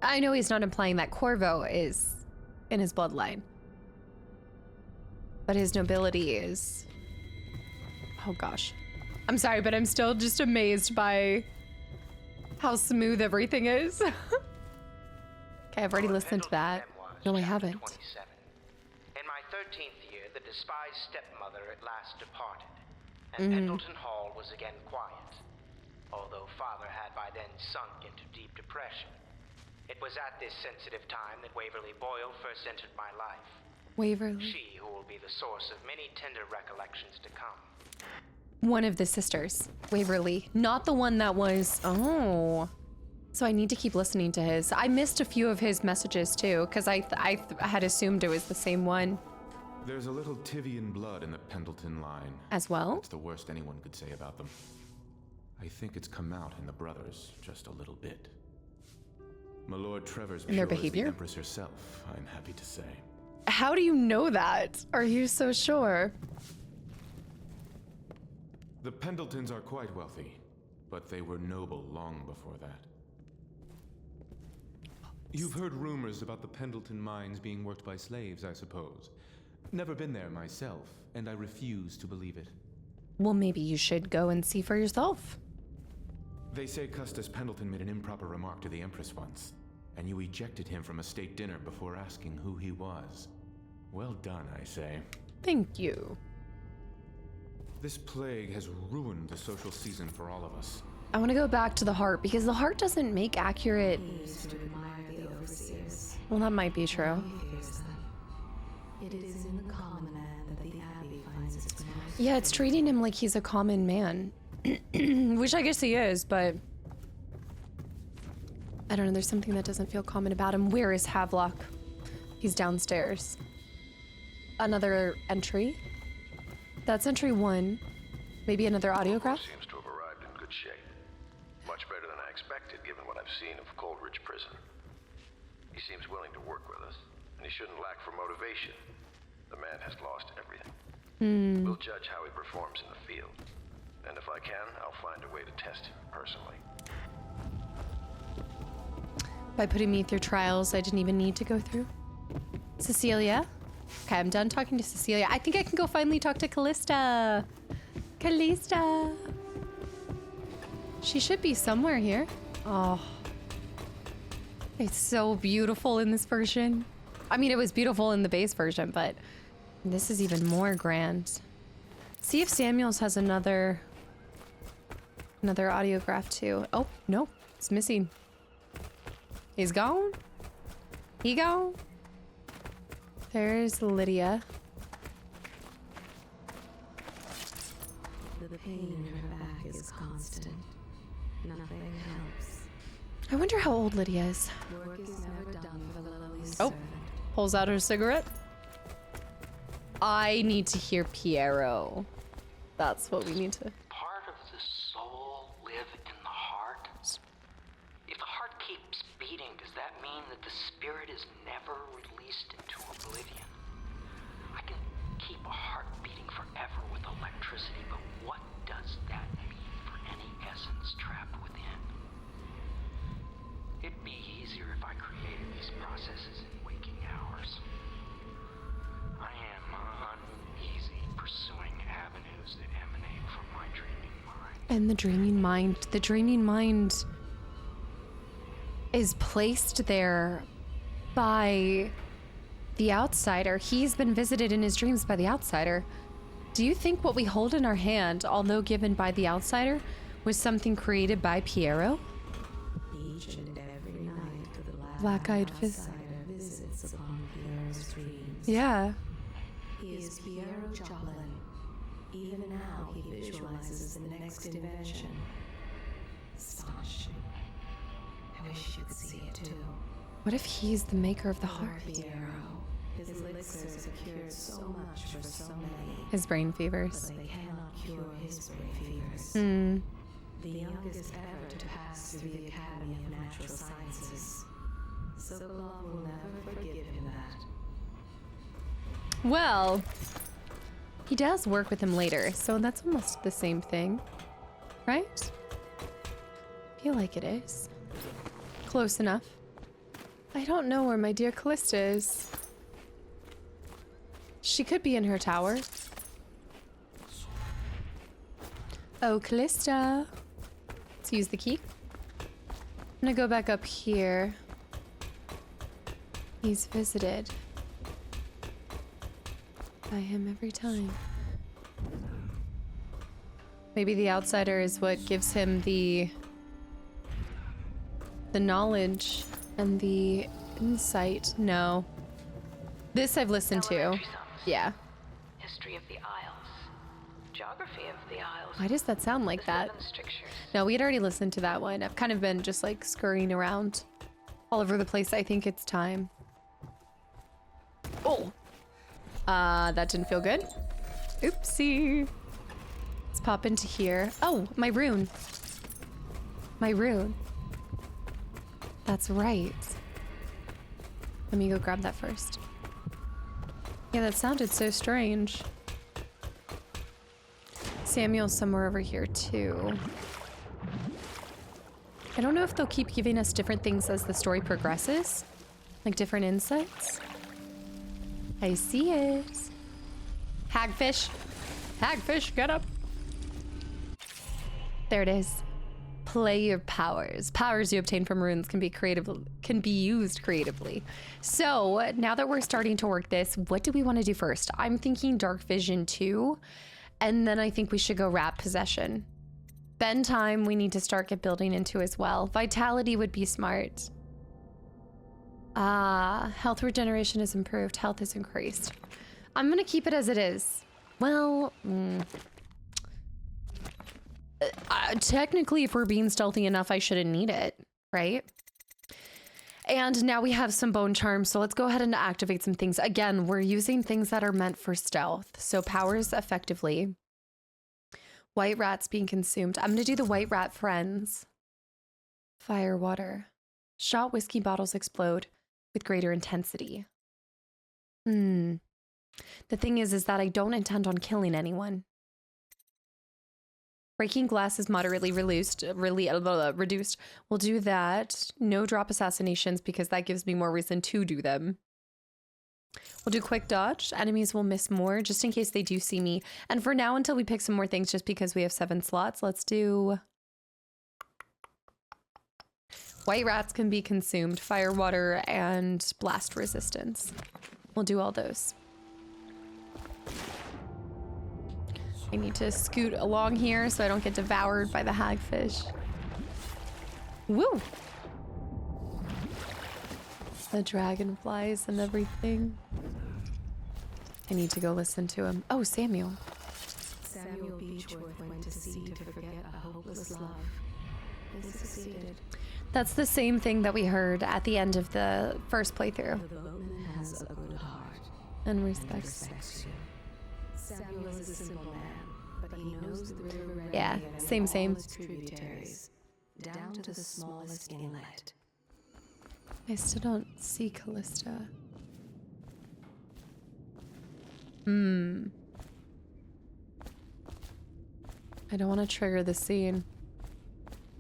I know he's not implying that Corvo is in his bloodline. But his nobility is... Oh gosh. I'm sorry, but I'm still just amazed by how smooth everything is. Okay, I've already listened to that. No, I haven't. In my 13th year, the despised stepmother at last departed, and Pendleton Hall was again quiet, although father had by then sunk into deep depression. It was at this sensitive time that Waverly Boyle first entered my life. Waverly. She who will be the source of many tender recollections to come. One of the sisters, Waverly. Not the one that was... Oh. So I need to keep listening to his. I missed a few of his messages too, because I had assumed it was the same one. There's a little Tivian blood in the Pendleton line. As well? It's the worst anyone could say about them. I think it's come out in the brothers just a little bit. My Lord Trevor's In their pure as behavior? the Empress herself, I'm happy to say. How do you know that? Are you so sure? The Pendletons are quite wealthy, but they were noble long before that. You've heard rumors about the Pendleton mines being worked by slaves, I suppose. Never been there myself, and I refuse to believe it. Well, maybe you should go and see for yourself. They say Custis Pendleton made an improper remark to the Empress once, and you ejected him from a state dinner before asking who he was. Well done, I say. Thank you. This plague has ruined the social season for all of us. I want to go back to the heart, because the heart doesn't make accurate... Well, that might be true. It is in the common man that the Abbey finds its most... Yeah, it's treating him like he's a common man. Which I guess he is, but... I don't know, there's something that doesn't feel common about him. Where is Havelock? He's downstairs. Another entry? That's entry 1. Maybe another audiograph? Seems to have arrived in good shape. Much better than I expected, given what I've seen of Coleridge Prison. He seems willing to work with us, and he shouldn't lack for motivation. The man has lost everything. We'll judge how he performs in the field. And if I can, I'll find a way to test him personally. By putting me through trials I didn't even need to go through. Cecilia? Okay, I'm done talking to Cecilia. I think I can go finally talk to Callista. Callista. She should be somewhere here. Oh. It's so beautiful in this version. I mean, it was beautiful in the base version, but this is even more grand. See if Samuels has another audiograph too. Oh, no, it's missing. He's gone. He gone. There's Lydia. The pain in her back is constant. Nothing helps. I wonder how old Lydia is. Work is never done for the lowly Oh, servant. pulls out her cigarette. I need to hear Piero. That's what we need to. Part of the soul live in the heart. If the heart keeps beating, does that mean that the spirit is never released into oblivion? I can keep a heart beating forever with electricity, but what does that mean for any essence trapped within? It'd be easier if I created these processes in waking hours. I am uneasy pursuing avenues that emanate from my dreaming mind. And the dreaming mind is placed there by the outsider. He's been visited in his dreams by the outsider. Do you think what we hold in our hand, although given by the outsider, was something created by Piero? Each and every night the Black-eyed outsider visits upon Piero's dreams. Yeah. He is Piero Joplin. Even now he visualizes the next invention. Astonishing. I wish you could see it too. What if he's the maker of the heart? His elixirs have cured so much for so many. His brain fevers. But they cannot cure his brain fevers. The youngest ever to pass through the Academy of Natural Sciences. Sokolov will never forgive him that. Well, he does work with him later, so that's almost the same thing, right? I feel like it is. Close enough. I don't know where my dear Callista is. She could be in her tower. Oh, Callista. Let's use the key. I'm gonna go back up here. He's visited by him every time. Maybe the outsider is what gives him the knowledge and the insight. No. This I've listened to. Yeah. History of the Isles. Geography of the Isles. Why does that sound like that? No, we had already listened to that one. I've kind of been just like scurrying around all over the place. I think it's time. Oh. That didn't feel good. Oopsie. Let's pop into here. Oh, my rune. My rune. That's right. Let me go grab that first. Yeah, that sounded so strange. Samuel's somewhere over here too. I don't know if they'll keep giving us different things as the story progresses. Like different insights. I see it. Hagfish. Hagfish, get up. There it is. Play your powers. Powers you obtain from runes can be used creatively. So now that we're starting to work this, what do we want to do first? I'm thinking Dark Vision 2, and then I think we should go Rat Possession. Bend Time we need to start building into as well. Vitality would be smart. Health regeneration is improved. Health is increased. I'm gonna keep it as it is. Well, technically, if we're being stealthy enough, I shouldn't need it, right? And now we have some bone charms, so let's go ahead and activate some things. Again, we're using things that are meant for stealth. So powers effectively. White rats being consumed. I'm gonna do the white rat friends. Fire, water. Shot whiskey bottles explode with greater intensity. The thing is that I don't intend on killing anyone. Breaking glass is moderately reduced. We'll do that. No drop assassinations because that gives me more reason to do them. We'll do quick dodge. Enemies will miss more just in case they do see me. And for now, until we pick some more things, just because we have 7 slots, let's do... White rats can be consumed. Fire, water, and blast resistance. We'll do all those. I need to scoot along here so I don't get devoured by the hagfish. Woo! The dragonflies and everything. I need to go listen to him. Oh, Samuel. Samuel Beechworth went to sea to forget a hopeless love. They succeeded. That's the same thing that we heard at the end of the first playthrough. The boatman has a good heart. And respects you. Samuel is a simple man, but he knows the river readily. Yeah, same. Tributaries, down to the smallest inlet. I still don't see Callista. I don't want to trigger the scene.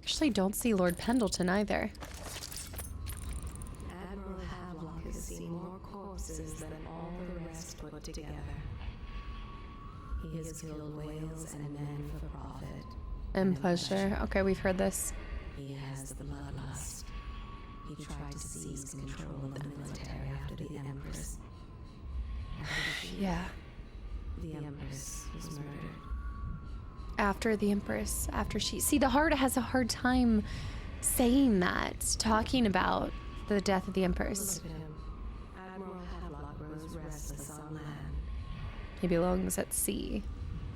Actually, don't see Lord Pendleton either. Admiral Havelock has seen more corpses than all the rest put together. He has killed whales and men for profit. And pleasure. Okay, we've heard this. He has the bloodlust. He tried to seize control of the military after the Empress. Yeah. The Empress was murdered. After the Empress, after she... See, the heart has a hard time saying that, talking about the death of the Empress. Look at him. Admiral Havelock grows restless on land. He belongs at sea.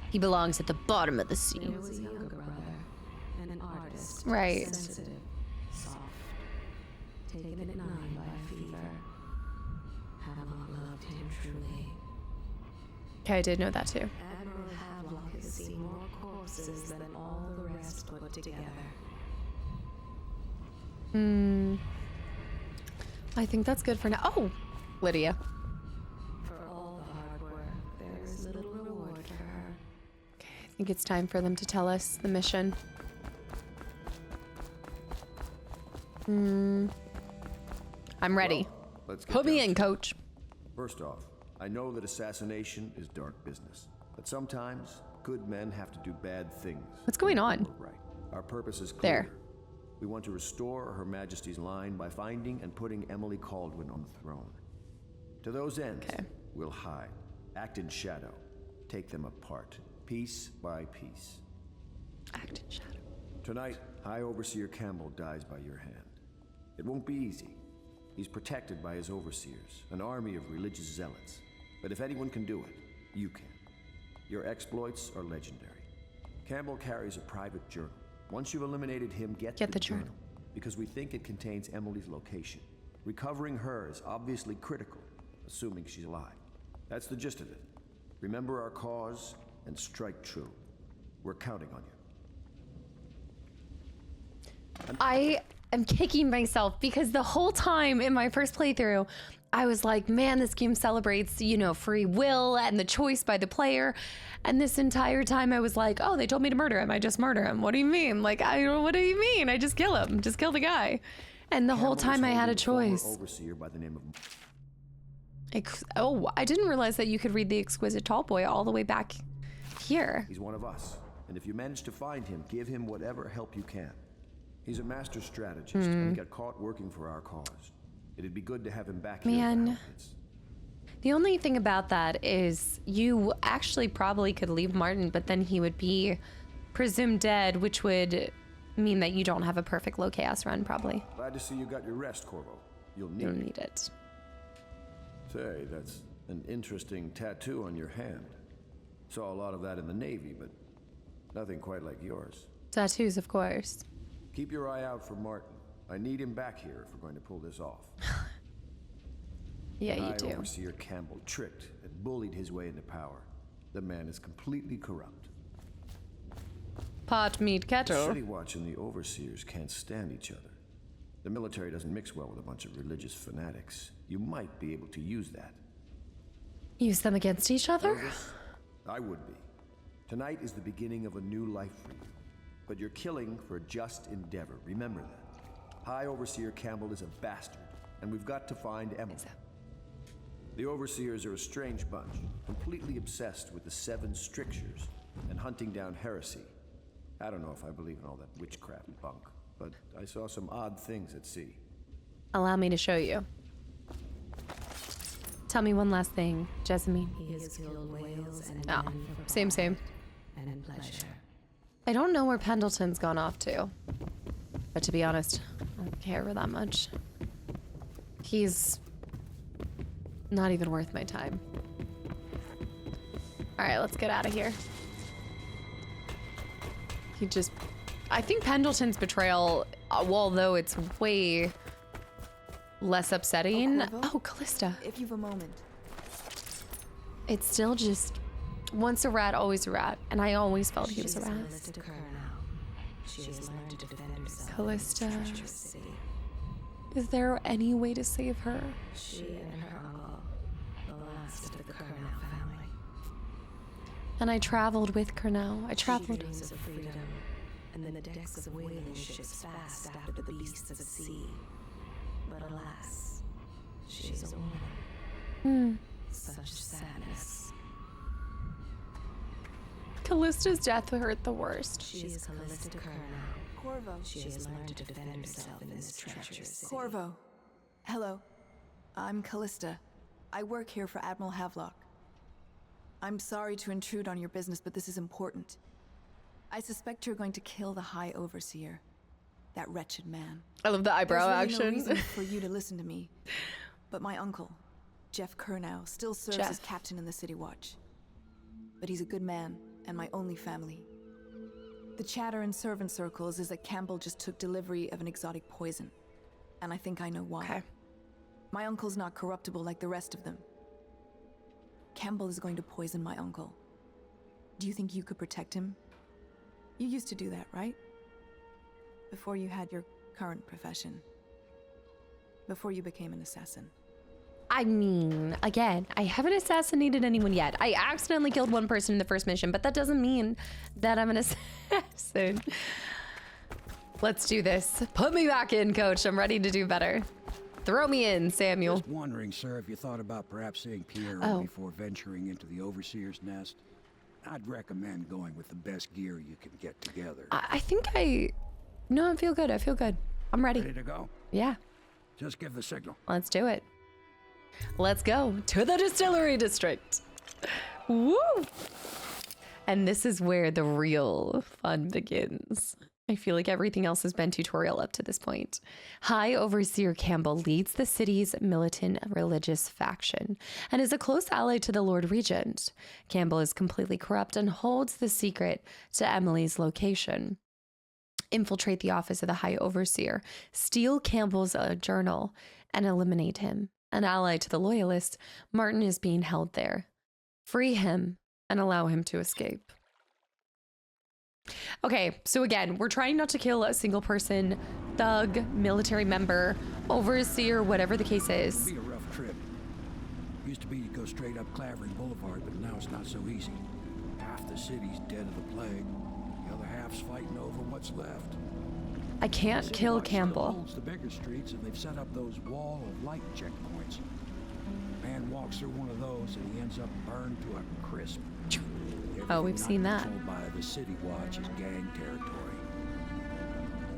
He belongs at the bottom of the sea. There was a younger brother, an artist. Right. Sensitive, soft, taken at 9 by a fever. Havelock loved him truly. Okay, I did know that too. Admiral Havelock has seen more corpses than all the rest put together. I think that's good for now. Oh, Lydia. For all the hard work, there is little reward for her. Okay, I think it's time for them to tell us the mission. I'm ready. Well, let's get Put me down in, to it. coach. First off, I know that assassination is dark business, but sometimes good men have to do bad things. What's going on? Right. Our purpose is clear. There. We want to restore Her Majesty's line by finding and putting Emily Kaldwin on the throne. To those ends, we'll hide, act in shadow, take them apart, piece by piece. Act in shadow. Tonight, High Overseer Campbell dies by your hand. It won't be easy. He's protected by his overseers, an army of religious zealots. But if anyone can do it, you can. Your exploits are legendary. Campbell carries a private journal. Once you've eliminated him, get the journal. Because we think it contains Emily's location. Recovering her is obviously critical, assuming she's alive. That's the gist of it. Remember our cause and strike true. We're counting on you. I am kicking myself because the whole time in my first playthrough, I was like, man, this game celebrates, you know, free will and the choice by the player. And this entire time I was like, oh, they told me to murder him. I just murder him. What do you mean? Like, what do you mean? I just kill him. Just kill the guy. And the whole time I had a choice. Overseer by the name of... Oh, I didn't realize that you could read the Exquisite Tall Boy all the way back here. He's one of us. And if you manage to find him, give him whatever help you can. He's a master strategist, and he got caught working for our cause. It'd be good to have him back here. Man, the only thing about that is you actually probably could leave Martin, but then he would be presumed dead, which would mean that you don't have a perfect low chaos run, probably. Glad to see you got your rest, Corvo. You'll need it. Say, that's an interesting tattoo on your hand. Saw a lot of that in the Navy, but nothing quite like yours. Tattoos, of course. Keep your eye out for Martin. I need him back here if we're going to pull this off. Yeah, you do. Overseer Campbell tricked and bullied his way into power. The man is completely corrupt. Pot meat kettle. The City Watch and the Overseers can't stand each other. The military doesn't mix well with a bunch of religious fanatics. You might be able to use that. Use them against each other? Nervous? I would be. Tonight is the beginning of a new life for you. But you're killing for a just endeavor. Remember that. High Overseer Campbell is a bastard, and we've got to find Emily. The Overseers are a strange bunch, completely obsessed with the 7 strictures and hunting down heresy. I don't know if I believe in all that witchcraft bunk, but I saw some odd things at sea. Allow me to show you. Tell me one last thing, Jessamine. He has killed whales and Oh, men for same. profit and in pleasure. I don't know where Pendleton's gone off to. But to be honest, I don't care that much. He's not even worth my time. Alright, let's get out of here. I think Pendleton's betrayal, although it's way less upsetting. Oh, Callista. If you've a moment. It's still just, once a rat, always a rat. And I always felt he was a rat. She has learned to defend herself. Callista. in this treacherous city. Is there any way to save her? She and her uncle, the last of the Kurnow family. And I traveled with Kurnow. I traveled. She dreams of freedom, and then the decks of whaling ships fast after the beasts of the sea. But alas, she is a woman. Such sadness. Callista's death hurt the worst. She is Callista Kurnow. Corvo. She has learned to defend herself in this treacherous city. Corvo. Hello. I'm Callista. I work here for Admiral Havelock. I'm sorry to intrude on your business, but this is important. I suspect you're going to kill the High Overseer. That wretched man. I love the eyebrow There's really action. no reason for you to listen to me. But my uncle, Jeff Kurnow, still serves as captain in the City Watch. But he's a good man, and my only family. The chatter in servant circles is that Campbell just took delivery of an exotic poison. And I think I know why. Okay. My uncle's not corruptible like the rest of them. Campbell is going to poison my uncle. Do you think you could protect him? You used to do that, right? Before you had your current profession. Before you became an assassin. I mean, again, I haven't assassinated anyone yet. I accidentally killed one person in the first mission, but that doesn't mean that I'm an assassin. Let's do this. Put me back in, coach. I'm ready to do better. Throw me in, Samuel. Just wondering, sir, if you thought about perhaps seeing Pierre before venturing into the Overseer's nest. I'd recommend going with the best gear you can get together. I think No, I feel good. I feel good. I'm ready. Ready to go? Yeah. Just give the signal. Let's do it. Let's go to the distillery district. Woo! And this is where the real fun begins. I feel like everything else has been tutorial up to this point. High Overseer Campbell leads the city's militant religious faction and is a close ally to the Lord Regent. Campbell is completely corrupt and holds the secret to Emily's location. Infiltrate the office of the High Overseer, steal Campbell's journal, and eliminate him. An ally to the Loyalists, Martin is being held there. Free him and allow him to escape. Okay, so again, we're trying not to kill a single person, thug, military member, overseer, whatever the case is. It'll be a rough trip. Used to be to go straight up Clavering Boulevard, but now it's not so easy. Half the city's dead of the plague. The other half's fighting over what's left. I can't kill Campbell. Holds the bigger streets, and they've set up those wall of light checkpoints. Man walks through one of those, and he ends up burned to a crisp. Oh, we've seen that. Controlled by the City Watch is gang territory.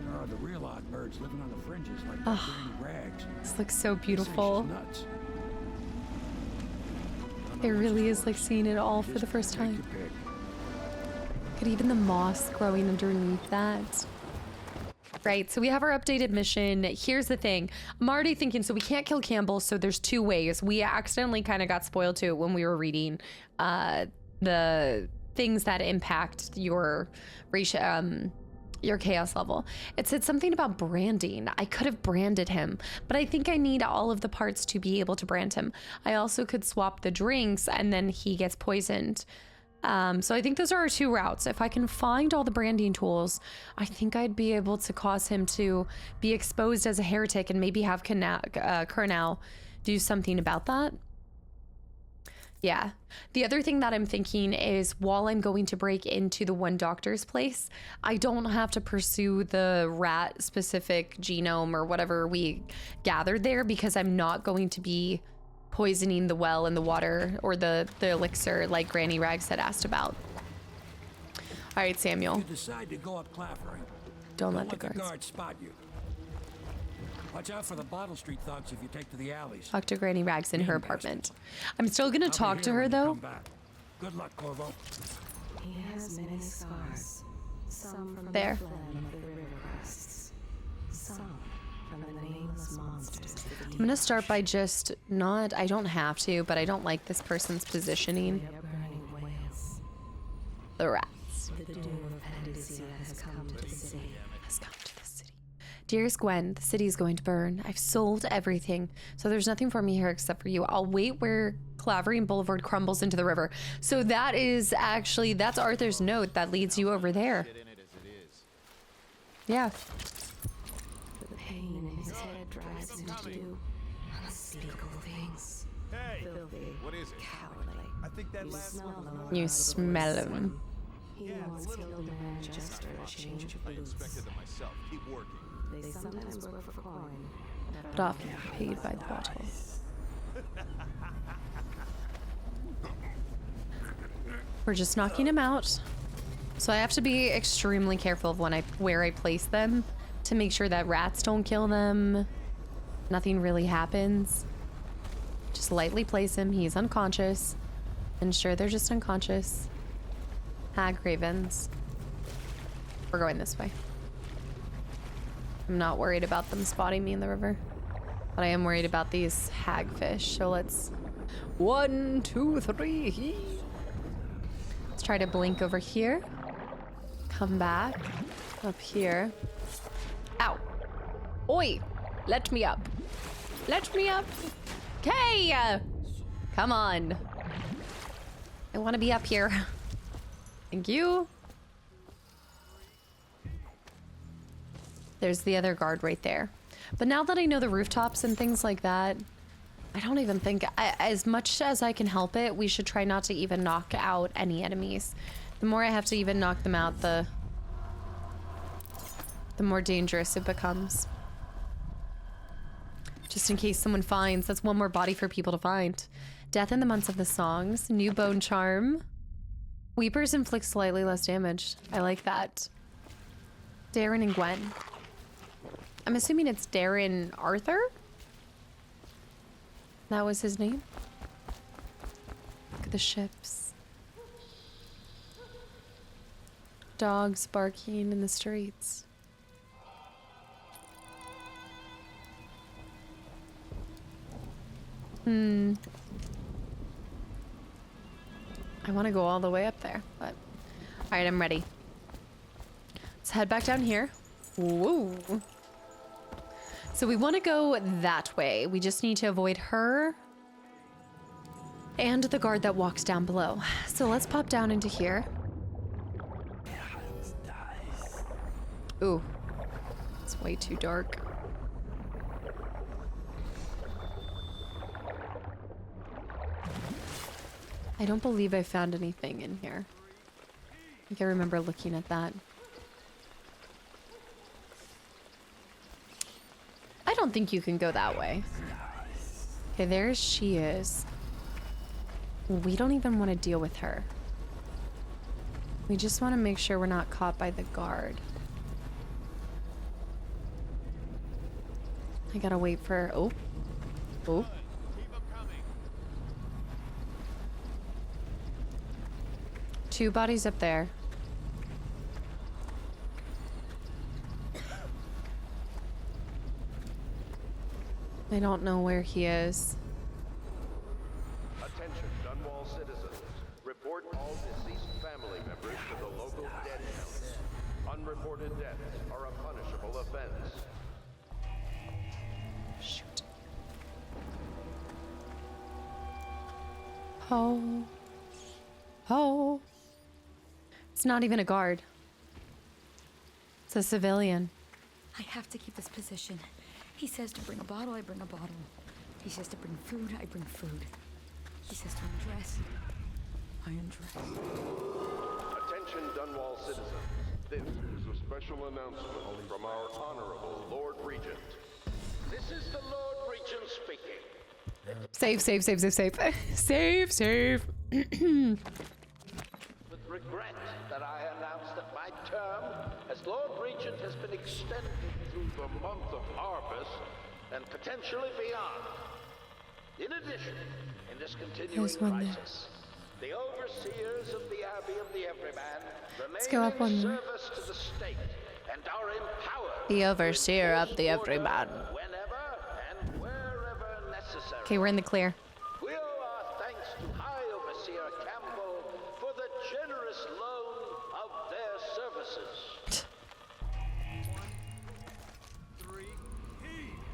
There are the real odd birds living on the fringes like Granny Rags. This looks so beautiful. Nuts. It really is like seeing it all for the first time. Could even the moss growing underneath that. Right, so we have our updated mission. Here's the thing. I'm already thinking, so we can't kill Campbell, so there's two ways. We accidentally kind of got spoiled too when we were reading the things that impact your chaos level. It said something about branding. I could have branded him, but I think I need all of the parts to be able to brand him. I also could swap the drinks and then he gets poisoned. So I think those are our two routes. If I can find all the branding tools, I think I'd be able to cause him to be exposed as a heretic and maybe have Kernal do something about that. Yeah. The other thing that I'm thinking is while I'm going to break into the one doctor's place, I don't have to pursue the rat specific genome or whatever we gathered there because I'm not going to be poisoning the well and the water or the elixir like Granny Rags had asked about. All right, Samuel. You decide to go up Clavering. Don't let the guards spot you. Watch out for the Bottle Street thugs if you take to the alleys. Talk to Granny Rags in her apartment. I'm still gonna talk to her though. Good luck, Corvo. He has many scars. Some from there. the flame of the river crests. Some from the nameless monsters. I'm gonna start by just not, I don't have to, but I don't like this person's positioning. The rats. The doom of Panacea has come to the city. Dearest Gwen, the city's going to burn. I've sold everything, so there's nothing for me here except for you. I'll wait where Clavering Boulevard crumbles into the river. So that is actually, that's Arthur's note that leads you over there. Yeah. The pain in his head drives him to do unspeakable things. Filthy, what is it? cowardly. I think that You smell him. He once killed a man just for a change of boots. Inspected them myself. Keep working. They sometimes work for coin, But often paid by the bottle. We're just knocking him out. So I have to be extremely careful of where I place them to make sure that rats don't kill them. Nothing really happens. Just lightly place him. He's unconscious. Ensure they're just unconscious. Hag ravens. We're going this way. I'm not worried about them spotting me in the river, but I am worried about these hagfish. So let's 1, 2, 3. Let's try to blink over here. Come back up here. Ow. Oi. Let me up. Let me up. Okay. Come on. I want to be up here. Thank you. There's the other guard right there. But now that I know the rooftops and things like that, I don't even think, as much as I can help it, we should try not to even knock out any enemies. The more I have to even knock them out, the more dangerous it becomes. Just in case someone finds, that's one more body for people to find. Death in the months of the songs. New bone charm. Weepers inflict slightly less damage. I like that. Darren and Gwen. I'm assuming it's Darren Arthur? That was his name? Look at the ships. Dogs barking in the streets. I want to go all the way up there, but... Alright, I'm ready. Let's head back down here. Whoa. So we want to go that way. We just need to avoid her and the guard that walks down below. So let's pop down into here. Ooh. It's way too dark. I don't believe I found anything in here. I think I remember looking at that. I don't think you can go that way. Okay, there she is. We don't even want to deal with her. We just want to make sure we're not caught by the guard. I gotta wait for... Oh. Oh. Two bodies up there. I don't know where he is. Attention, Dunwall citizens. Report all deceased family members to the local dead count. Unreported deaths are a punishable offense. Shoot. Oh. Oh. It's not even a guard. It's a civilian. I have to keep this position. He says to bring a bottle, I bring a bottle. He says to bring food, I bring food. He says to undress, I undress. Attention, Dunwall citizens. This is a special announcement from our Honorable Lord Regent. This is the Lord Regent speaking. Save, save, save, save, save. Save, save. With regret that I announce that my term as Lord Regent has been extended through the month of harvest and potentially beyond. In addition, in this continuing crisis, the overseers of the Abbey of the Everyman remain in service to the state and are empowered. The overseer of the Everyman. Whenever and wherever necessary. Okay, we're in the clear. We owe our thanks to High Overseer Campbell for the generous loan of their services.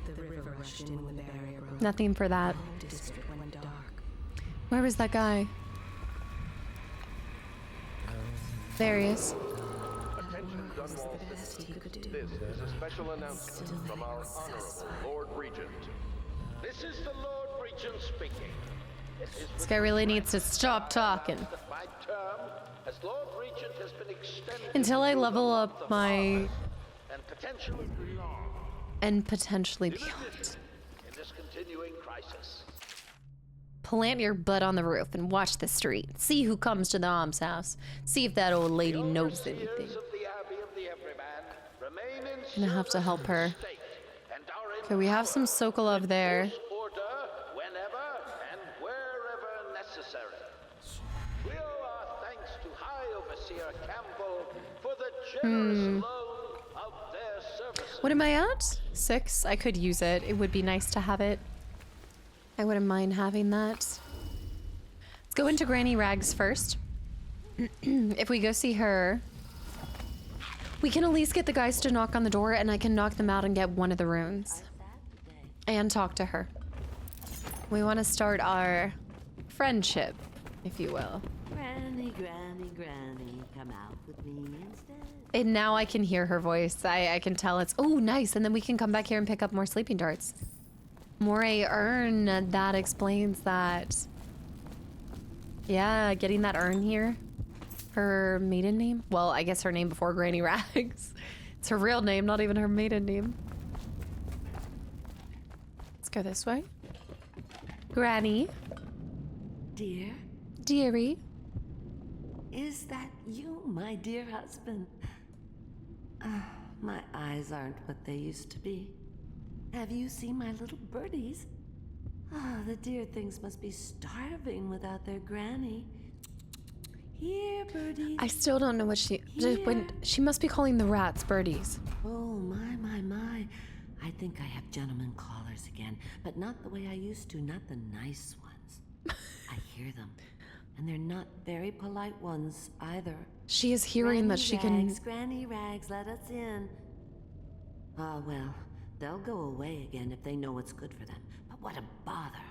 The river rushed in when the barrier broke. Nothing for that. The district went dark. Where was that guy? There he is. Attention, Dunwall citizens. This is a special announcement from our Honorable Lord Regent. This is the Lord Regent speaking. This guy really needs to stop talking. My term as Lord Regent has been extended Until I level up my... and potentially beyond. And potentially beyond. In this continuing crisis. Plant your butt on the roof and watch the street. See who comes to the almshouse. See if that old lady knows anything. Gonna have to help her. Okay, we have some Sokolov there. Order whenever and wherever necessary. We owe our thanks to High Overseer Campbell for the generous loan of their services. What am I at? 6? I could use it. It would be nice to have it. I wouldn't mind having that. Let's go into Granny Rags first. If we go see her, we can at least get the guys to knock on the door and I can knock them out and get one of the runes. And talk to her. We want to start our friendship, if you will. Granny, Granny, Granny, come out with me instead. And now I can hear her voice. I can tell it's, oh, nice. And then we can come back here and pick up more sleeping darts. Moray urn, that explains that. Yeah, getting that urn here. Her maiden name? Well, I guess her name before Granny Rags. It's her real name, not even her maiden name. Let's go this way. Granny. Dear? Dearie. Is that you, my dear husband? My eyes aren't what they used to be. Have you seen my little birdies? The dear things must be starving without their granny. Here, birdies. I still don't know what she must be calling the rats birdies. Oh, my. I think I have gentlemen callers again, but not the way I used to, not the nice ones. I hear them, and they're not very polite ones either. She is hearing that she can... Granny Rags, let us in. Ah, well, they'll go away again if they know what's good for them. But what a bother.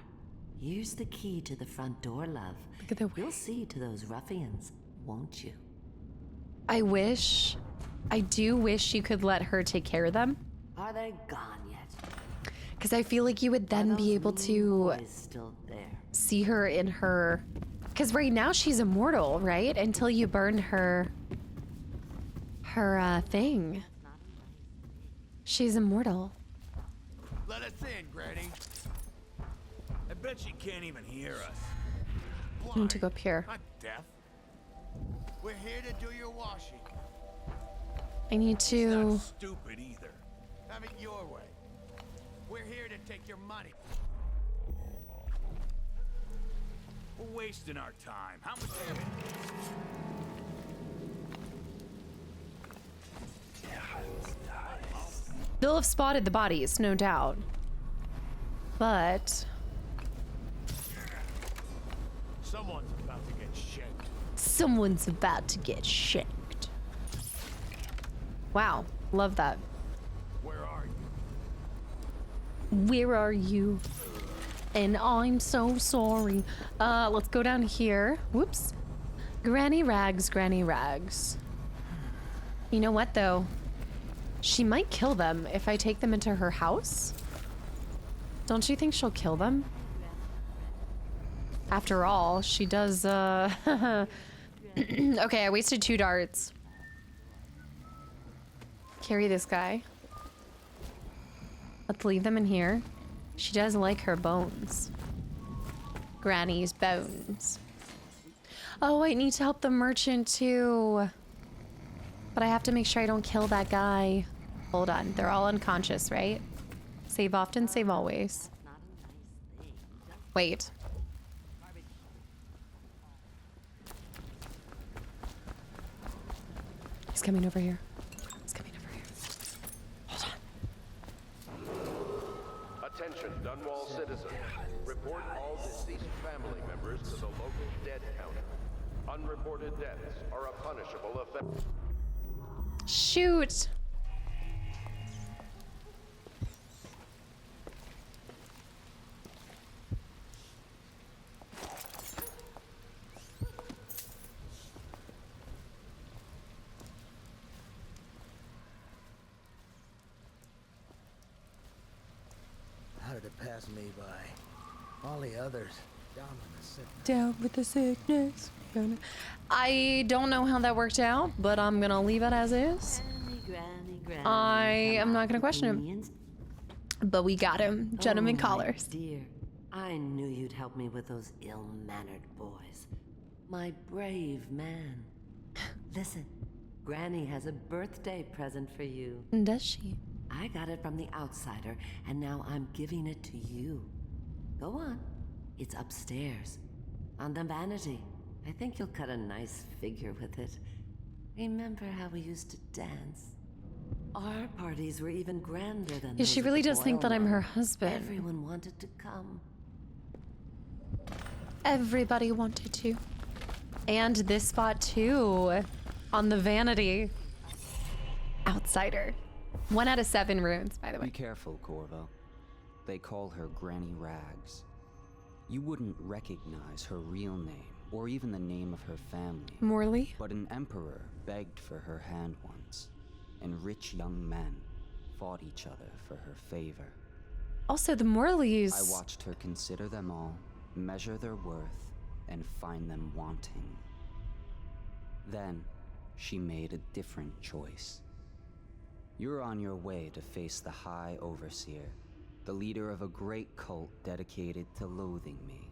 Here's the key to the front door, love. Look at the way. You'll see to those ruffians, won't you? I do wish you could let her take care of them. Are they gone yet? Because I feel like you would then be able to still there? see her in her... Because right now she's immortal, right? Until you burn her thing. She's immortal. Let us in, Granny. I bet she can't even hear us. I need to go up here. Not deaf. We're here to do your washing. I need It's to... not stupid either. Have it your way. We're here to take your money. We're wasting our time. How much have it? They'll have spotted the bodies, no doubt. But... Someone's about to get shanked. someone's about to get shanked. Wow, love that. Where are you? Where are you? And I'm so sorry. Let's go down here. Whoops. Granny Rags, Granny Rags. You know what, though? She might kill them if I take them into her house. Don't you think she'll kill them? After all, she does, Okay, I wasted 2 darts. Carry this guy. Let's leave them in here. She does like her bones. Granny's bones. Oh, I need to help the merchant too. But I have to make sure I don't kill that guy. Hold on, they're all unconscious, right? Save often, save always. Wait. He's coming over here. He's coming over here. Hold on. Attention, Dunwall citizens. Report all deceased family members to the local dead counter. Unreported deaths are a punishable offense. Shoot. How did it pass me by? All the others down with the sickness. Down with the sickness. I don't know how that worked out, but I'm gonna leave it as is. I am not gonna question him. But we got him. Gentlemen callers. Dear, I knew you'd help me with those ill-mannered boys. My brave man. Listen, Granny has a birthday present for you. Does she? I got it from the outsider, and now I'm giving it to you. Go on. It's upstairs. On the vanity. I think you'll cut a nice figure with it. Remember how we used to dance? Our parties were even grander than Yeah, she those really at the does think that I'm Boil her One. husband. Everyone wanted to come. Everybody wanted to. And this spot too. On the vanity. Outsider. 1 out of 7 runes, by the way. Be careful, Corvo. They call her Granny Rags. You wouldn't recognize her real name, or even the name of her family. Morley? But an emperor begged for her hand once, and rich young men fought each other for her favor. Also, the Morleys... I watched her consider them all, measure their worth, and find them wanting. Then, she made a different choice. You're on your way to face the High Overseer, the leader of a great cult dedicated to loathing me.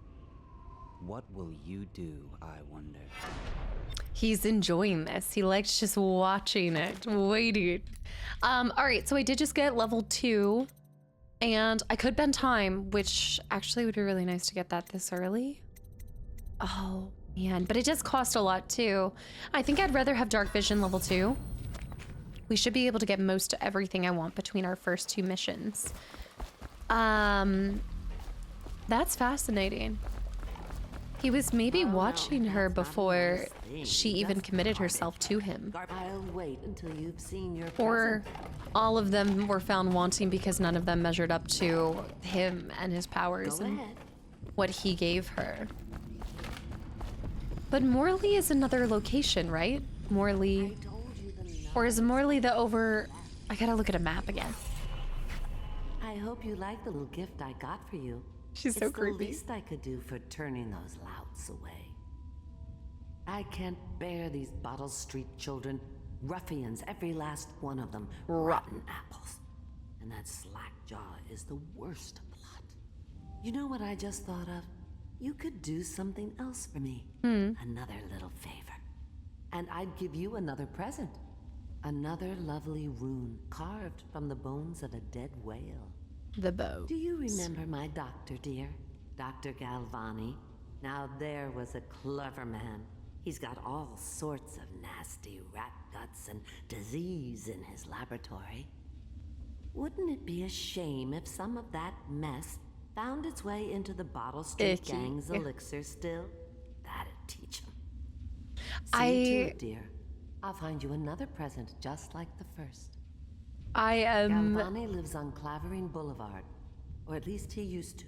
What will you do, I wonder? He's enjoying this. He likes just watching it, waiting. All right, so I did just get level 2, and I could bend time, which actually would be really nice to get that this early. Oh, man, but it does cost a lot too. I think I'd rather have dark vision level 2. We should be able to get most of everything I want between our first 2 missions. That's fascinating. He was maybe watching her before she even committed herself to him. I'll wait until you've seen your Or all of them were found wanting because none of them measured up to him and his powers and what he gave her. But Morley is another location, right? Morley. Or is Morley the over... I gotta look at a map again. I hope you like the little gift I got for you. She's so creepy. It's the least I could do for turning those louts away. I can't bear these Bottle Street children. Ruffians, every last one of them. Rotten apples. And that slack jaw is the worst lot. You know what I just thought of? You could do something else for me. Another little favor. And I'd give you another present. Another lovely rune carved from the bones of a dead whale. The bow. Do you remember my doctor, dear? Dr. Galvani? Now there was a clever man. He's got all sorts of nasty rat guts and disease in his laboratory. Wouldn't it be a shame if some of that mess found its way into the Bottle Street Gang's elixir still? That'd teach him. See to it, dear. I'll find you another present just like the first. Galvani lives on Clavering Boulevard, or at least he used to.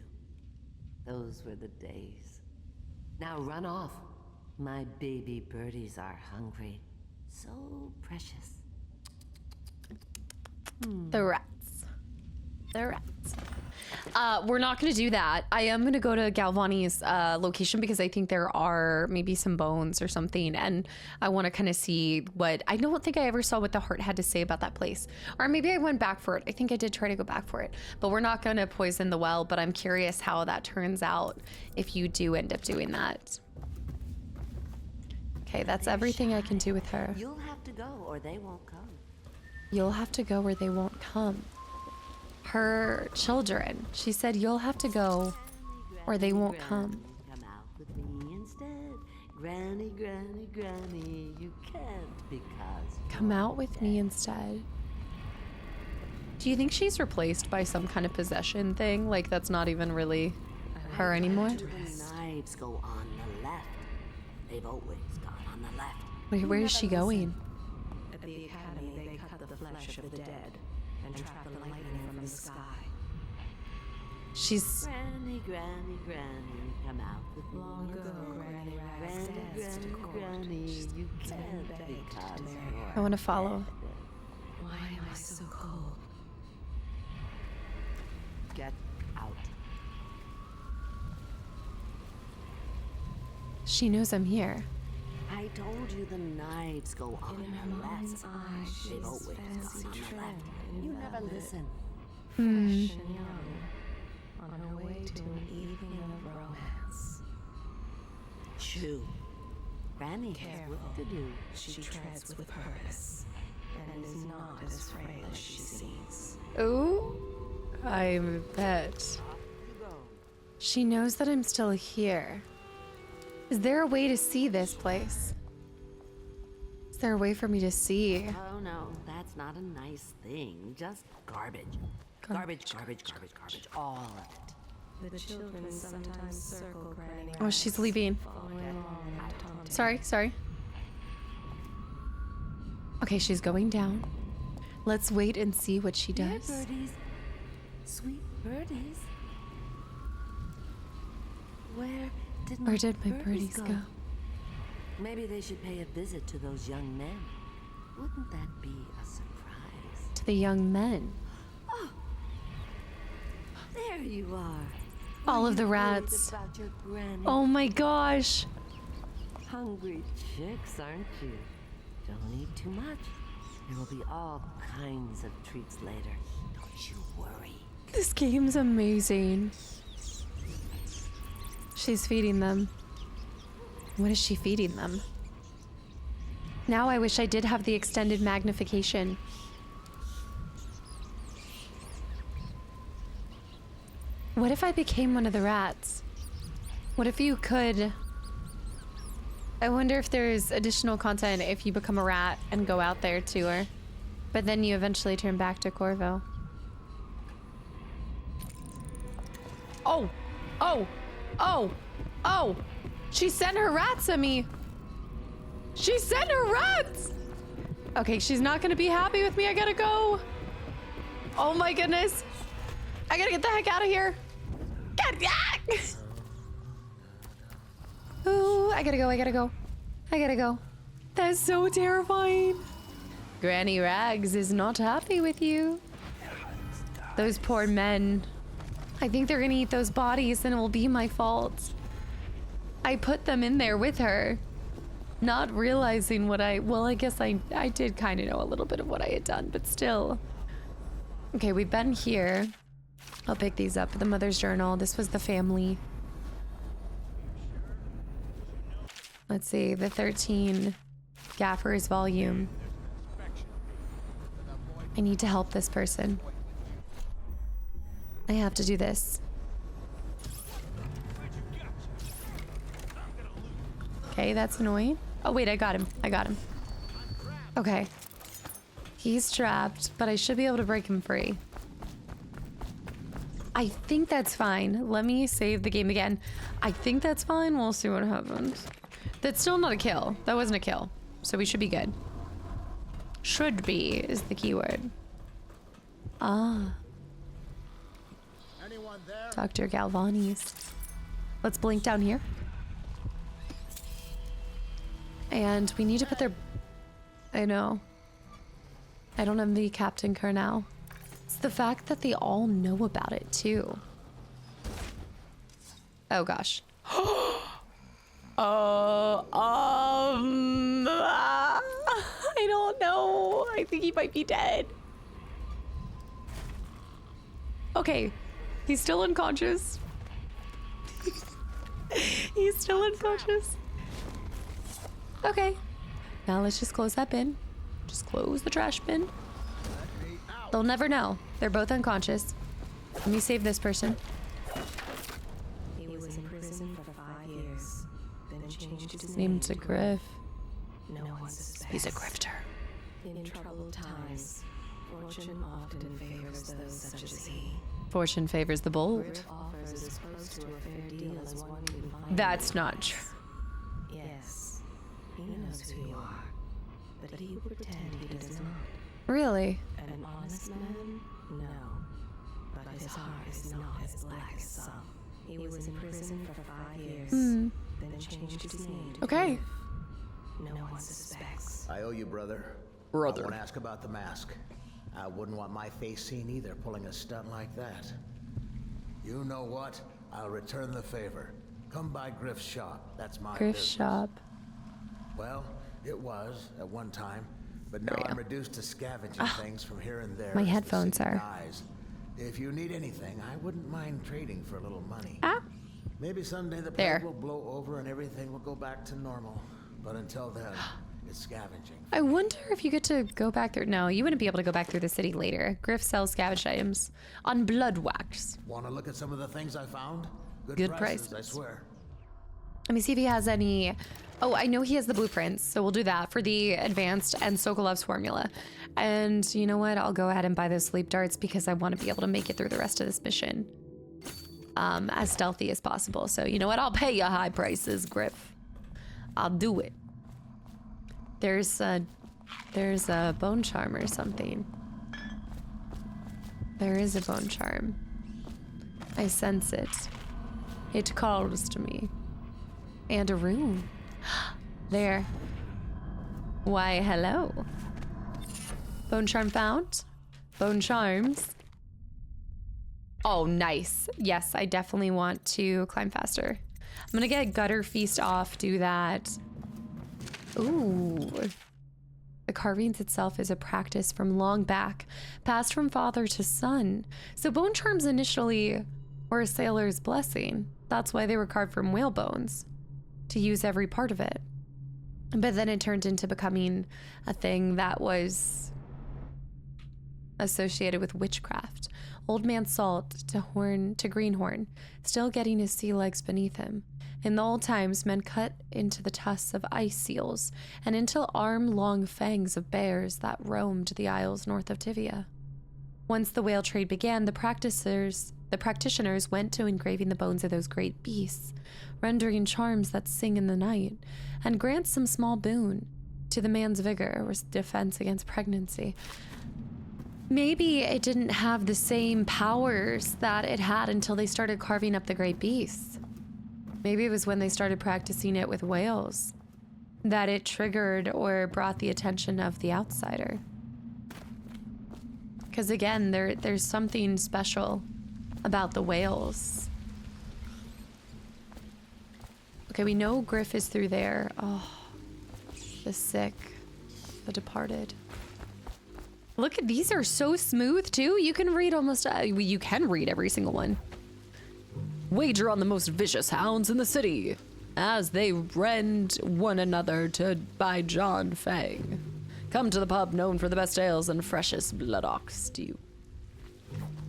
Those were the days. Now run off. My baby birdies are hungry. So precious. The rats. The rats. We're not going to do that. I am going to go to Galvani's location because I think there are maybe some bones or something, and I want to kind of see what... I don't think I ever saw what the heart had to say about that place. Or maybe I went back for it. I think I did try to go back for it. But we're not going to poison the well, but I'm curious how that turns out if you do end up doing that. Okay, that's everything I can do with her. You'll have to go or they won't come. You'll have to go or they won't come. Her children. She said, you'll have to go or they won't come. Come out with me instead. Granny, Granny, Granny, you can't because... Come out with me instead. Do you think she's replaced by some kind of possession thing? Like that's not even really her anymore? The knives go on the left. They've always gone on the left. Wait, where is she going? At the academy, they cut the flesh of the dead and trap the lightning from the sky. She's... Granny, Granny, Granny, come out with me. Long ago, Granny Rags Granny, Granny, Granny, you can't because you're... I want to follow. Why am I so cold? Get out. She knows I'm here. I told you the knives go on the left. They've always gone on the left. You never listen. Fresh and young, on her way to an evening of romance. Chew. Granny has work to do. She treads with purpose and is not as frail as she seems. Ooh, I bet. She knows that I'm still here. Is there a way to see this place? Is there a way for me to see? Oh no, that's not a nice thing. Just garbage. Garbage, garbage, garbage, garbage. All of it. The children sometimes circle Granny. Oh, she's leaving. Sorry. Okay, she's going down. Let's wait and see what she does. Birdies, sweet Birdies? Where did my birdies go? Maybe they should pay a visit to those young men. Wouldn't that be a surprise? To the young men. Oh, there you are. All of the rats. About your granny? Oh my gosh. Hungry chicks, aren't you? Don't eat too much. There will be all kinds of treats later. Don't you worry. This game's amazing. She's feeding them. What is she feeding them? Now I wish I did have the extended magnification. What if I became one of the rats? What if you could... I wonder if there's additional content if you become a rat and go out there to her. But then you eventually turn back to Corvo. Oh! Oh! Oh! Oh! She sent her rats at me! She sent her rats! Okay, she's not gonna be happy with me. I gotta go. Oh my goodness. I gotta get the heck out of here. Ooh, I gotta go, I gotta go. I gotta go. That's so terrifying. Granny Rags is not happy with you. Those poor men. I think they're gonna eat those bodies and it will be my fault. I put them in there with her. Not realizing what well, I guess I did kind of know a little bit of what I had done, but still. Okay, we've been here. I'll pick these up. The mother's journal. This was the family. Let's see, the 13 Gaffer's volume. I need to help this person. I have to do this. Okay, that's annoying. Oh wait, I got him. I got him. Okay. He's trapped, but I should be able to break him free. I think that's fine. Let me save the game again. I think that's fine. We'll see what happens. That's still not a kill. That wasn't a kill. So we should be good. Should be is the keyword. Ah. Dr. Galvani's. Let's blink down here. And we need to put their... I know. I don't envy Captain Cornell. It's the fact that they all know about it, too. Oh, gosh. I don't know. I think he might be dead. Okay. He's still unconscious. He's still unconscious. Okay. Now let's just close that bin. Just close the trash bin. They'll never know. They're both unconscious. Let me save this person. He was in prison for 5 years, then changed his name to Griff. No one suspects. He's a grifter. In troubled times, fortune often favors those such as he. Fortune favors the bold. Griff offers as close to a fair deal as one can find. That's not true. Yes, he knows who you are, but he will pretend he does not. Really? An honest man? No. But his heart is not as black as some. He was in prison for 5 years, then changed his name to Okay. Griff. No one suspects. I owe you, brother. Brother. I won't ask about the mask. I wouldn't want my face seen either, pulling a stunt like that. You know what? I'll return the favor. Come by Griff's shop. That's my Griff business. shop. Well, it was at one time, but now I'm reduced to scavenging things from here and there. My as the headphones city are. dies. If you need anything, I wouldn't mind trading for a little money. Ah. Maybe someday the plague will blow over and everything will go back to normal. But until then, it's scavenging. I wonder if you get to go back through. No, you wouldn't be able to go back through the city later. Griff sells scavenged items on blood wax. Want to look at some of the things I found? Good prices, prices. I swear. Let me see if he has any. Oh, I know he has the blueprints, so we'll do that for the advanced and Sokolov's formula. And you know what? I'll go ahead and buy those sleep darts because I want to be able to make it through the rest of this mission as stealthy as possible. So you know what? I'll pay you high prices, Griff. I'll do it. There's a bone charm or something. There is a bone charm. I sense it. It calls to me. And a rune. There. Why, hello. Bone charm found. Bone charms. Oh, nice. Yes, I definitely want to climb faster. I'm gonna get Gutter Feast off, do that. Ooh. The carvings itself is a practice from long back, passed from father to son. So bone charms initially were a sailor's blessing. That's why they were carved from whale bones, to use every part of it. But then it turned into becoming a thing that was associated with witchcraft. Old Man Salt to Greenhorn, still getting his sea legs beneath him. In the old times, men cut into the tusks of ice seals and into arm-long fangs of bears that roamed the isles north of Tivia. Once the whale trade began, the practitioners went to engraving the bones of those great beasts, rendering charms that sing in the night, and grant some small boon to the man's vigor or defense against pregnancy. Maybe it didn't have the same powers that it had until they started carving up the great beasts. Maybe it was when they started practicing it with whales that it triggered or brought the attention of the outsider. Because again, there's something special about the whales. Okay, we know Griff is through there. Oh, the sick, the departed. Look at these, are so smooth too. You can read almost, you can read every single one. Wager on the most vicious hounds in the city as they rend one another by John Fang. Come to the pub known for the best ales and freshest blood ox stew.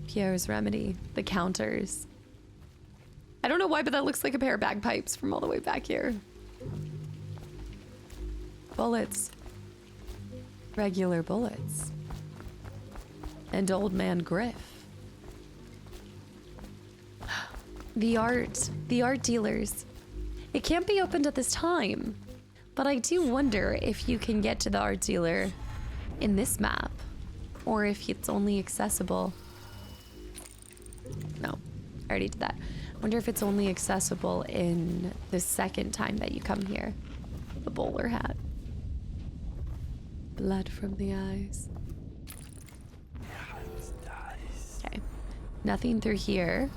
Pierre's Remedy, the counters. I don't know why, but that looks like a pair of bagpipes from all the way back here. Bullets. Regular bullets. And Old Man Griff. The art dealers. It can't be opened at this time, but I do wonder if you can get to the art dealer in this map, or if it's only accessible. No, I already did that. I wonder if it's only accessible in the second time that you come here. The bowler hat. Blood from the eyes. Okay, nothing through here.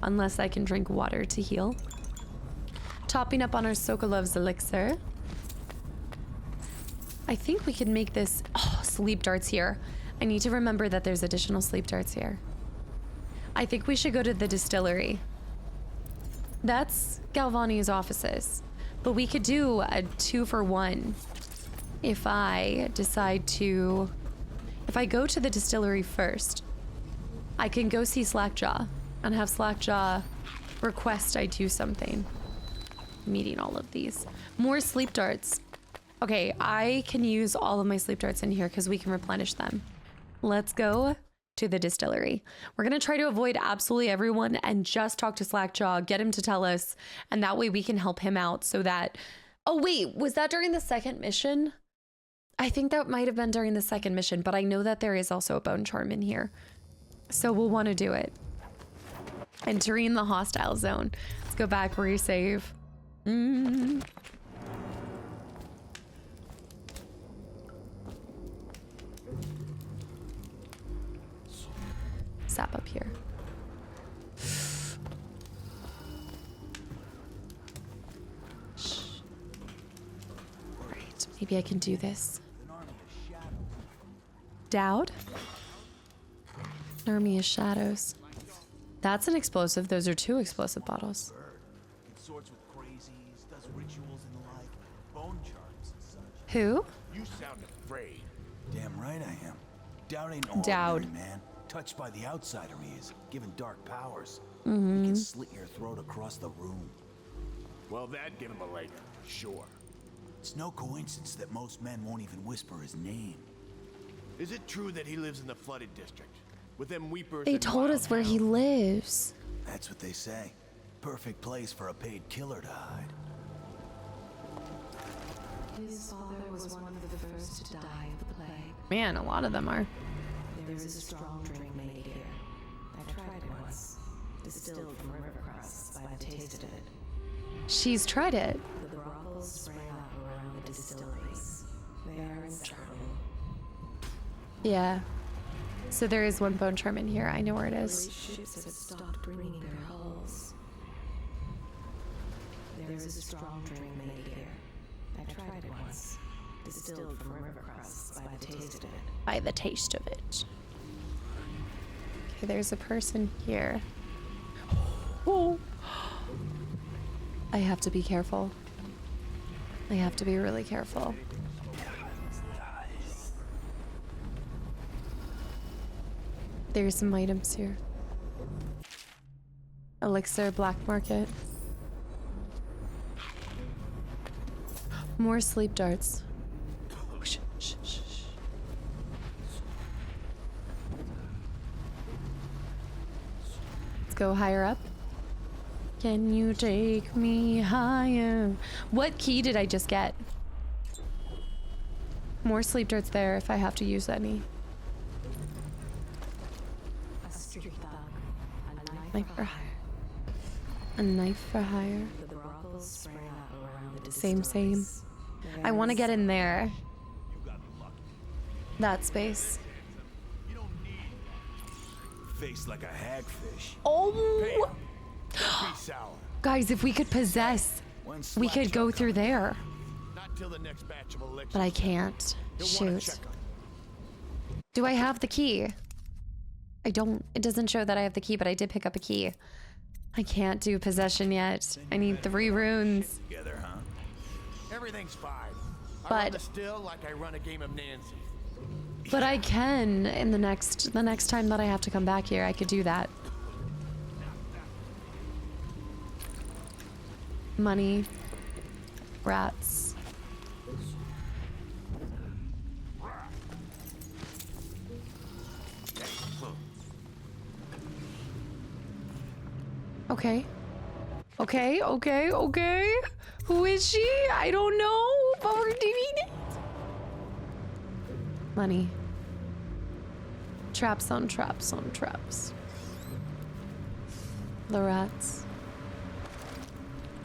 Unless I can drink water to heal. Topping up on our Sokolov's elixir. I think we could make this... Oh, sleep darts here. I need to remember that there's additional sleep darts here. I think we should go to the distillery. That's Galvani's offices. But we could do a 2-for-1 if I decide to... If I go to the distillery first, I can go see Slackjaw and have Slackjaw request I do something. Meeting all of these. More sleep darts. Okay, I can use all of my sleep darts in here because we can replenish them. Let's go to the distillery. We're gonna try to avoid absolutely everyone and just talk to Slackjaw, get him to tell us, and that way we can help him out so that... Oh wait, was that during the second mission? I think that might have been during the second mission, but I know that there is also a bone charm in here. So we'll want to do it. Entering the hostile zone. Let's go back where you save. Sap up here. Shh. Right, maybe I can do this. Dowd? An army of shadows. That's an explosive. Those are 2 explosive bottles. Sorts with crazies, does rituals and the like, bone charms and such. Who? You sound afraid. Damn right I am. Dowd ain't no ordinary man. Touched by the outsider he is, given dark powers. He can slit your throat across the room. Well, that'd give him a leg up, sure. It's no coincidence that most men won't even whisper his name. Is it true that he lives in the flooded district? With them weepers They and told us where he lives. That's what they say. Perfect place for a paid killer to hide. His father was one of the first to die of the plague. Man, a lot of them are. There is a strong drink made here. I tried it once. distilled from river crusts by the taste of it. She's tried it. The brothels sprang up around the distilleries. They are inseparable. Yeah. So there is one bone charm in here. I know where it is. Ships have stopped bringing their hulls. There is a strong drink made here. I tried it once. Distilled from river crusts by the taste of it. By the taste of it. Okay, there's a person here. Oh. I have to be careful. I have to be really careful. There's some items here. Elixir, black market. More sleep darts. Shh, shh, shh. Let's go higher up. Can you take me higher? What key did I just get? More sleep darts there if I have to use any. A street thug. A Knife for hire. A knife for hire. The brothels sprang up around the Same. I want to get in there. That space. Face like a hagfish. Oh! Guys, if we could possess, we could go through there. But I can't. Shoot. Do I have the key? I don't. It doesn't show that I have the key, but I did pick up a key. I can't do possession yet. I need 3 runes. Together, huh? Everything's fine. I But- run the still like I run a game of Nancy. But I can in the next time that I have to come back here, I could do that. Money. Rats. Okay. Okay. Who is she? I don't know, but we're doing it. Money. Traps on traps on traps. The rats.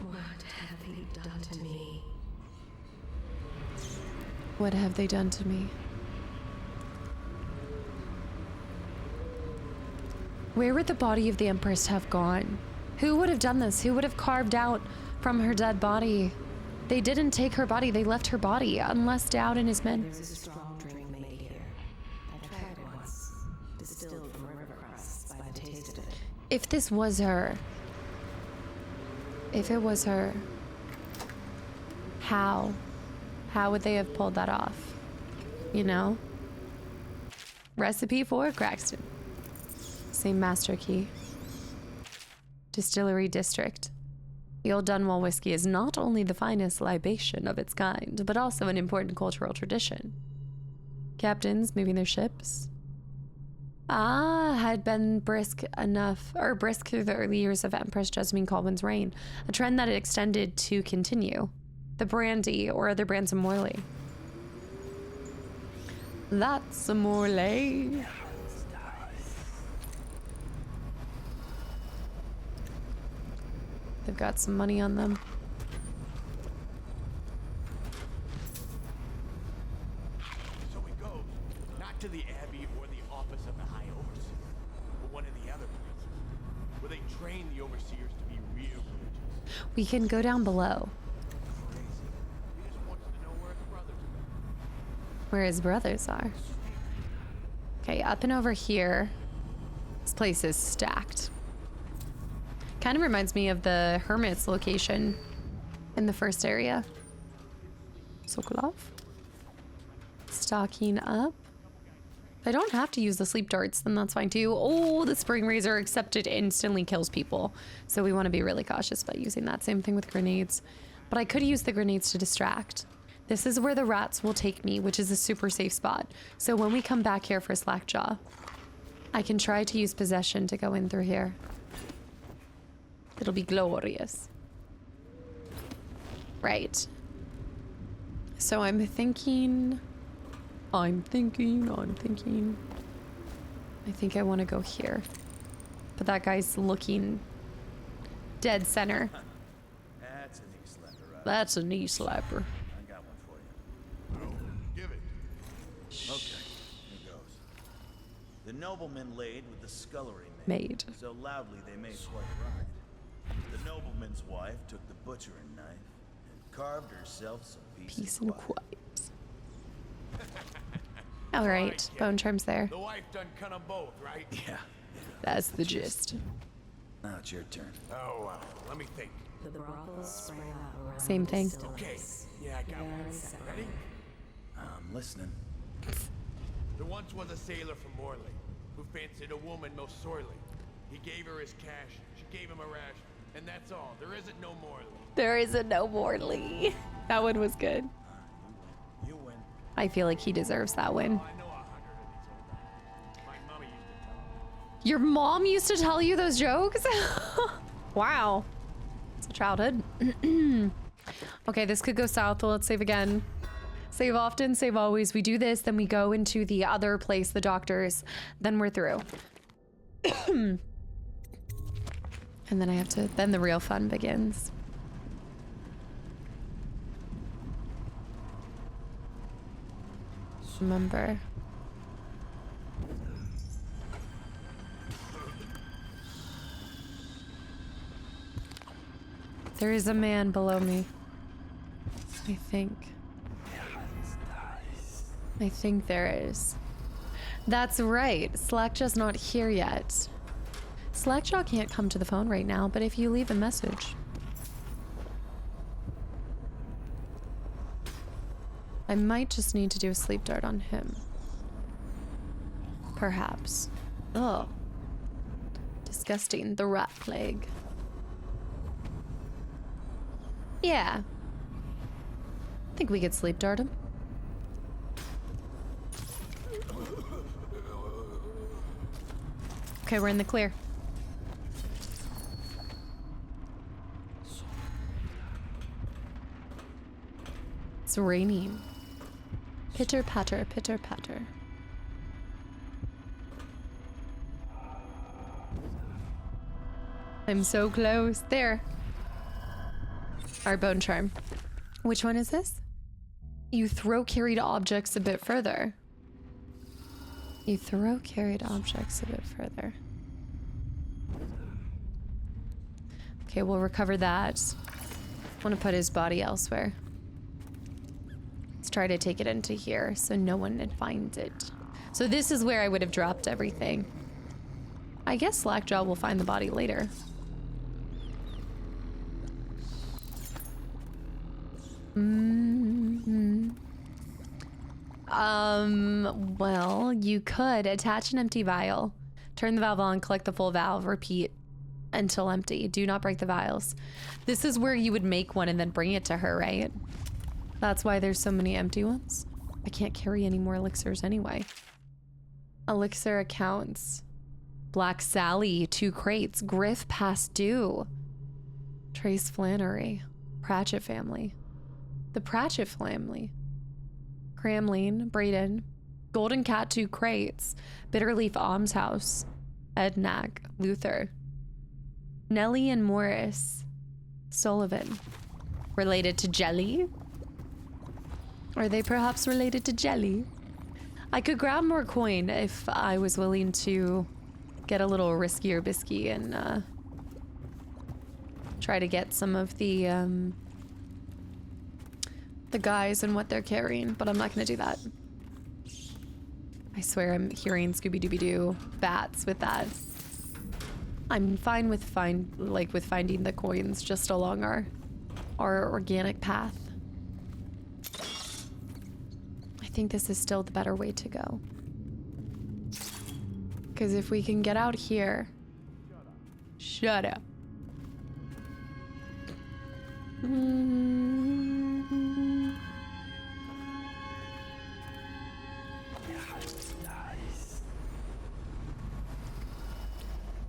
What have they done to me? What have they done to me? Where would the body of the Empress have gone? Who would have done this? Who would have carved out from her dead body? They didn't take her body, they left her body, unless Dowd and his men. There's a strong drink made here. I tried it once. Distilled from river crusts by the taste of it. If this was her, if it was her, how would they have pulled that off? You know? Recipe for Craxton. Same master key. Distillery district. The Old Dunwall whiskey is not only the finest libation of its kind, but also an important cultural tradition. Captains moving their ships. Had been brisk through the early years of Empress Jasmine Colwyn's reign, a trend that it extended to continue. The brandy or other brands of Morley. That's a Morley. They've got some money on them. So it goes, not to the Abbey or the office of the High Overseer, but one of the other places, where they train the Overseers to be real religious. We can go down below. He just wants to know where his brothers are. Where his brothers are. Okay, up and over here. This place is stacked. Kind of reminds me of the Hermit's location in the first area. Sokolov. Stocking up. If I don't have to use the sleep darts, then that's fine too. Oh, the spring razor, except it instantly kills people. So we want to be really cautious about using that. Same thing with grenades. But I could use the grenades to distract. This is where the rats will take me, which is a super safe spot. So when we come back here for Slackjaw, I can try to use possession to go in through here. It'll be glorious. Right. So I'm thinking. I think I want to go here. But that guy's looking dead center. That's a knee slapper, right? That's a knee slapper. I got one for you. Oh, give it. Okay, here goes. The nobleman laid with the scullery maid. So loudly they made quite a ride. The nobleman's wife took the butchering knife and carved herself some peace and quiet. All right, bone charm's there. The wife done cut them both, right? Yeah. That's the gist. Now it's your turn. Oh, let me think. The brothels sprang up around Same the thing. distilleries. Okay, yeah, I got one. Ready? I'm listening. There once was a sailor from Morley who fancied a woman most sorely. He gave her his cash, she gave him a ration, and that's all. There isn't no Morley. There isn't no Morley. That one was good. You win. I feel like he deserves that win. Your mom used to tell you those jokes? Wow. It's a childhood. Okay, this could go south. Let's save again. Save often, save always. We do this, then we go into the other place, the doctors. Then we're through. And then I have to, then the real fun begins. Remember. There is a man below me. I think. I think there is. That's right. Slackjaw's not here yet. Slackjaw can't come to the phone right now, but if you leave a message. I might just need to do a sleep dart on him. Perhaps. Oh. Disgusting. The rat plague. Yeah. I think we could sleep dart him. Okay, we're in the clear. It's raining. Pitter patter, pitter patter. I'm so close. There. Our bone charm. Which one is this? You throw carried objects a bit further. You throw carried objects a bit further. Okay, we'll recover that. I want to put his body elsewhere. Let's try to take it into here so no one finds it. So this is where I would have dropped everything. I guess Slackjaw will find the body later. Well, you could attach an empty vial, turn the valve on, collect the full valve, repeat until empty. Do not break the vials. This is where you would make one and then bring it to her, right? That's why there's so many empty ones. I can't carry any more elixirs anyway. Elixir accounts. Black Sally, 2 crates. Griff past due. Trace Flannery. Pratchett family. The Pratchett family. Cramline, Braden. Golden Cat, 2 crates. Bitterleaf Almshouse. Ednag, Luther. Nellie and Morris. Sullivan. Related to Jelly? Are they perhaps related to Jelly? I could grab more coin if I was willing to get a little riskier bisky and try to get some of the guys and what they're carrying, but I'm not gonna do that. I swear I'm hearing Scooby-Dooby-Doo bats with that. I'm fine with finding the coins just along our organic path. I think this is still the better way to go. Because if we can get out here... Shut up.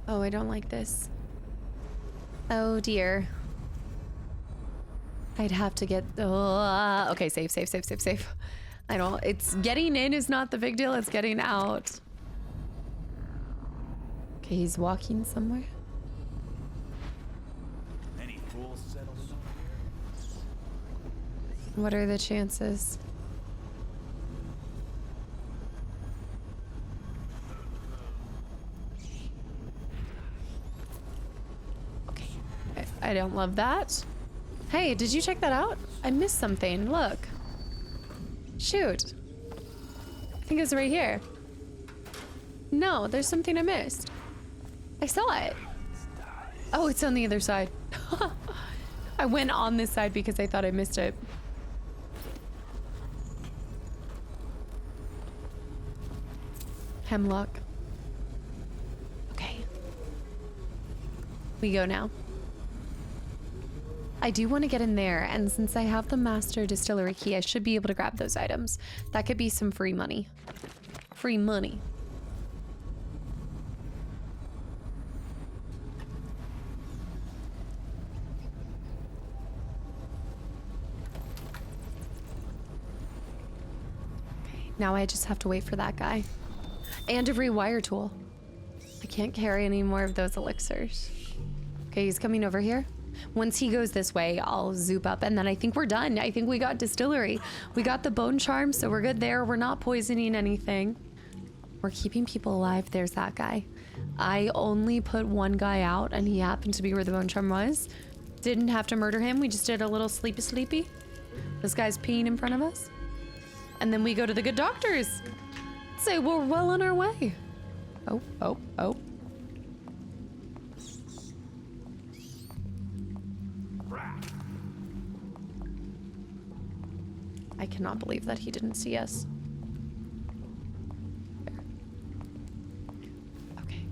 Oh, I don't like this. Oh dear. I'd have to get... okay, save. I don't... It's getting in is not the big deal. It's getting out. Okay, he's walking somewhere. Any fools settled in over here? What are the chances? Okay, I don't love that. Hey, did you check that out? I missed something. Look. Shoot. I think it's right here. No, there's something I missed. I saw it. Oh, it's on the other side. I went on this side because I thought I missed it. Hemlock. Okay. We go now. I do want to get in there, and since I have the master distillery key, I should be able to grab those items. That could be some free money. Free money. Okay, now I just have to wait for that guy. And a rewire tool. I can't carry any more of those elixirs. Okay, he's coming over here. Once he goes this way, I'll zoop up, and then I think we're done. I think we got distillery. We got the bone charm, so we're good there. We're not poisoning anything. We're keeping people alive. There's that guy. I only put one guy out, and he happened to be where the bone charm was. Didn't have to murder him. We just did a little sleepy. This guy's peeing in front of us. And then we go to the good doctors. Say we're well on our way. Oh. I cannot believe that he didn't see us. Okay.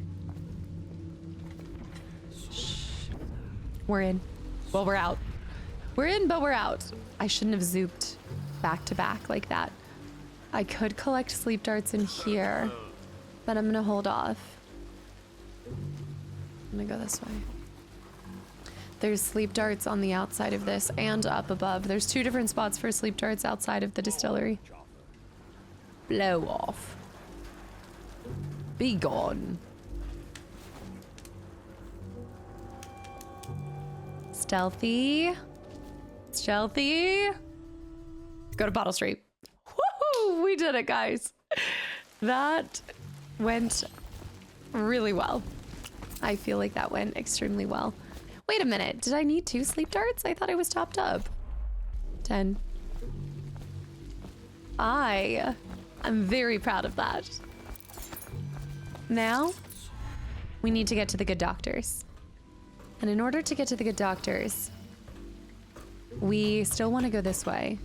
Shh. We're in. Well, we're out. We're in, but we're out. I shouldn't have zooped back to back like that. I could collect sleep darts in here, but I'm gonna hold off. I'm gonna go this way. There's sleep darts on the outside of this and up above. There's 2 different spots for sleep darts outside of the distillery. Blow off. Be gone. Stealthy. Stealthy. Go to Bottle Street. Woohoo! We did it, guys. That went really well. I feel like that went extremely well. Wait a minute, did I need 2 sleep darts? I thought I was topped up. 10. I am very proud of that. Now, we need to get to the good doctors. And in order to get to the good doctors, we still want to go this way.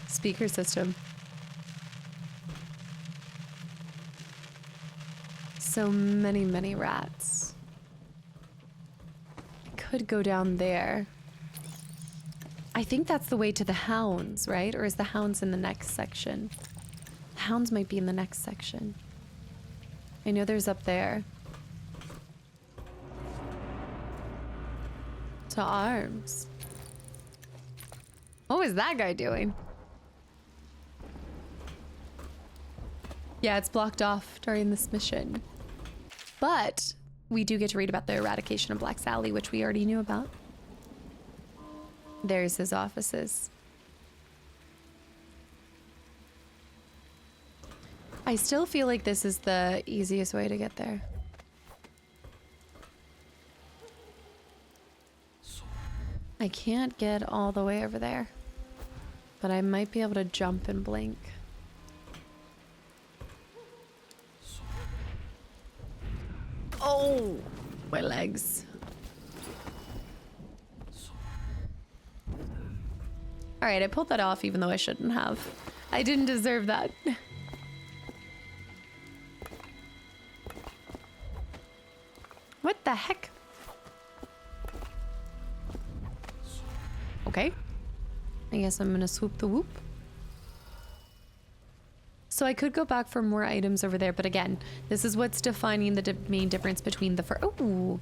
Speaker system. So many rats. I could go down there. I think that's the way to the hounds, right? Or is the hounds in the next section? The hounds might be in the next section. I know there's up there. To arms. What was that guy doing? Yeah, it's blocked off during this mission. But we do get to read about the eradication of Black Sally, which we already knew about. There's his offices. I still feel like this is the easiest way to get there. I can't get all the way over there, but I might be able to jump and blink. Oh, my legs. All right, I pulled that off even though I shouldn't have. I didn't deserve that. What the heck? Okay. I guess I'm gonna swoop the whoop. So I could go back for more items over there, but again, this is what's defining the main difference between the first. Oh,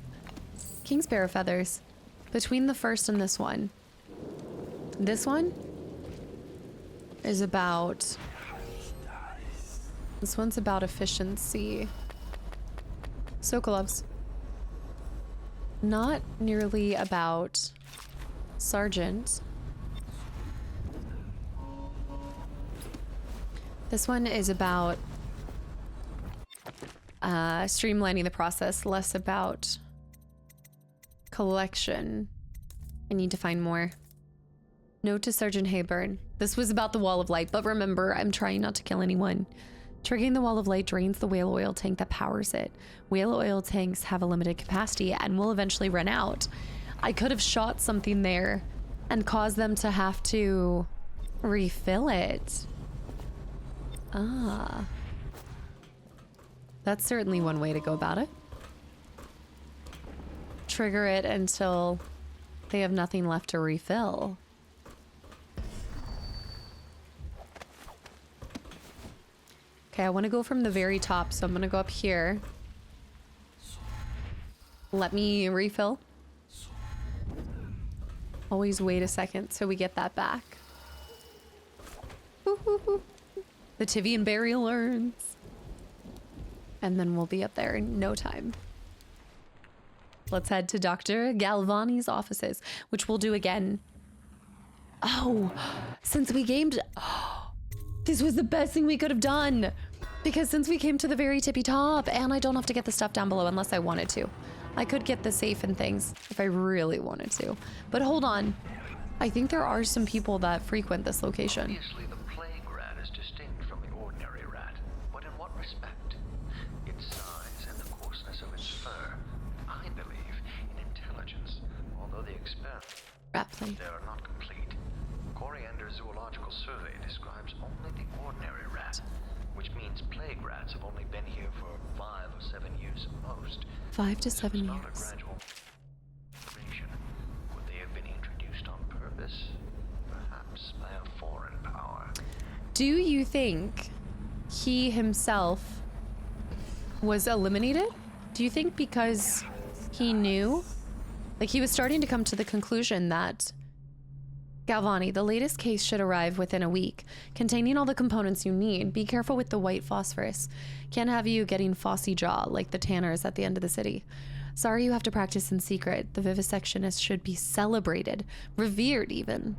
King Sparrow feathers. Between the first and this one. This one is about This one's about efficiency. Sokolov's. Not nearly about Sergeant. This one is about streamlining the process, less about collection. I need to find more. Note to Sergeant Hayburn. This was about the Wall of Light, but remember, I'm trying not to kill anyone. Triggering the Wall of Light drains the whale oil tank that powers it. Whale oil tanks have a limited capacity and will eventually run out. I could have shot something there and caused them to have to refill it. Ah. That's certainly one way to go about it. Trigger it until they have nothing left to refill. Okay, I want to go from the very top, so I'm going to go up here. Let me refill. Always wait a second so we get that back. The Tivian burial urns. And then we'll be up there in no time. Let's head to Dr. Galvani's offices, which we'll do again. Oh, since we gamed... Oh, this was the best thing we could have done. Because since we came to the very tippy top, and I don't have to get the stuff down below unless I wanted to. I could get the safe and things if I really wanted to. But hold on. I think there are some people that frequent this location. Obviously, the plague rat is distinct from the ordinary rat. But in what respect? Its size and the coarseness of its fur. I believe in intelligence, although the experiments there are not complete. Coriander's zoological survey describes only the ordinary rat, which means plague rats have only been here for 5 or 7 years at most. 5 to 7 years. Not a gradual migration. Could they have been introduced on purpose? Perhaps by a foreign power. Do you think he himself was eliminated? Do you think because he knew? Like, he was starting to come to the conclusion that Galvani, the latest case should arrive within a week, containing all the components you need. Be careful with the white phosphorus. Can't have you getting phossy jaw like the tanners at the end of the city. Sorry you have to practice in secret. The vivisectionist should be celebrated, revered even.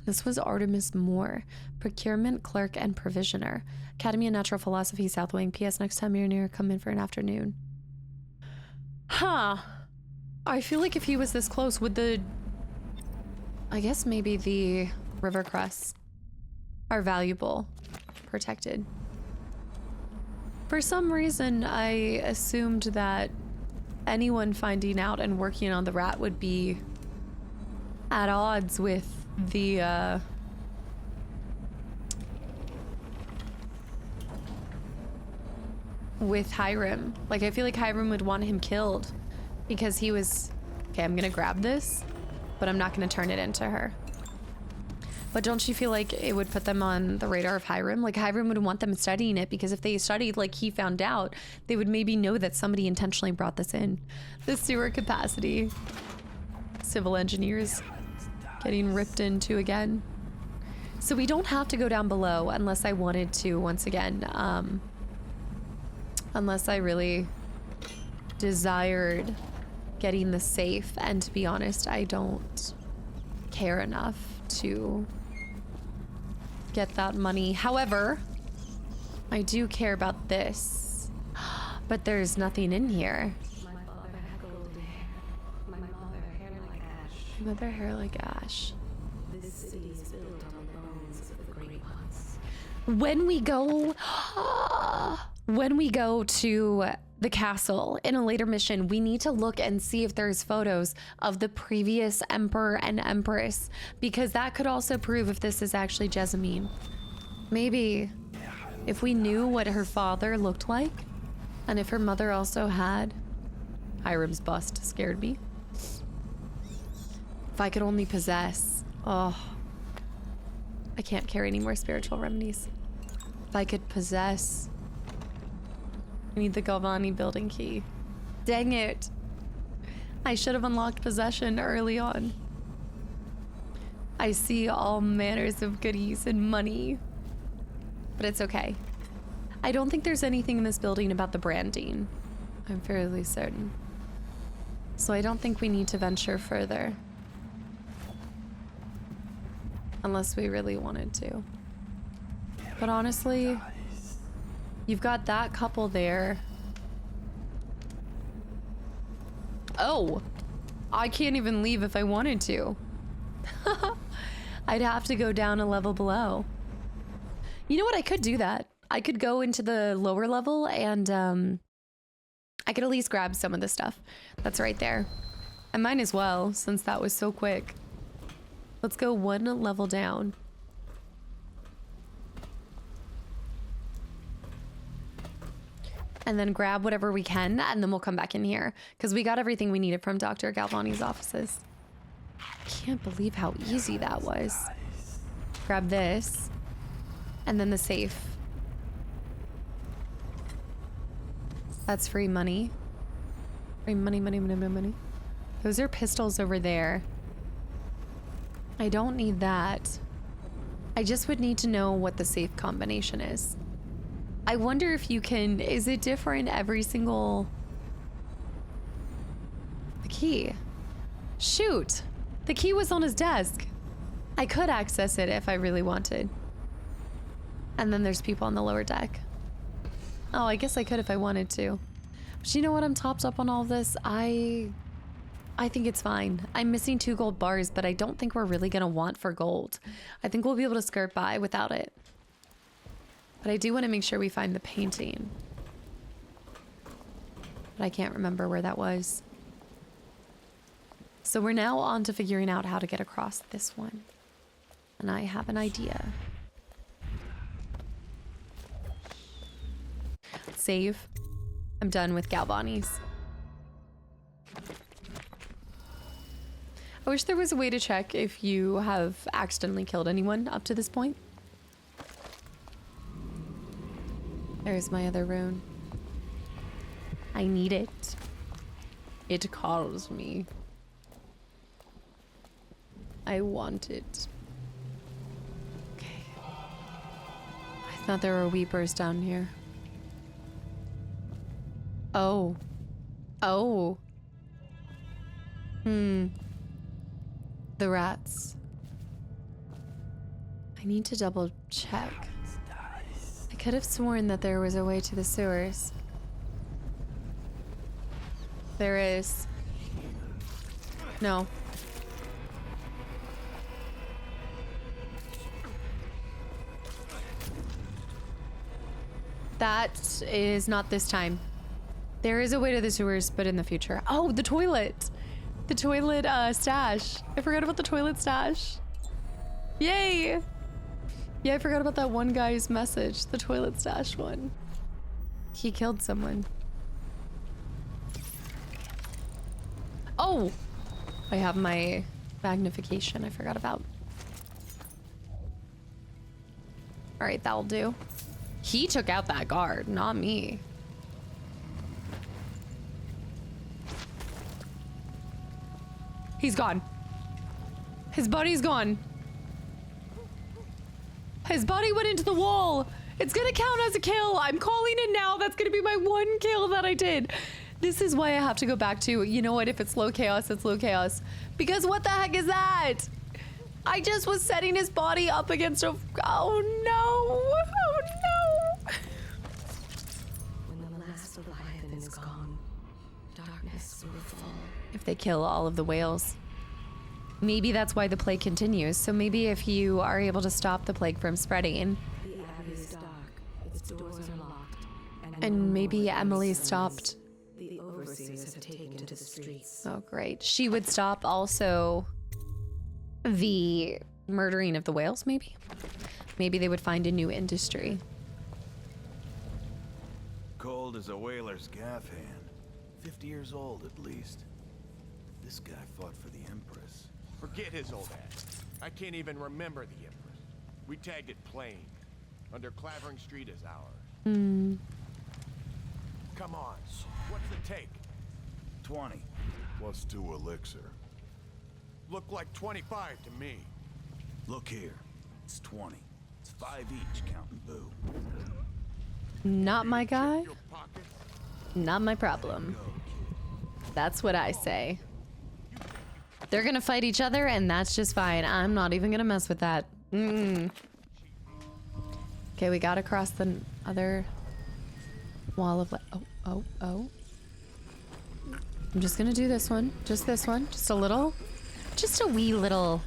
This was Artemis Moore, procurement clerk and provisioner. Academy of Natural Philosophy, South Wing. P.S. Next time you're near, come in for an afternoon. Huh. I feel like if he was this close, would the... I guess maybe the river crests are valuable, protected. For some reason, I assumed that anyone finding out and working on the rat would be at odds with the, with Hiram. Like, I feel like Hiram would want him killed because he was... Okay, I'm gonna grab this, but I'm not gonna turn it into her. But don't you feel like it would put them on the radar of Hiram? Like, Hiram would want them studying it, because if they studied like he found out, they would maybe know that somebody intentionally brought this in. The sewer capacity. Civil engineers getting ripped into again. So we don't have to go down below unless I wanted to, once again. Unless I really desired getting the safe, and to be honest, I don't care enough to get that money. However, I do care about this, but there's nothing in here. Mother hair like ash. This city is built on the bones of the great ones. When we go to the castle in a later mission, we need to look and see if there's photos of the previous emperor and empress, because that could also prove if this is actually Jessamine. Maybe if we knew what her father looked like, and if her mother also had... Hiram's bust scared me. If I could only possess... Oh, I can't carry any more spiritual remedies. If I could possess... I need the Galvani building key. Dang it. I should have unlocked possession early on. I see all manners of goodies and money. But it's okay. I don't think there's anything in this building about the branding. I'm fairly certain. So I don't think we need to venture further. Unless we really wanted to. But honestly, you've got that couple there. Oh, I can't even leave if I wanted to. I'd have to go down a level below. You know what? I could do that. I could go into the lower level and I could at least grab some of the stuff that's right there. I might as well, since that was so quick. Let's go one level down. And then grab whatever we can, and then we'll come back in here. Because we got everything we needed from Dr. Galvani's offices. I can't believe how easy that was. Grab this. And then the safe. That's free money. Free money, money, money, money, money. Those are pistols over there. I don't need that. I just would need to know what the safe combination is. I wonder if you can, is it different every single... The key. Shoot! The key was on his desk. I could access it if I really wanted. And then there's people on the lower deck. Oh, I guess I could if I wanted to. But you know what? I'm topped up on all this. I think it's fine. I'm missing 2 gold bars, but I don't think we're really gonna want for gold. I think we'll be able to skirt by without it. But I do want to make sure we find the painting. But I can't remember where that was. So we're now on to figuring out how to get across this one. And I have an idea. Save. I'm done with Galvani's. I wish there was a way to check if you have accidentally killed anyone up to this point. There's my other rune. I need it. It calls me. I want it. Okay. I thought there were weepers down here. Oh. Oh. The rats. I need to double check. I could have sworn that there was a way to the sewers. There is. No. That is not this time. There is a way to the sewers, but in the future. Oh, the toilet! The toilet stash. I forgot about the toilet stash. Yay! Yeah, I forgot about that one guy's message, the toilet stash one. He killed someone. Oh! I have my magnification I forgot about. Alright, that'll do. He took out that guard, not me. He's gone. His body's gone. His body went into the wall. It's gonna count as a kill. I'm calling it now. That's gonna be my 1 kill that I did. This is why I have to go back to, you know what, if it's low chaos, it's low chaos. Because what the heck is that? I just was setting his body up against a... Oh no! Oh no! When the last Leviathan is gone, darkness will fall. If they kill all of the whales. Maybe that's why the plague continues. So maybe if you are able to stop the plague from spreading. The abbey is dark, its doors are locked, And maybe Emily stopped. The overseers have taken to the streets. Oh, great. She would stop also the murdering of the whales, maybe? Maybe they would find a new industry. Cold as a whaler's gaff hand. 50 years old at least. This guy fought for the Empress. Forget his old ass. I can't even remember the Empress. We tagged it plain. Under Clavering Street is ours. Come on. What's the take? 20. Plus 2 elixir. Look like 25 to me. Look here. It's 20. It's 5 each, counting Boo. Not my guy. Not my problem. That's what I say. They're gonna fight each other, and that's just fine. I'm not even gonna mess with that. Okay, we gotta cross the other wall of oh. I'm just gonna do this one. Just this one. Just a little. Just a wee little.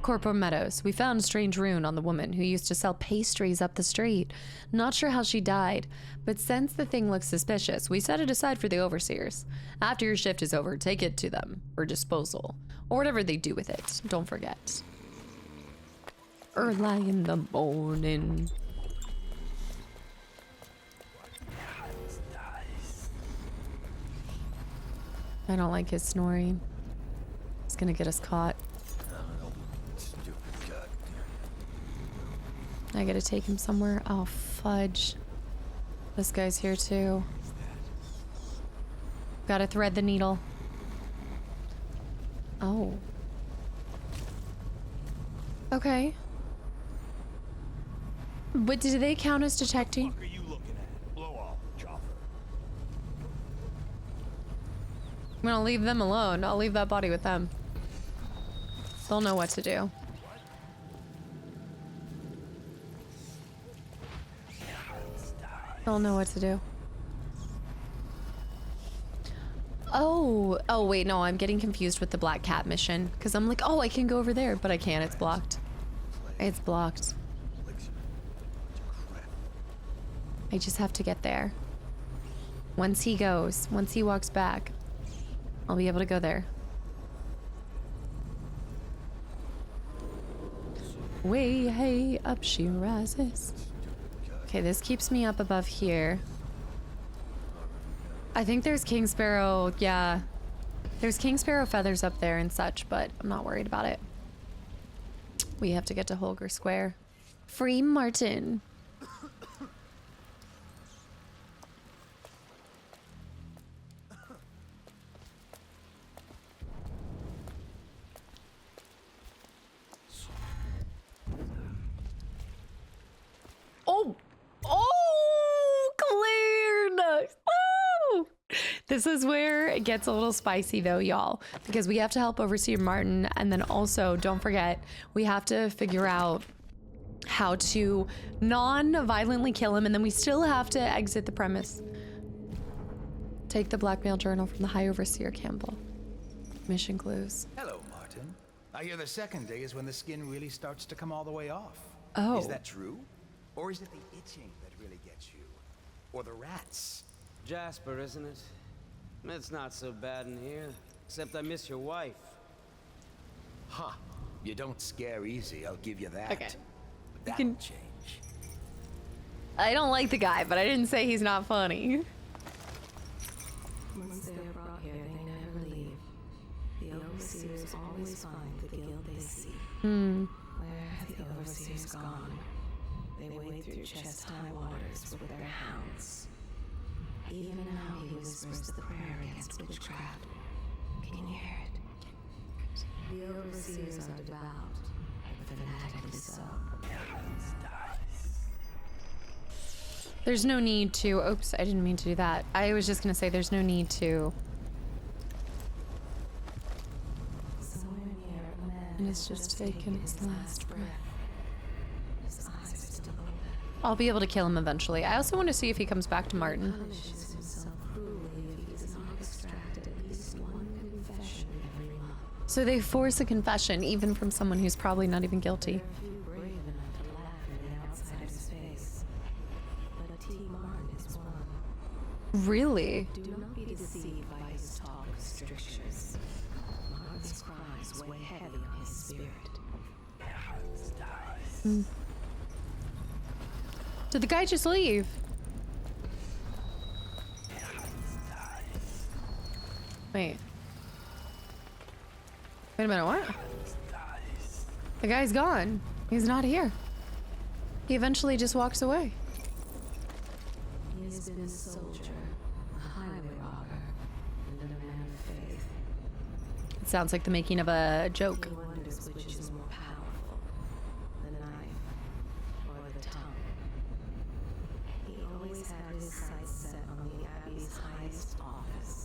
Corpo Meadows. We found a strange rune on the woman who used to sell pastries up the street. Not sure how she died, but since the thing looks suspicious, we set it aside for the overseers. After your shift is over, take it to them for disposal, or whatever they do with it. Don't forget. Early in the morning. I don't like his snoring. It's gonna get us caught. I gotta take him somewhere. Oh, fudge. This guy's here too. Gotta thread the needle. Oh. Okay. But do they count as detecting? What are you looking at? Blow off, chopper. I'm gonna leave them alone. I'll leave that body with them. They'll know what to do. They'll know what to do. Oh wait, no, I'm getting confused with the Black Cat mission. Because I'm like, oh, I can go over there, but I can't, it's blocked. It's blocked. I just have to get there. Once he walks back, I'll be able to go there. Way, hey, up she rises. Okay, this keeps me up above here. I think there's King Sparrow, yeah. There's King Sparrow feathers up there and such, but I'm not worried about it. We have to get to Holger Square. Free Martin. Cleared! Oh! This is where it gets a little spicy though, y'all, because we have to help Overseer Martin, and then also, don't forget, we have to figure out how to non-violently kill him, and then we still have to exit the premise. Take the blackmail journal from the High Overseer Campbell. Mission clues. Hello, Martin. I hear the second day is when the skin really starts to come all the way off. Oh. Is that true? Or is it the itching that really gets you? Or the rats? Jasper, isn't it? It's not so bad in here, except I miss your wife. Huh. You don't scare easy, I'll give you that. Okay. That'll change. I don't like the guy, but I didn't say he's not funny. Once they're brought here, they never leave. The overseers always find the guild they seek. Where have the overseers gone? They wade through chest-high waters with their hounds. Even now he whispers the prayer against witchcraft. Can you hear it? The overseers are devout, but fanatically so. There's no need to... Oops, I didn't mean to do that. I was just gonna say there's no need to... And it's just taken its last breath. His eyes are still open. I'll be able to kill him eventually. I also want to see if he comes back to Martin. Punishes himself cruelly if he does not extract at least one confession every month. So they force a confession even from someone who's probably not even guilty. Few brave enough to laugh in the outsider's face. But T. Martin is one. Really? Do not be deceived by his talk of strictures. Martin's cries weigh heavy on his spirit. Did the guy just leave? Wait. Wait a minute, what? The guy's gone. He's not here. He eventually just walks away. He has been a soldier, a highway robber, and a man of faith. It sounds like the making of a joke. He wonders which is more powerful, the knife or the tongue.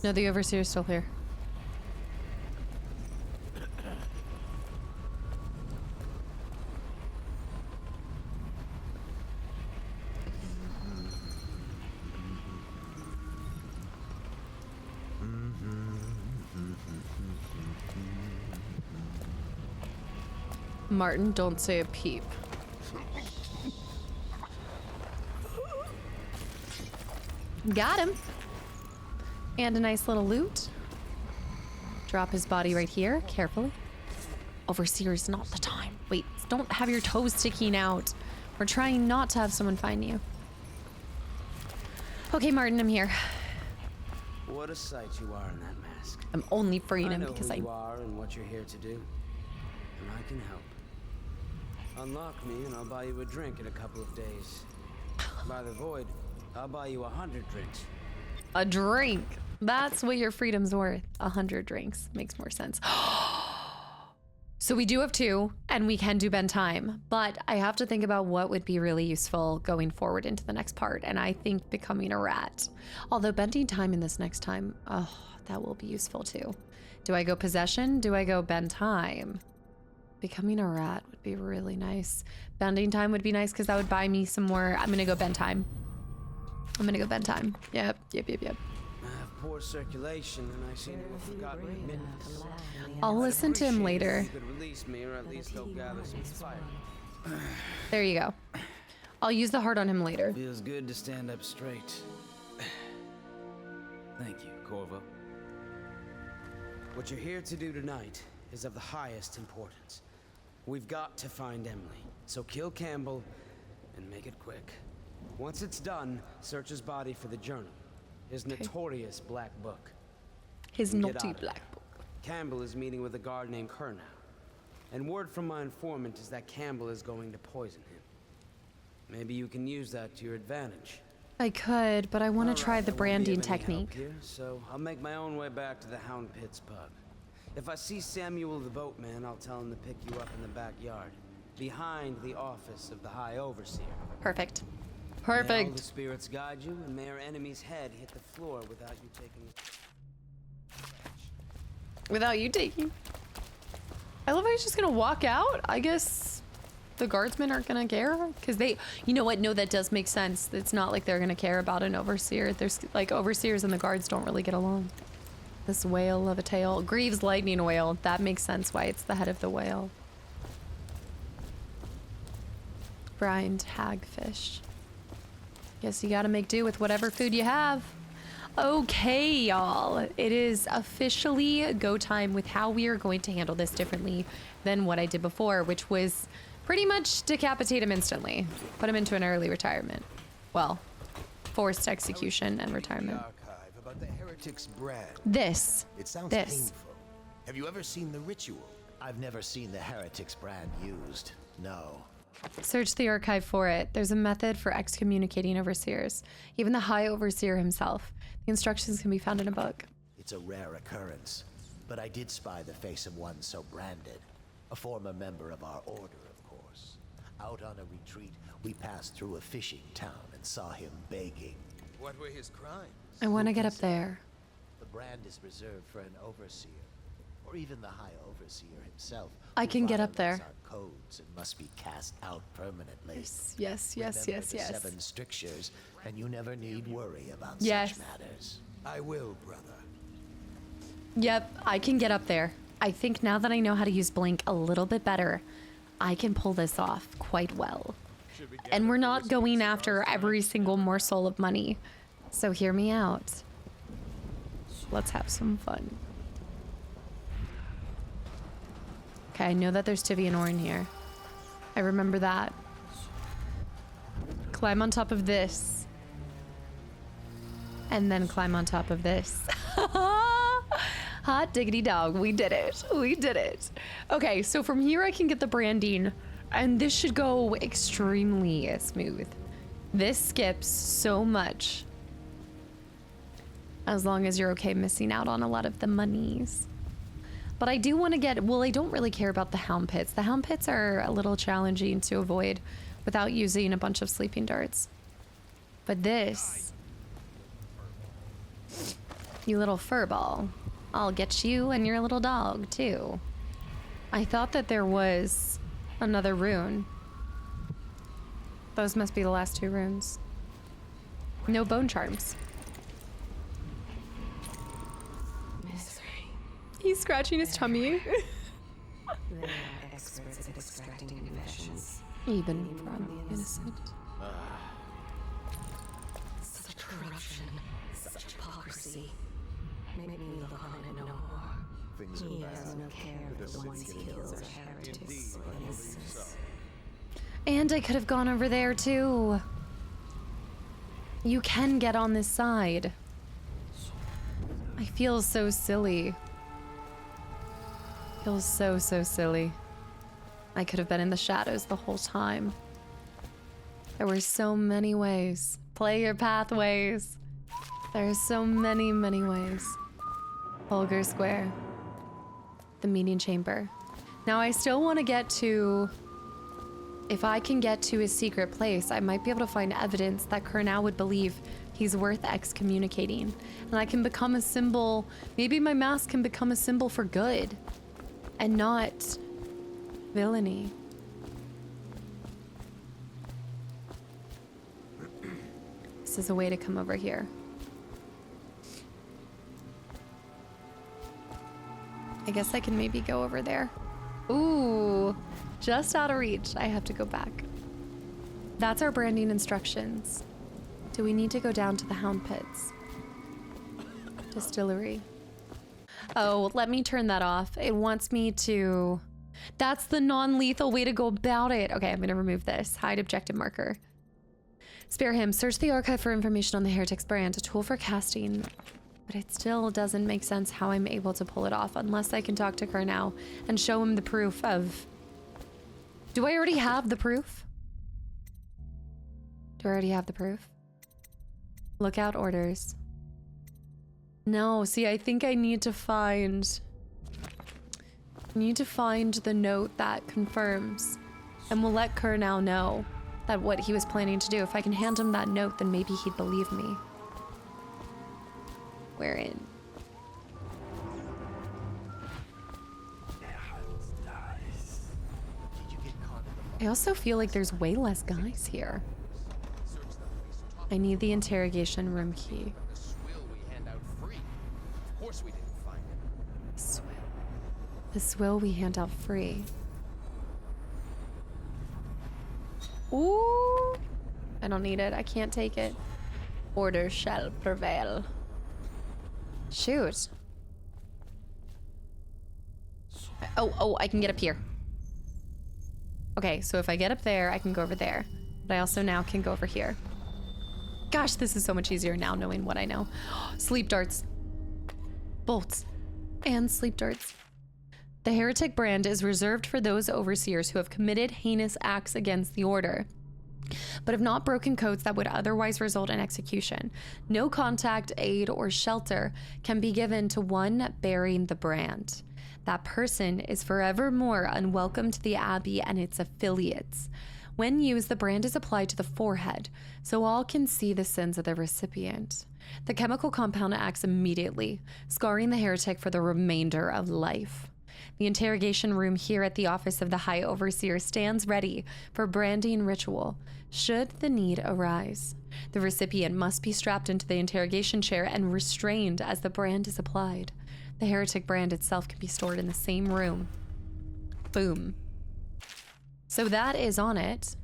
No, the Overseer's still here. Martin, don't say a peep. Got him. And a nice little loot. Drop his body right here, carefully. Overseer is not the time. Wait, don't have your toes sticking out. We're trying not to have someone find you. Okay, Martin, I'm here. What a sight you are in that mask. I'm only freeing him because I know who you are and what you're here to do, and I can help. Unlock me and I'll buy you a drink in a couple of days. By the void, I'll buy you 100 drinks. A drink. That's what your freedom's worth. 100 drinks. Makes more sense. So we do have 2, and we can do bend time, but I have to think about what would be really useful going forward into the next part, and I think becoming a rat. Although bending time in this next time, oh, that will be useful too. Do I go possession? Do I go bend time? Becoming a rat would be really nice. Bending time would be nice because that would buy me some more. I'm gonna go bend time. I'm gonna go bend time. Yep. I have poor circulation, and I seem to have forgotten mittens. I'll listen to him later. You could release me, or at least help gather some fire. There you go. I'll use the heart on him later. Feels good to stand up straight. Thank you, Corvo. What you're here to do tonight is of the highest importance. We've got to find Emily, so kill Campbell and make it quick. Once it's done, search his body for the journal, his notorious black book. His naughty black book. Campbell is meeting with a guard named Kernow, and word from my informant is that Campbell is going to poison him. Maybe you can use that to your advantage. I could, but I want to try the branding technique. Here, so I'll make my own way back to the Hound Pit's pub. If I see Samuel the boatman, I'll tell him to pick you up in the backyard, behind the office of the High Overseer. Perfect. May all Perfect. the spirits guide you, and may our enemy's head hit the floor without you taking it. Without you taking. I love how he's just gonna walk out. I guess the guardsmen aren't gonna care because they, you know what? No, that does make sense. It's not like they're gonna care about an overseer. There's like overseers and the guards don't really get along. This whale of a tail. Greaves lightning whale. That makes sense why it's the head of the whale. Brined hagfish. Guess you gotta make do with whatever food you have. Okay, y'all. It is officially go time with how we are going to handle this differently than what I did before, which was pretty much decapitate him instantly. Put him into an early retirement. Well, forced execution and retirement. About the heretic's brand. This. It sounds this. painful. Have you ever seen the ritual? I've never seen the heretic's brand used. No. Search the archive for it. There's a method for excommunicating overseers. Even the High Overseer himself. The instructions can be found in a book. It's a rare occurrence, but I did spy the face of one so branded. A former member of our order, of course. Out on a retreat, we passed through a fishing town and saw him begging. What were his crimes? I want to get up there. The brand is reserved for an overseer, or even the High Overseer himself. I can get up there. Our codes and must be cast out permanently. Yes. Remember the 7 strictures, and you never need worry about Yes. such matters. I will, brother. Yep, I can get up there. I think now that I know how to use Blink a little bit better, I can pull this off quite well. And we're not going after every single morsel of money. So hear me out. Let's have some fun. Okay, I know that there's Tivy and Orin here. I remember that. Climb on top of this. And then climb on top of this. Hot diggity dog, we did it. We did it. Okay, so from here I can get the branding, and this should go extremely smooth. This skips so much. As long as you're okay missing out on a lot of the monies. But I do want to get, well, I don't really care about the Hound Pits. The Hound Pits are a little challenging to avoid without using a bunch of sleeping darts. But this You little furball. I'll get you and your little dog, too. I thought that there was another rune. Those must be the last 2 runes. No bone charms. Misery. He's scratching his tummy. They are experts at extracting confessions. Even from the innocent. Such corruption, such hypocrisy. Make me look on it no more. Things He are bad. has no care for the ones he kills are heretics or innocents. And I could have gone over there too. You can get on this side. I feel so silly. Feels so silly. I could have been in the shadows the whole time. There were so many ways. Play your pathways. There are so many ways. Holger Square. The meeting chamber. Now I still want to get to... If I can get to his secret place, I might be able to find evidence that Kurnow would believe he's worth excommunicating. And I can become a symbol. Maybe my mask can become a symbol for good. And not villainy. This is a way to come over here. I guess I can maybe go over there. Ooh, just out of reach. I have to go back. That's our branding instructions. Do we need to go down to the Hound Pits? Distillery. Oh, let me turn that off. It wants me to... That's the non-lethal way to go about it. Okay, I'm gonna remove this. Hide objective marker. Spare him. Search the archive for information on the Heretics brand, a tool for casting. But it still doesn't make sense how I'm able to pull it off unless I can talk to Kurnow and show him the proof of... Do I already have the proof? Do I already have the proof? Lookout orders. No, see, I think I need to find... the note that confirms. And we'll let Kurnow know that what he was planning to do. If I can hand him that note, then maybe he'd believe me. We're in. I also feel like there's way less guys here. I need the interrogation room key. The swill we hand out free. Ooh! I don't need it. I can't take it. Order shall prevail. Shoot. Oh, I can get up here. Okay, so if I get up there, I can go over there. But I also now can go over here. Gosh, this is so much easier now knowing what I know. Sleep darts. Bolts. And sleep darts. The heretic brand is reserved for those overseers who have committed heinous acts against the order, but have not broken codes that would otherwise result in execution. No contact, aid, or shelter can be given to one bearing the brand. That person is forevermore unwelcome to the Abbey and its affiliates. When used, the brand is applied to the forehead, so all can see the sins of the recipient. The chemical compound acts immediately, scarring the heretic for the remainder of life. The interrogation room here at the office of the High Overseer stands ready for branding ritual, should the need arise. The recipient must be strapped into the interrogation chair and restrained as the brand is applied. The heretic brand itself can be stored in the same room. Boom. So that is on it.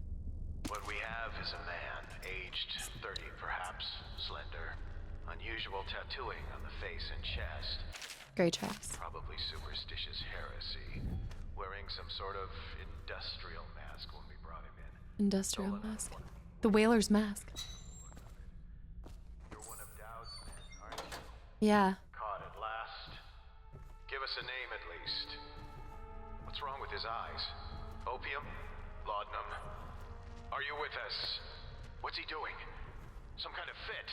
What we have is a man, aged 30 perhaps, slender, unusual tattooing on the face and chest. Great tracks. Probably superstitious heresy. Wearing some sort of industrial mask when we brought him in. Industrial mask. The whaler's mask. You're one of Dowd's men, aren't you? Yeah. Caught at last. Give us a name at least. What's wrong with his eyes? Opium? Laudanum? Are you with us? What's he doing? Some kind of fit?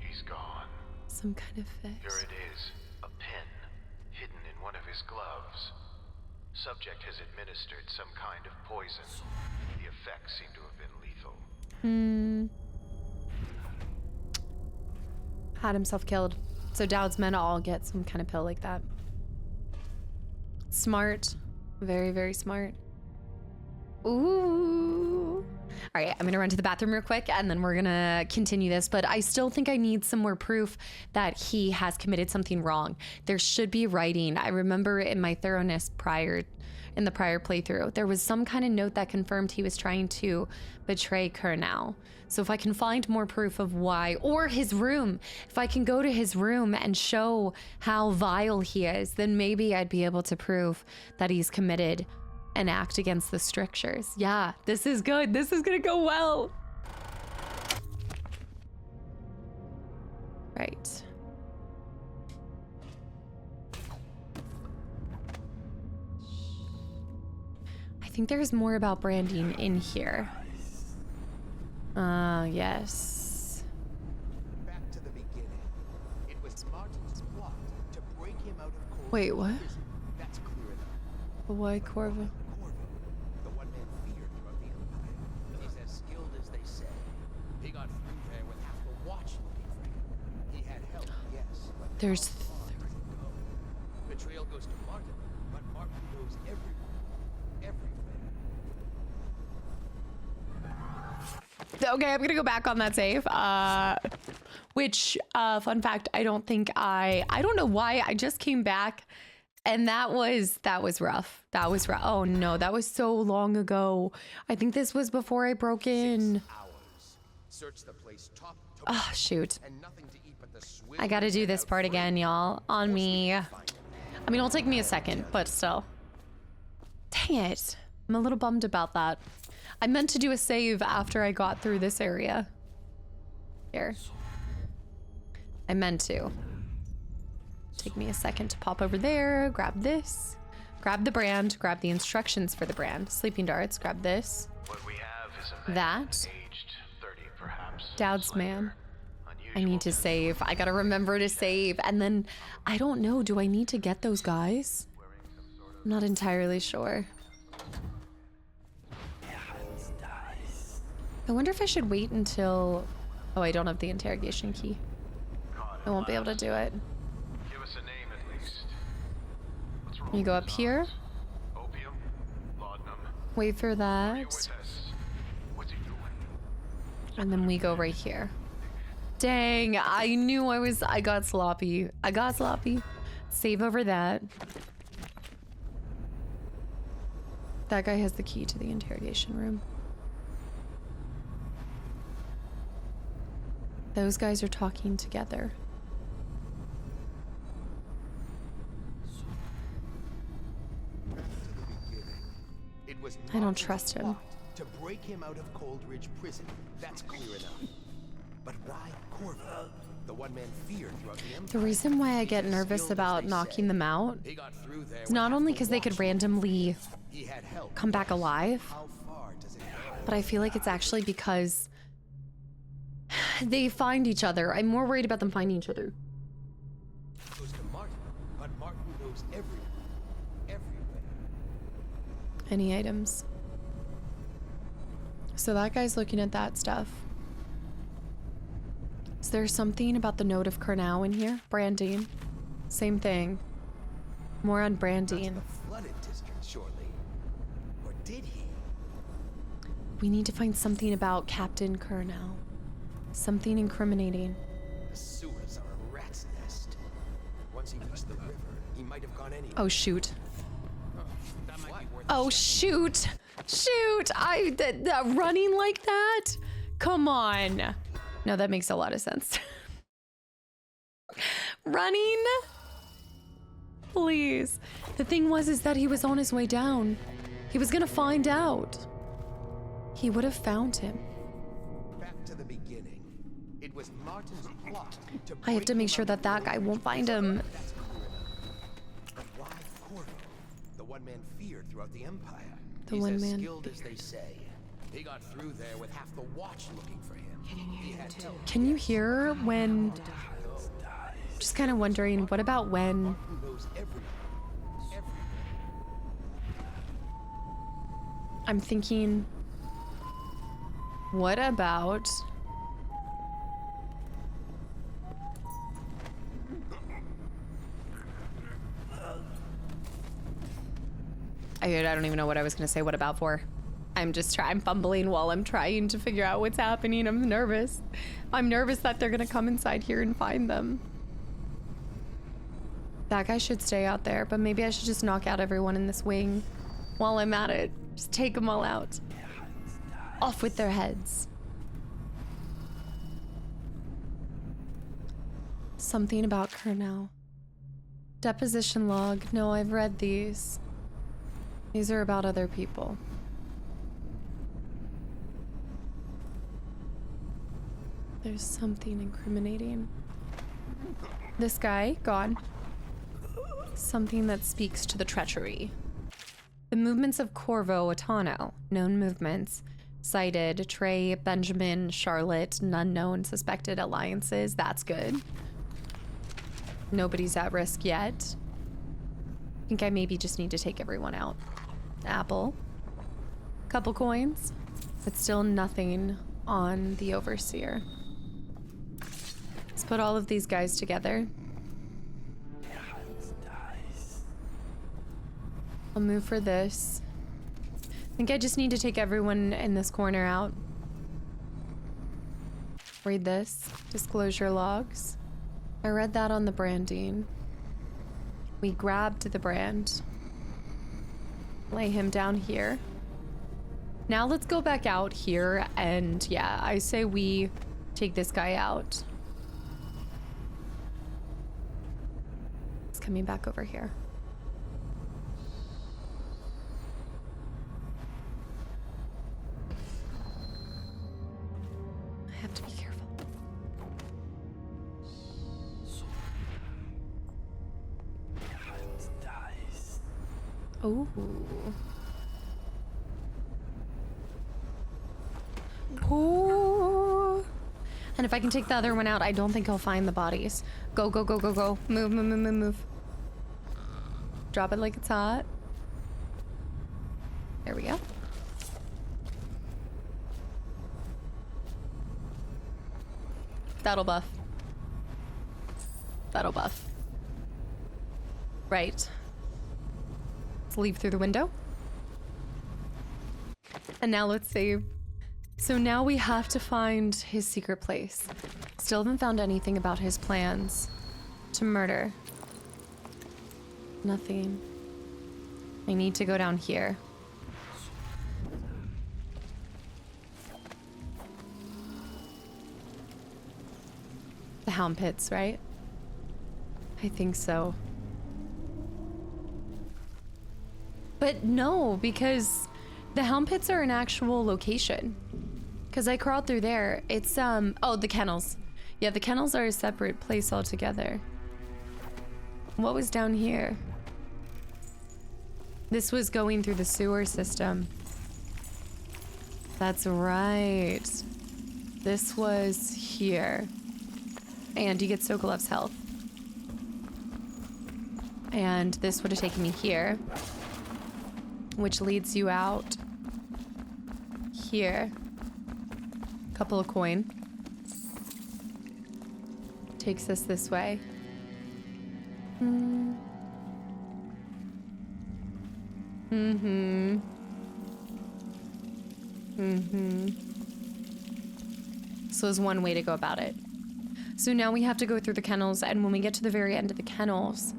He's gone. Some kind of fit. Here it is. A pin. Hidden in one of his gloves. Subject has administered some kind of poison. The effects seem to have been lethal. had himself killed. So Dowd's men all get some kind of pill like that. Smart. Very, very smart. Ooh. All right, I'm gonna run to the bathroom real quick and then we're gonna continue this, but I still think I need some more proof that he has committed something wrong. There should be writing. I remember in my thoroughness in the prior playthrough, there was some kind of note that confirmed he was trying to betray Kernau. So if I can find more proof of why, or his room, if I can go to his room and show how vile he is, then maybe I'd be able to prove that he's committed an act against the strictures. Yeah, this is good. This is gonna go well. Right. I think there's more about branding in here. Yes. Back to the beginning. It was Martin's plot to break him out of cold. Wait, what? That's clear enough. Why Corvo? The one man feared throughout the Empire. He's as skilled as they say. He got through there with half the watch looking for him. He had help, yes, but There's betrayal goes to Martin, but Martin knows everyone. Everywhere. Okay, I'm gonna go back on that save. Which, fun fact, I don't know why I just came back and that was rough. That was rough. Oh no, that was so long ago. I think this was before I broke in. Search the place top to Oh, shoot. and nothing to eat but the swill. I gotta do this part again, y'all. On me. I mean, it'll take me a second, but still. Dang it. I'm a little bummed about that. I meant to do a save after I got through this area. Here. I meant to. Take me a second to pop over there, grab this, grab the brand, grab the instructions for the brand. Sleeping darts, grab this. What we have is a man That. aged 30 perhaps. Dowd's man. I need to save. I gotta remember to save. And then, I don't know, do I need to get those guys? I'm not entirely sure. I wonder if I should wait until... Oh, I don't have the interrogation key. I won't be able to do it. Give us a name at least. What's wrong You go with up here, Opium? Laudanum? wait for Are you that, with us? What's he doing? and then we go right here. Dang, I knew I got sloppy. I got sloppy. Save over that. That guy has the key to the interrogation room. Those guys are talking together. It was I don't trust him. plot to break him out of Coldridge Prison. That's clear enough. But why Corvo? The one man feared throughout the Empire. The reason why I get nervous about knocking them out He got through there is not only because they could randomly he had help. come back alive, How far does it go? but I feel like it's actually because they find each other. I'm more worried about them finding each other. Goes to Martin, but Martin knows everyone. Everywhere. Any items? So that guy's looking at that stuff. Is there something about the note of Kernau in here? Branding. Same thing. More on branding. Flooded district, surely. Or did he? We need to find something about Captain Kernau. Something incriminating. The sewers are a rat's nest. Once he reached the river, he might have gone anywhere. Oh, shoot. That might be worth Oh, shoot. Shoot. Running like that? Come on. No, that makes a lot of sense. Running? Please. The thing is that he was on his way down. He was gonna find out. He would have found him. Back to the beginning. It was Martin's plot to I have to make sure that that guy won't find him. That's clear enough. But why Corvo? The one man feared throughout the Empire. The He's one as man skilled as they say. He got through there with half the watch looking for him. He had help. Can you hear when... Just kind of wondering, what about when... Martin knows everyone. I'm thinking... What about... I don't even know what I was gonna say what about for. I'm fumbling while I'm trying to figure out what's happening. I'm nervous. I'm nervous that they're gonna come inside here and find them. That guy should stay out there, but maybe I should just knock out everyone in this wing while I'm at it. Just take them all out. Off with their heads. Something about Kurnow. Deposition log. No, I've read these. These are about other people. There's something incriminating. This guy, gone. Something that speaks to the treachery. The movements of Corvo Atano. Known movements. Cited Trey, Benjamin, Charlotte, none known suspected alliances. That's good. Nobody's at risk yet. I think I maybe just need to take everyone out. Apple. Couple coins. But still nothing on the Overseer. Let's put all of these guys together. I'll move for this. I think I just need to take everyone in this corner out. Read this. Disclosure logs. I read that on the branding. We grabbed the brand. Lay him down here. Now let's go back out here and yeah, I say we take this guy out. It's coming back over here. I have to be careful. Ooh. Ooh. And if I can take the other one out, I don't think I'll find the bodies. Go, go, go, go, go. Move, move, move, move, move. Drop it like it's hot. There we go. That'll buff. That'll buff. Right. Let's leave through the window. And now let's save. So now we have to find his secret place. Still haven't found anything about his plans to murder. Nothing. I need to go down here. The Hound Pits, right? I think so. But no, because the Hound Pits are an actual location. Because I crawled through there. It's, oh, the kennels. Yeah, the kennels are a separate place altogether. What was down here? This was going through the sewer system. That's right. This was here. And you get Sokolov's health. And this would have taken me here. Which leads you out here. Couple of coin. Takes us this way. So there's one way to go about it. So now we have to go through the kennels, and when we get to the very end of the kennels,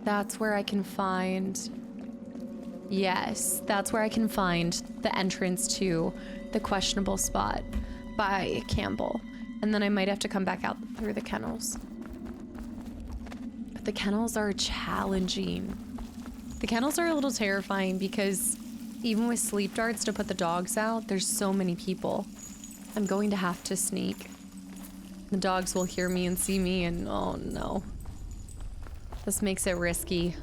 that's where I can find... Yes, that's where I can find the entrance to the questionable spot by Campbell. And then I might have to come back out through the kennels. But the kennels are challenging. The kennels are a little terrifying because even with sleep darts to put the dogs out, there's so many people. I'm going to have to sneak. The dogs will hear me and see me and oh no. This makes it risky.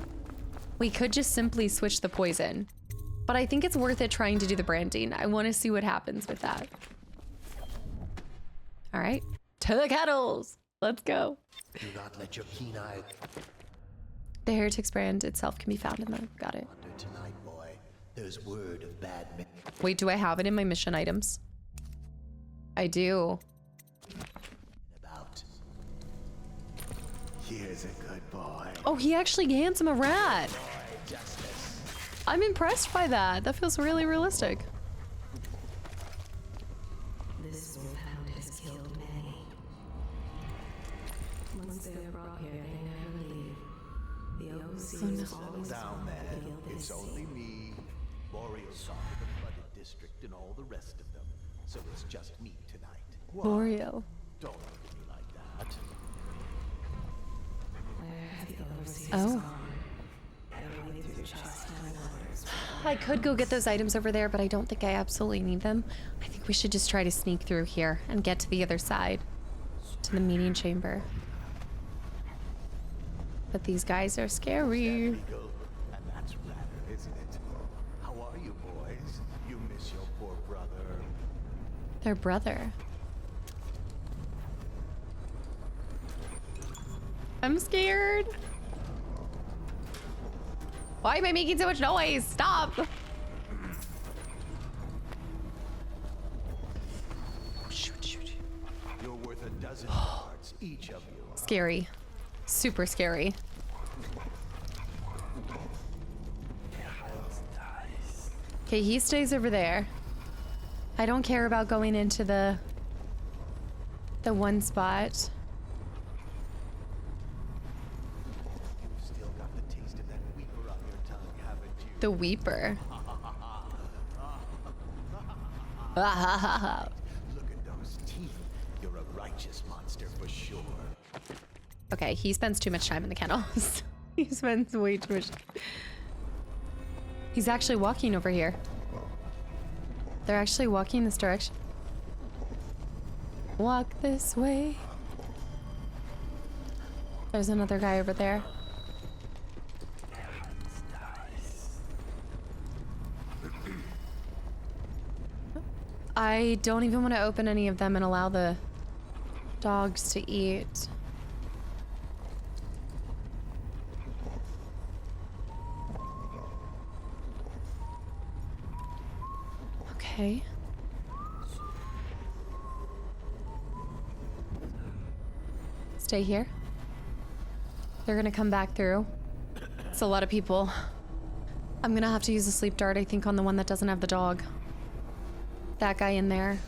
We could just simply switch the poison, but I think it's worth it trying to do the branding. I want to see what happens with that. All right, to the kettles. Let's go. Do not let your keen eye The Heretic's brand itself can be found in the... Got it. tonight, boy. There's word of bad men. Wait, do I have it in my mission items? I do. About. Here's a good boy. Oh, he actually hands him a rat. Justice. I'm impressed by that. That feels really realistic. This wolfhound has killed many. Once they are brought here, they never leave. The overseers always Down there, it's only me, Boreal Song of the Flooded District, and all the rest of them. So it's just me tonight. Boreal. Don't look at me like that. Where have the overseers Oh. gone? Their way through Chastain waters. I could go get those items over there, but I don't think I absolutely need them. I think we should just try to sneak through here and get to the other side, to the meeting chamber. But these guys are scary. And that's rather, isn't it? How are you, boys? You miss your poor brother. Their brother. I'm scared. Why am I making so much noise? Stop. Shoot. You're worth a dozen cards, each of you. Scary. Super scary. Okay, he stays over there. I don't care about going into the one spot. You've still got the taste of that weeper on your tongue, haven't you? The Weeper. Look at those teeth. You're a righteous monster for sure. Okay, he spends too much time in the kennels. He spends way too much. He's actually walking over here. They're actually walking this direction. Walk this way. There's another guy over there. I don't even want to open any of them and allow the dogs to eat. Okay. Stay here. They're gonna come back through. It's a lot of people. I'm gonna have to use a sleep dart, I think, on the one that doesn't have the dog. That guy in there.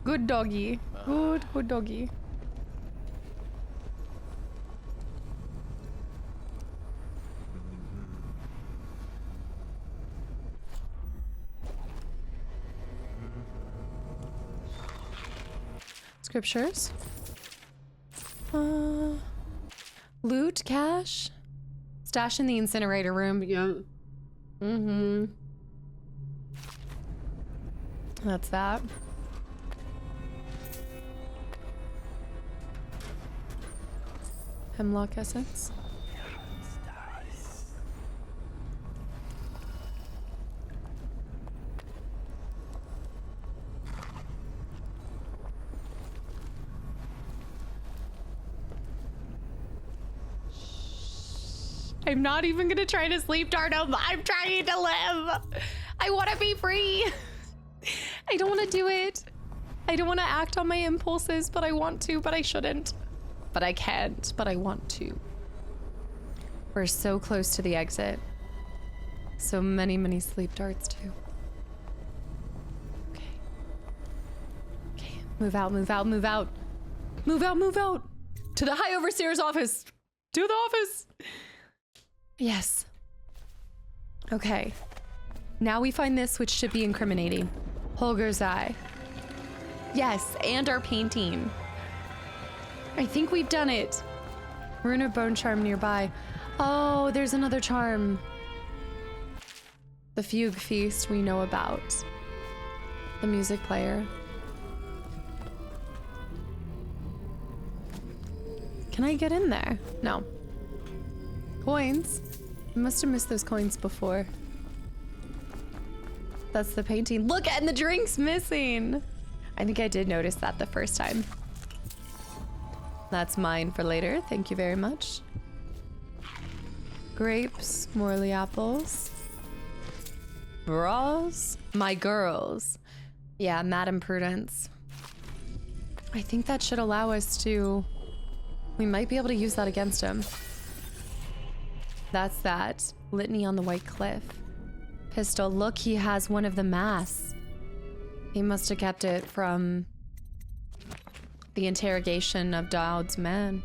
Good doggy. Good doggy. Scriptures. Loot, cash. Stash in the incinerator room. Yeah. Mm-hmm. That's that. Hemlock essence. I'm not even gonna try to sleep dart him. I'm trying to live. I want to be free. I don't want to do it. I don't want to act on my impulses, but I want to, but I shouldn't. But I can't, but I want to. We're so close to the exit. So many, many sleep darts too. Okay. Okay, move out, move out, move out. Move out, move out. To the High Overseer's office. To the office. Yes. Okay. Now we find this, which should be incriminating. Holger's eye. Yes, and our painting. I think we've done it. Rune of Bone Charm nearby. Oh, there's another charm. The Fugue Feast we know about. The music player. Can I get in there? No. Coins. I must have missed those coins before. That's the painting. Look, and the drink's missing. I think I did notice that the first time. That's mine for later. Thank you very much. Grapes, Morley apples. bras? My girls. Yeah, Madam Prudence. I think that should allow us to... We might be able to use that against him. That's that. Litany on the White Cliff. Pistol. Look, he has one of the masks. He must have kept it from the interrogation of Dowd's men.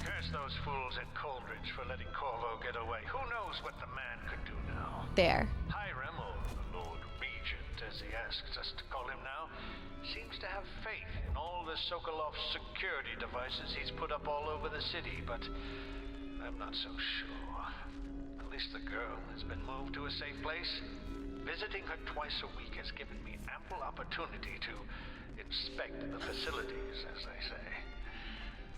Curse those fools at Coldridge for letting Corvo get away. Who knows what the man could do now? There. Hiram, or the Lord Regent, as he asks us to call him now, seems to have faith in all the Sokolov's security devices he's put up all over the city, but I'm not so sure. At least the girl has been moved to a safe place. Visiting her twice a week has given me ample opportunity to inspect the facilities, as they say.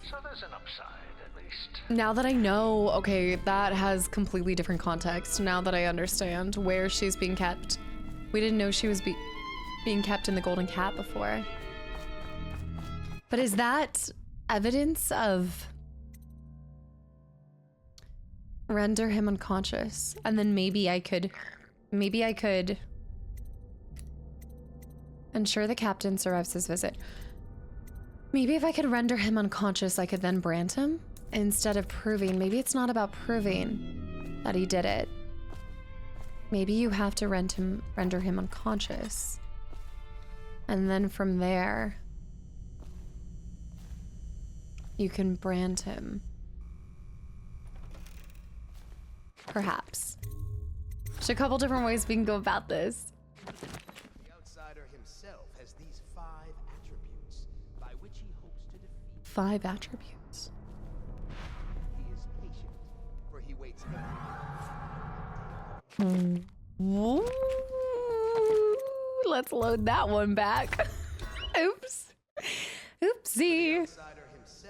So there's an upside, at least. Now that I know, okay, that has completely different context. Now that I understand where she's being kept. We didn't know she was being kept in the Golden Cat before. But is that evidence of render him unconscious? And then maybe I could ensure the captain survives his visit. Maybe if I could render him unconscious, I could then brand him instead of proving. Maybe it's not about proving that he did it. Maybe you have to render him unconscious. And then from there, you can brand him. Perhaps. There's a couple different ways we can go about this. The outsider himself has these 5 attributes by which he hopes to defeat. 5 attributes. He is patient, for he waits Ooh, let's load that one back. Oops. Oopsie.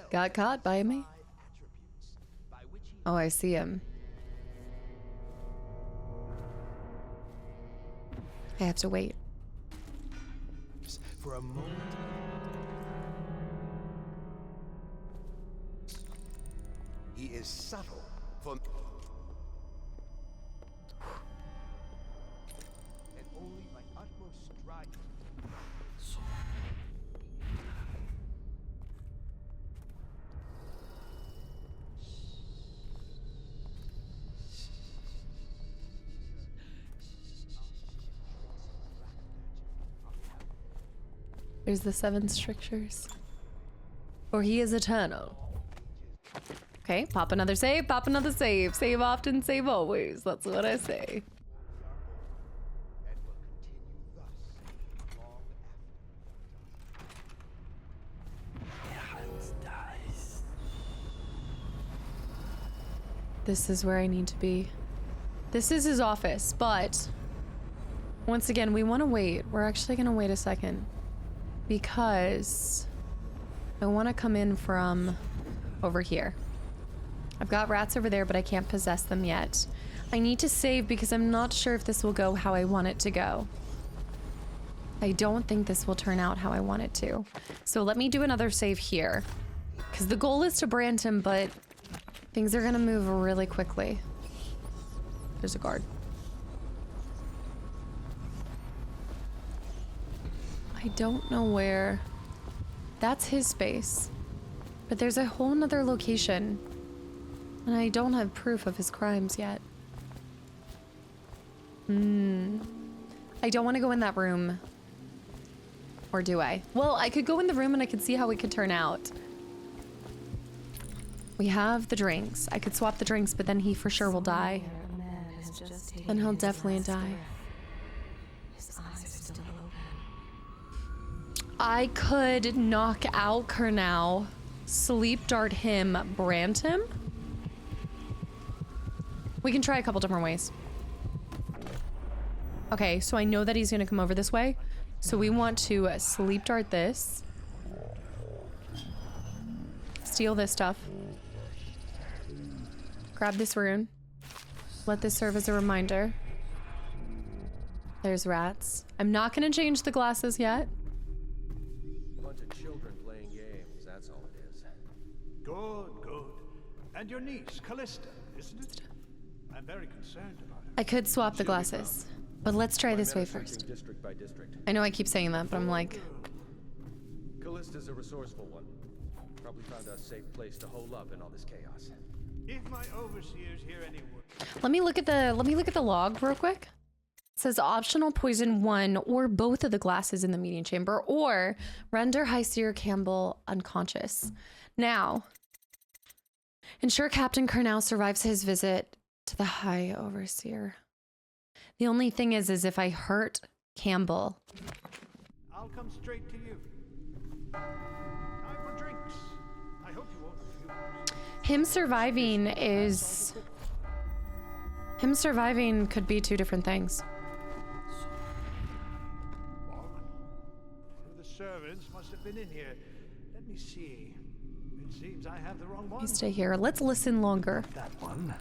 Got caught by me. Oh, I see him. I have to wait. For a moment. He is subtle for and only my utmost stride. There's the 7 strictures. For he is eternal. Okay, pop another save, pop another save. Save often, save always. That's what I say. This is where I need to be. This is his office, but once again, we want to wait. We're actually going to wait a second because I want to come in from over here. I've got rats over there, but I can't possess them yet. I need to save because I'm not sure if this will go how I want it to go. I don't think this will turn out how I want it to. So let me do another save here because the goal is to brand him, but things are going to move really quickly. There's a guard. I don't know where. That's his space. But there's a whole nother location. And I don't have proof of his crimes yet. I don't want to go in that room. Or do I? Well, I could go in the room and I could see how it could turn out. We have the drinks. I could swap the drinks, but then he for sure will die. And he'll definitely die. I could knock out Kurnow, sleep dart him, brand him. We can try a couple different ways. Okay, so I know that he's gonna come over this way. So we want to sleep dart this. Steal this stuff. Grab this rune. Let this serve as a reminder. There's rats. I'm not gonna change the glasses yet. A bunch of children playing games, that's all it is. Good, good. And your niece, Callista, isn't it? I'm very concerned about her. I could swap the glasses, but let's try this way first. District by district. I know I keep saying that, but I'm like... Callista's a resourceful one. Probably found a safe place to hole up in all this chaos. If my overseers hear any word... Let me look at the log real quick. It says optional poison one or both of the glasses in the meeting chamber, or render High Seer Campbell unconscious. Now, ensure Captain Kurnow survives his visit to the High Overseer. The only thing is if I hurt Campbell... I'll come straight to you. Time for drinks. I hope you won't refuse. Him surviving could be two different things. One of the servants must have been in here. Let me see. It seems I have the wrong one. You stay here. Let's listen longer. That one.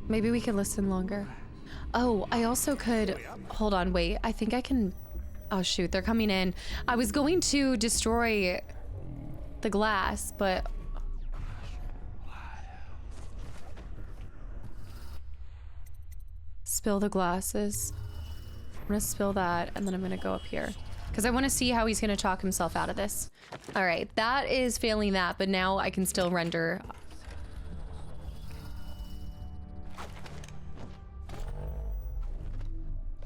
Maybe we could listen longer. Oh, I also could... Hold on, wait. I think I can... Oh, shoot. They're coming in. I was going to destroy the glass, but... Spill the glasses. I'm gonna spill that, and then I'm gonna go up here. Because I want to see how he's gonna talk himself out of this. Alright, that is failing that, but now I can still render...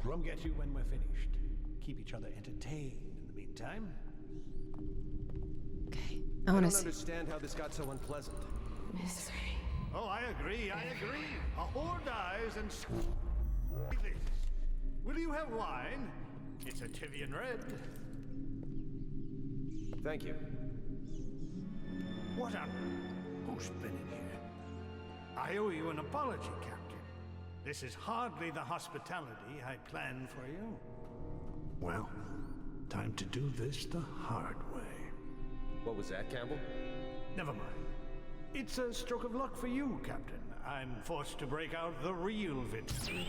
We'll get you when we're finished. Keep each other entertained in the meantime. Okay, I don't understand how this got so unpleasant. Misery. Oh, I agree. A whore dies and... Will you have wine? It's a Tivian red. Thank you. What on... Who's been in here? I owe you an apology, Captain. This is hardly the hospitality I planned for you. Well, time to do this the hard way. What was that, Campbell? Never mind. It's a stroke of luck for you, Captain. I'm forced to break out the real Vincent.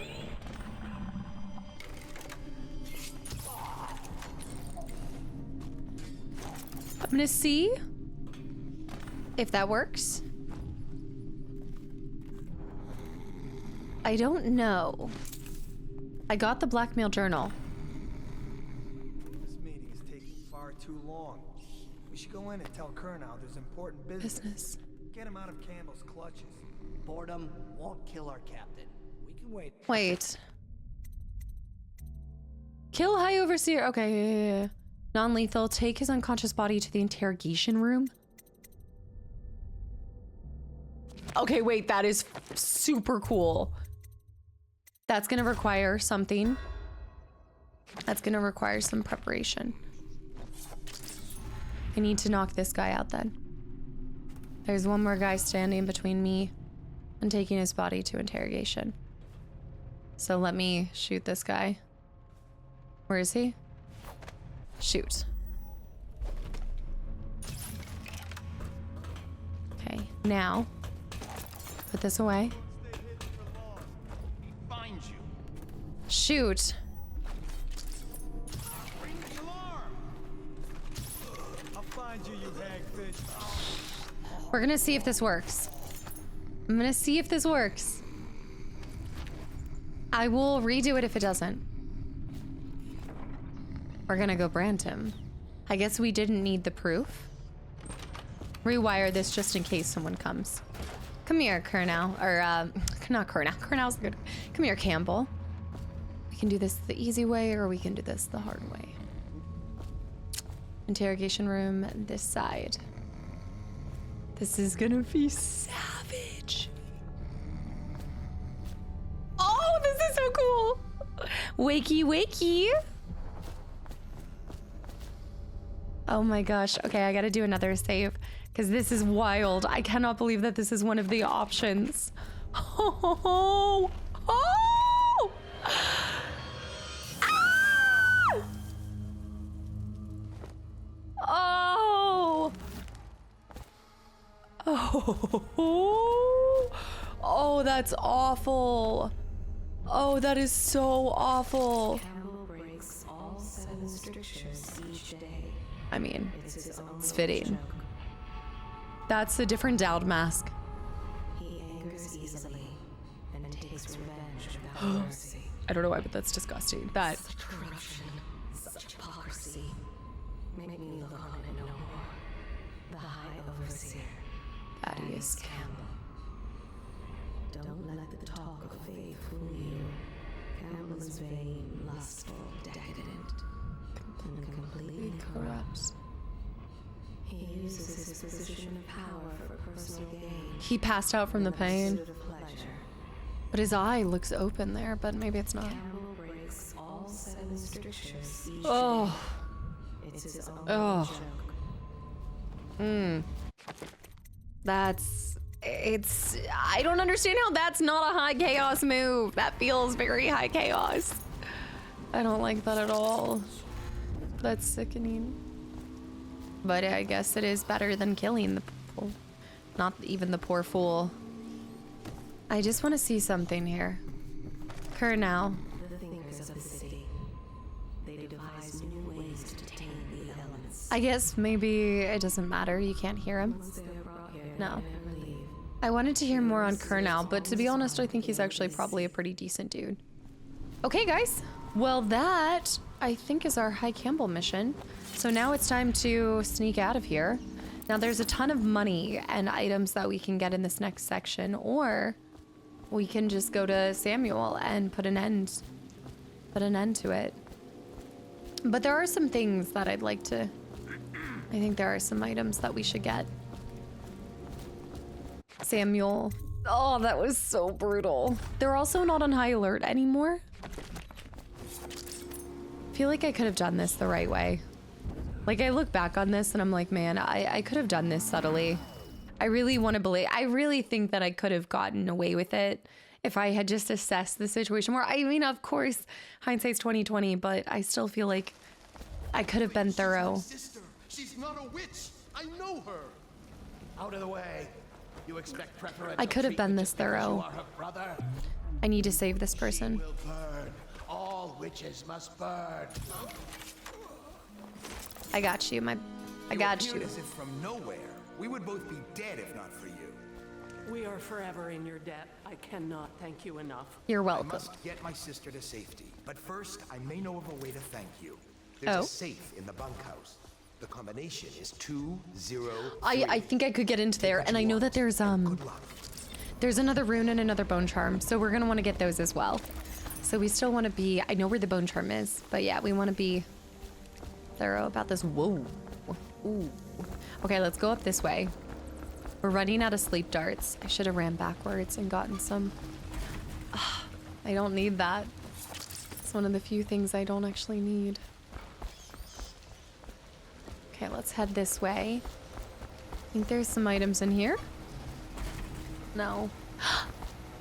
I'm gonna see if that works. I don't know. I got the blackmail journal. This meeting is taking far too long. We should go in and tell Kurnow there's important business. Get him out of Campbell's clutches. Boredom won't kill our captain. We can wait. Wait. Kill High Overseer. Okay, yeah. Non-lethal. Take his unconscious body to the interrogation room. Okay, wait. That is super cool. That's gonna require something. That's gonna require some preparation. I need to knock this guy out then. There's one more guy standing between me and taking his body to interrogation. So let me shoot this guy. Where is he? Shoot. Okay, now put this away. Shoot. I'll find you, you hagfish. We're gonna see if this works. I'm gonna see if this works. I will redo it if it doesn't. We're gonna go brand him. I guess we didn't need the proof. Rewire this just in case someone comes. Come here, Kurnow. Or, not Kurnow. Kurnow's good. Come here, Campbell. We can do this the easy way, or we can do this the hard way. Interrogation room, this side. This is gonna be savage. Oh, this is so cool. Wakey, wakey. Oh my gosh. Okay, I gotta do another save because this is wild. I cannot believe that this is one of the options. Oh, oh, ah! Oh, oh, that's awful. Oh, that is so awful. Campbell breaks all 7 strictures each day. I mean, it's fitting. That's a different Dowd mask. He angers easily and takes I don't know why, but that's disgusting. That. Such corruption, such hypocrisy. Make me look on it no more. The High Overseer, Thaddeus Campbell. Don't let the talk of faith fool you. Campbell is vain, lustful, decadent, and completely corrupt. He uses his position of power for personal gain. He passed out from the pain. Pursuit of pleasure. But his eye looks open there, but maybe it's not. Campbell breaks all 7 strictures each Oh. day. It's his own Oh. joke. I don't understand how that's not a high chaos move. That feels very high chaos. I don't like that at all. That's sickening. But I guess it is better than killing the fool. Not even the poor fool. I just want to see something here. Colonel. The thinkers of the city. They devise new ways to tame the elements. I guess maybe it doesn't matter. You can't hear him. Once they are brought here, No. they never leave. I wanted to hear more on Colonel, but to be honest, I think he's actually probably a pretty decent dude. Okay, guys. Well, that, I think, is our High Campbell mission. So now it's time to sneak out of here. Now, there's a ton of money and items that we can get in this next section, or we can just go to Samuel and put an end to it. But there are some things that I'd like to... I think there are some items that we should get. Samuel. Oh, that was so brutal. They're also not on high alert anymore. I feel like I could have done this the right way. Like, I look back on this and I'm like, man, I could have done this subtly. I really want to believe, I really think that I could have gotten away with it if I had just assessed the situation more. I mean, of course, hindsight's 20/20, but I still feel like I could have been thorough. Sister, she's not a witch. I know her. Out of the way. You expect preferential I could have been this treatment because you thorough. are her brother? I need to save this person. She will burn. All witches must burn. I got you, I got appeared you. As if from nowhere. We would both be dead if not for you. We are forever in your debt. I cannot thank you enough. You're I welcome. must get my sister to safety. But first, I may know of a way to thank you. There's Oh. a safe in the bunkhouse. The combination is 203. I think I could get into there, and I know that there's another rune and another bone charm, so we're gonna want to get those as well. So we still want to be, I know where the bone charm is, but yeah, we want to be thorough about this. Whoa. Ooh. Okay, let's go up this way. We're running out of sleep darts. I should have ran backwards and gotten some. I don't need that. It's one of the few things I don't actually need. Okay, let's head this way. I think there's some items in here. No.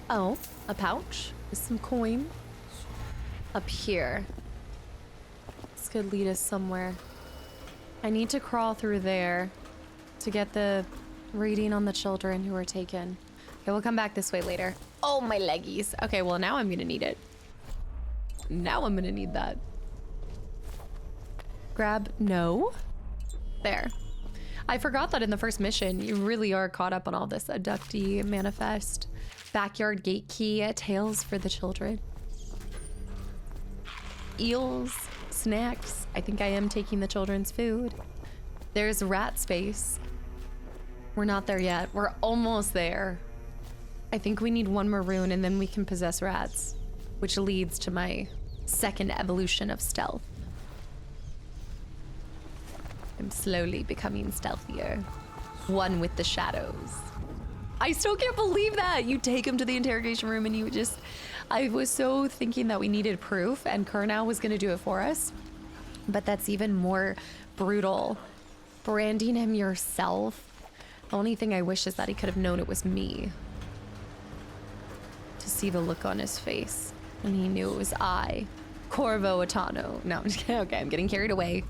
Oh, a pouch with some coin. Up here. This could lead us somewhere. I need to crawl through there to get the reading on the children who were taken. Okay, we'll come back this way later. Oh, my leggies. Okay, well, now I'm gonna need it. Now I'm gonna need that. Grab, no. There. I forgot that in the first mission, you really are caught up on all this abductee manifest, backyard gate key, tales for the children. Eels, snacks. I think I am taking the children's food. There's rat space. We're not there yet. We're almost there. I think we need one more rune and then we can possess rats, which leads to my second evolution of stealth. I'm slowly becoming stealthier. One with the shadows. I still can't believe that! You take him to the interrogation room and you just... I was so thinking that we needed proof and Kurnow was gonna do it for us. But that's even more brutal. Branding him yourself. The only thing I wish is that he could have known it was me. To see the look on his face. And he knew it was I. Corvo Atano. No, I'm just kidding. Okay, I'm getting carried away.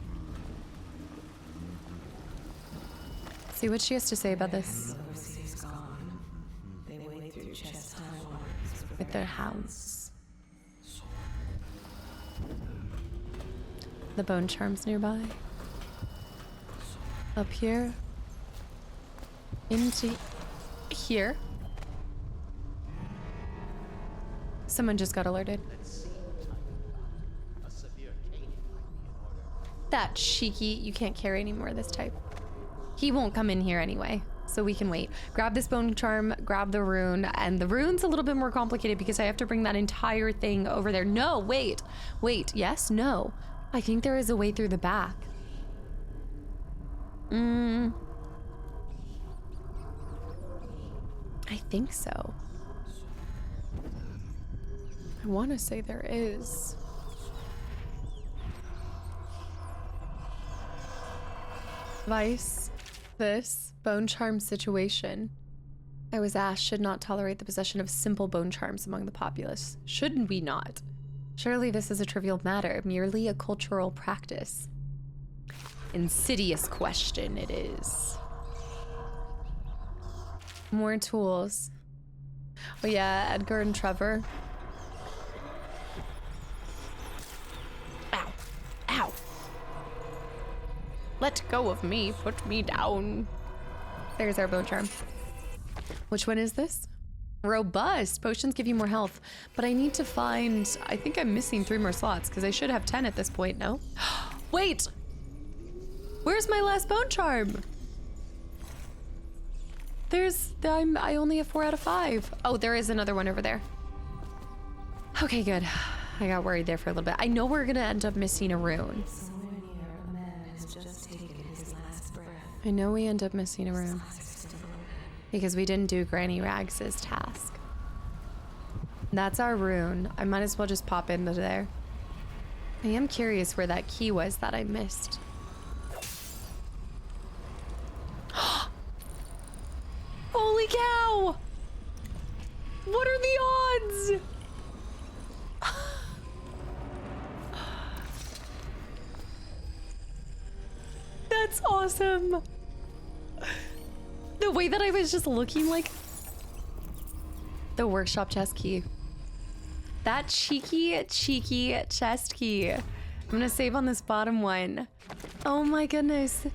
See what she has to say about this. They wade through chest high With their hounds. The bone charms nearby. Up here. Into here. Someone just got alerted. A severe caning might be in order. That cheeky, you can't carry any more of this type. He won't come in here anyway, so we can wait. Grab this bone charm, grab the rune, and the rune's a little bit more complicated because I have to bring that entire thing over there. No, wait, yes, no. I think there is a way through the back. I think so. I want to say there is. Vice, this bone charm situation. I was asked should not tolerate the possession of simple bone charms among the populace. Shouldn't we not? Surely this is a trivial matter, merely a cultural practice. Insidious question it is. More tools. Oh yeah, Edgar and Trevor. Ow. Ow. Let go of me. Put me down. There's our bone charm. Which one is this? Robust. Potions give you more health. But I need to find... I think I'm missing 3 more slots because I should have 10 at this point, no? Wait! Where's my last bone charm? I only have 4 out of 5. Oh, there is another one over there. Okay, good. I got worried there for a little bit. I know we're gonna end up missing a rune. I know we end up missing a rune. Because we didn't do Granny Rags' task. That's our rune. I might as well just pop into there. I am curious where that key was that I missed. Holy cow! What are the odds? That's awesome. The way that I was just looking like the workshop chest key. That cheeky chest key. I'm gonna save on this bottom one. Oh my goodness.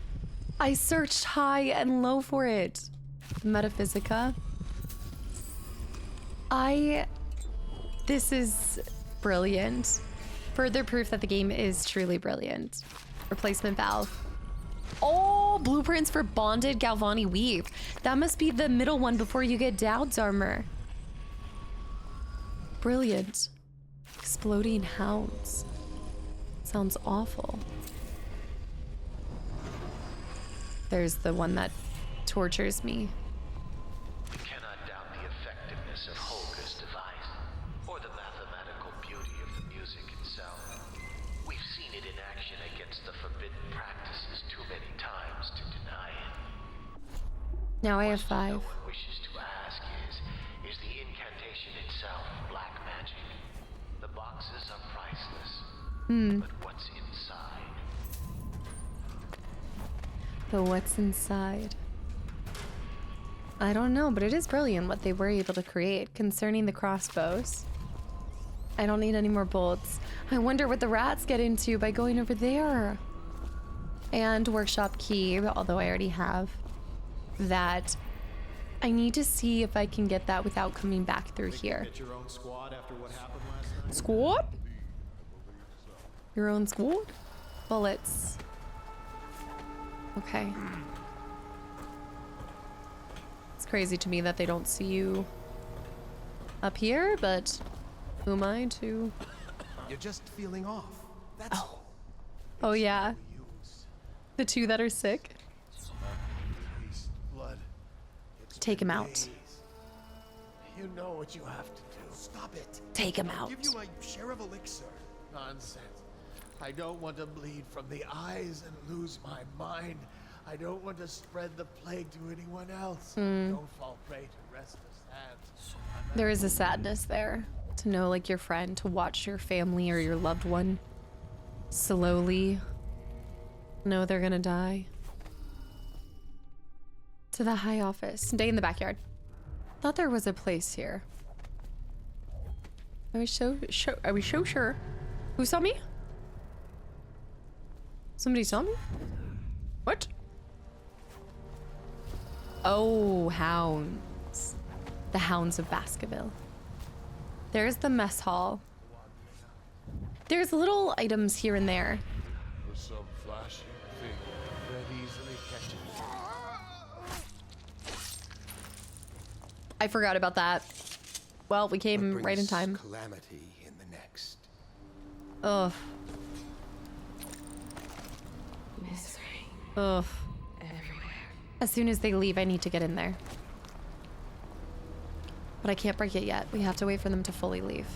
I searched high and low for it. Metaphysica. This is brilliant. Further proof that the game is truly brilliant. Replacement valve. Oh, blueprints for bonded Galvani weave. That must be the middle one before you get Dowd's armor. Brilliant. Exploding hounds. Sounds awful. There's the one that tortures me. We cannot doubt the effectiveness of Holger's device, or the mathematical beauty of the music itself. We've seen it in action against the forbidden practices too many times to deny it. Now I have 5. No one wishes to ask is the incantation itself black magic? The boxes are priceless, but what's inside? But what's inside? I don't know, but it is brilliant what they were able to create concerning the crossbows. I don't need any more bolts. I wonder what the rats get into by going over there. And workshop key, although I already have that. I need to see if I can get that without coming back through here. Get your own squad after what happened last night? Squad? Your own squad? Bullets. Okay. It's crazy to me that they don't see you up here, but who am I to... You're just feeling off. That's all. Oh yeah. The 2 that are sick. Blood. Take him out. You know what you have to do. Stop it. Take him I'll out. give you my share of elixir. Nonsense. I don't want to bleed from the eyes and lose my mind. I don't want to spread the plague to anyone else. Don't fall prey to restless hands. There is a sadness there to know, like, your friend, to watch your family or your loved one slowly know they're gonna die. To the high office. Day in the backyard. Thought there was a place here. Are we so sure? Who saw me? Somebody saw me? What? Oh, hounds. The hounds of Baskerville. There's the mess hall. There's little items here and there. For some flashy thing that easily catches. I forgot about that. Well, we came right in time. Calamity in the next. Ugh. Misery. Ugh. Everywhere. As soon as they leave, I need to get in there. But I can't break it yet. We have to wait for them to fully leave.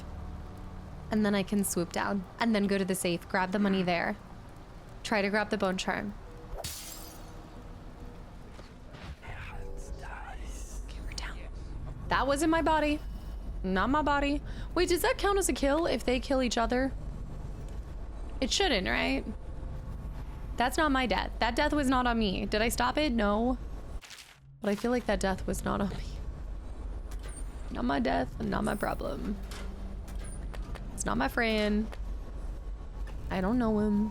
And then I can swoop down. And then go to the safe, grab the money there. Try to grab the bone charm. Okay, we're down. That wasn't my body. Not my body. Wait, does that count as a kill if they kill each other? It shouldn't, right? That's not my death. That death was not on me. Did I stop it? No. But I feel like that death was not on me. Not my death, not my problem. It's not my friend. I don't know him.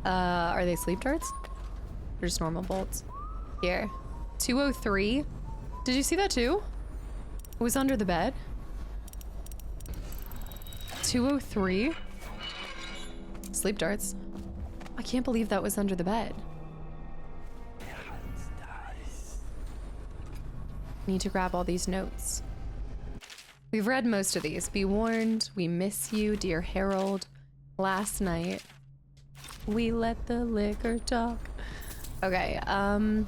Are they sleep darts? Or just normal bolts? Here. 203. Did you see that too? It was under the bed. 203. Sleep darts. I can't believe that was under the bed. Need to grab all these notes. We've read most of these. Be warned, we miss you, dear Harold. Last night, we let the liquor talk. Okay, I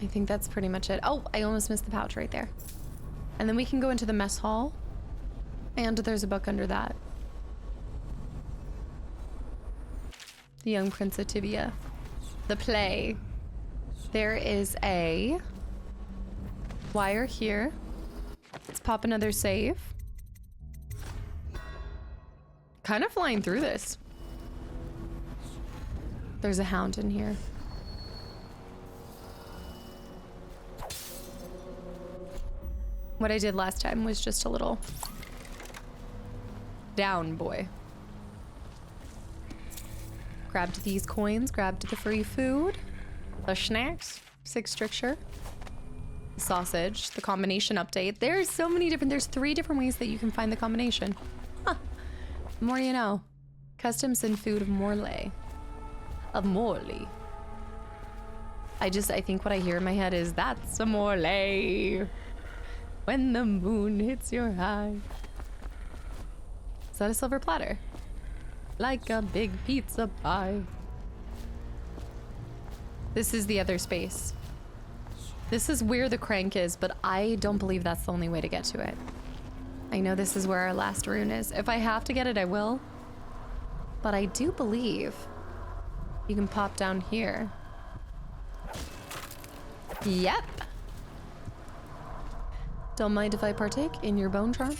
think that's pretty much it. Oh, I almost missed the pouch right there. And then we can go into the mess hall. And there's a book under that. The Young Prince of Tibia. The play. There is a wire here. Let's pop another save. Kind of flying through this. There's a hound in here. What I did last time was just a little down boy. Grabbed these coins, grabbed the free food, the snacks, 6 stricture, sausage, the combination update. There's so many different, there's 3 different ways that you can find the combination. Huh. The more you know. Customs and food of Morley. Of Morley. I think what I hear in my head is, that's a Morley. When the moon hits your eye. Is that a silver platter? Like a big pizza pie. This is the other space. This is where the crank is, but I don't believe that's the only way to get to it. I know this is where our last rune is. If I have to get it, I will. But I do believe you can pop down here. Yep. Don't mind if I partake in your bone charm.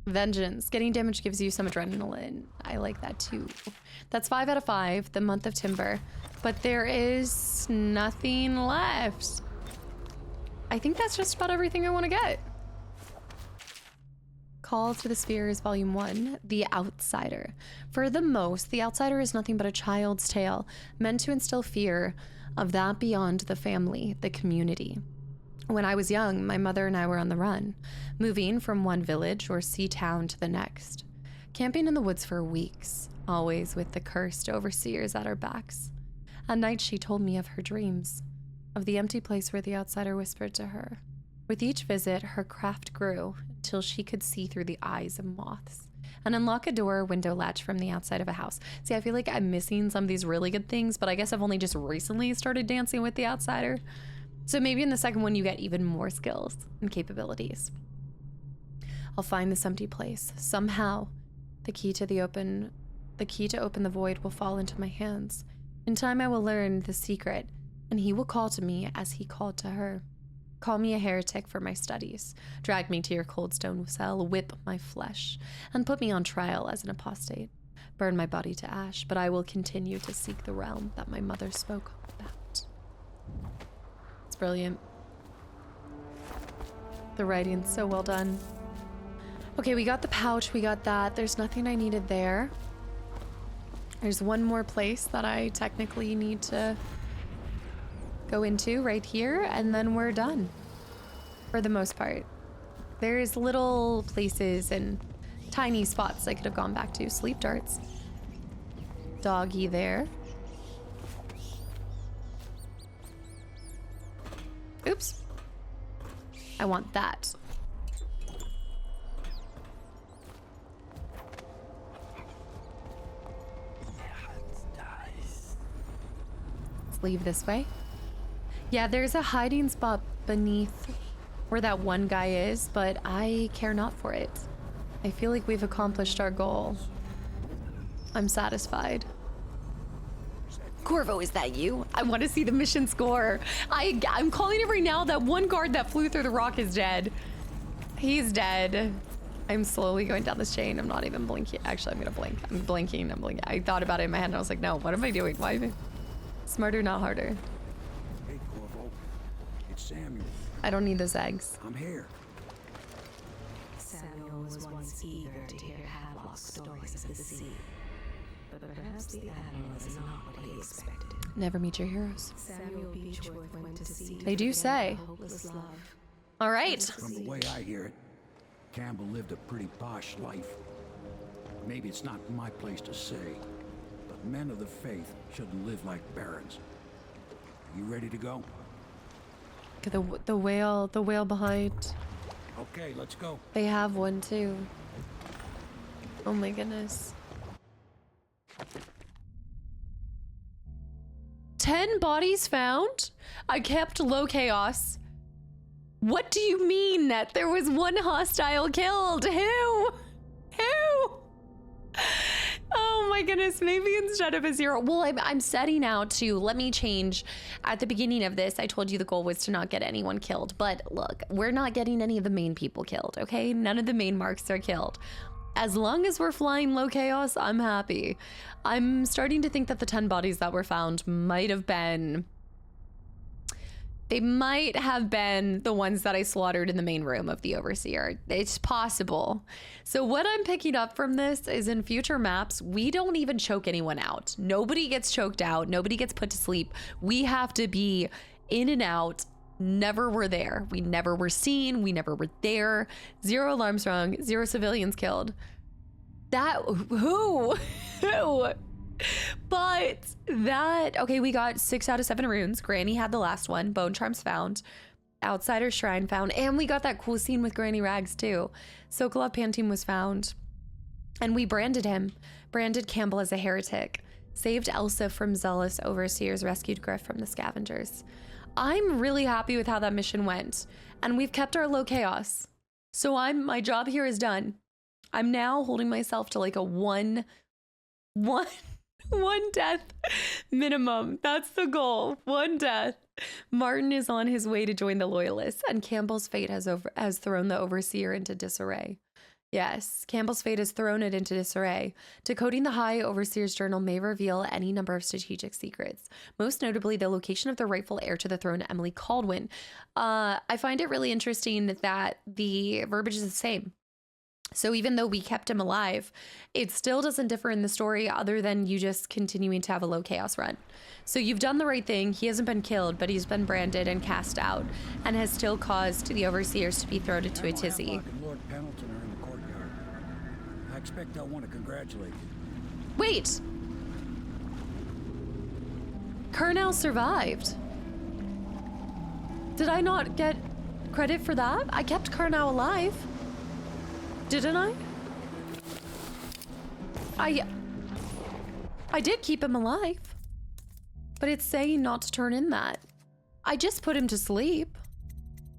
Vengeance. Getting damage gives you some adrenaline. I like that too. That's 5 out of 5, the month of Timber. But there is nothing left. I think that's just about everything I want to get. Call to the Spheres, Volume 1, The Outsider. For the most, The Outsider is nothing but a child's tale, meant to instill fear of that beyond the family, the community. When I was young, my mother and I were on the run, moving from one village or sea town to the next, camping in the woods for weeks, always with the cursed overseers at our backs. At night, she told me of her dreams, of the empty place where the outsider whispered to her. With each visit, her craft grew until she could see through the eyes of moths and unlock a door or window latch from the outside of a house. See, I feel like I'm missing some of these really good things, but I guess I've only just recently started dancing with the outsider. So maybe in the second one, you get even more skills and capabilities. I'll find this empty place. Somehow, the key to open the void will fall into my hands. In time, I will learn the secret, and he will call to me as he called to her. Call me a heretic for my studies. Drag me to your cold stone cell, whip my flesh, and put me on trial as an apostate. Burn my body to ash, but I will continue to seek the realm that my mother spoke about. It's brilliant. The writing's so well done. Okay, we got the pouch, we got that. There's nothing I needed there. There's one more place that I technically need to go into right here, and then we're done for the most part. There's little places and tiny spots I could have gone back to. Sleep darts. Doggy there. Oops. I want that. Let's leave this way. Yeah, there's a hiding spot beneath where that one guy is, but I care not for it. I feel like we've accomplished our goal. I'm satisfied. Corvo, is that you? I want to see the mission score. I'm calling it right now. That one guard that flew through the rock is dead. He's dead. I'm slowly going down this chain. I'm not even blinking. Actually, I'm gonna blink. I'm blinking. I thought about it in my head and I was like, no, what am I doing? Why am I smarter, not harder? Hey, Corvo. It's Samuel. I don't need those eggs. I'm here. Samuel was once eager to hear Havelock's stories of the sea. But perhaps the Admiral is not what he expected. Never meet your heroes. Samuel Beechworth went to sea. They do say. Hopeless love. All right. From the way I hear it, Campbell lived a pretty posh life. Maybe it's not my place to say, but men of the faith shouldn't live like barons. You ready to go? The whale behind. Okay, let's go. They have one too. Oh my goodness. 10 bodies found? I kept low chaos. What do you mean that there was one hostile killed? Who? Oh my goodness, maybe instead of a 0. Well, I'm setting out to, let me change. At the beginning of this, I told you the goal was to not get anyone killed. But look, we're not getting any of the main people killed, okay? None of the main marks are killed. As long as we're flying low chaos, I'm happy. I'm starting to think that the 10 bodies that were found might have been... They might have been the ones that I slaughtered in the main room of the Overseer. It's possible. So what I'm picking up from this is in future maps, we don't even choke anyone out. Nobody gets choked out. Nobody gets put to sleep. We have to be in and out. Never were there. We never were seen. We never were there. 0 alarms rung. 0 civilians killed. That, who? But that, okay, we got 6 out of 7 runes. Granny had the last one. Bone charms found. Outsider shrine found. And we got that cool scene with Granny Rags too. Sokolov Pantene was found. And we branded him. Branded Campbell as a heretic. Saved Elsa from zealous overseers. Rescued Griff from the scavengers. I'm really happy with how that mission went. And we've kept our low chaos. So my job here is done. I'm now holding myself to like a one death minimum. That's the goal. 1 death. Martin is on his way to join the Loyalists, and Campbell's fate has thrown the Overseer into disarray. Yes, Campbell's fate has thrown it into disarray. Decoding the High Overseer's journal may reveal any number of strategic secrets, most notably the location of the rightful heir to the throne, Emily Caldwin. I find it really interesting that the verbiage is the same. So even though we kept him alive, it still doesn't differ in the story other than you just continuing to have a low chaos run. So you've done the right thing. He hasn't been killed, but he's been branded and cast out and has still caused the Overseers to be thrown into a tizzy. Havelock and Lord Pendleton are in the courtyard. I expect I'll want to congratulate you. Wait! Kernel survived. Did I not get credit for that? I kept Kernel alive. Didn't I? I did keep him alive. But it's saying not to turn in that. I just put him to sleep.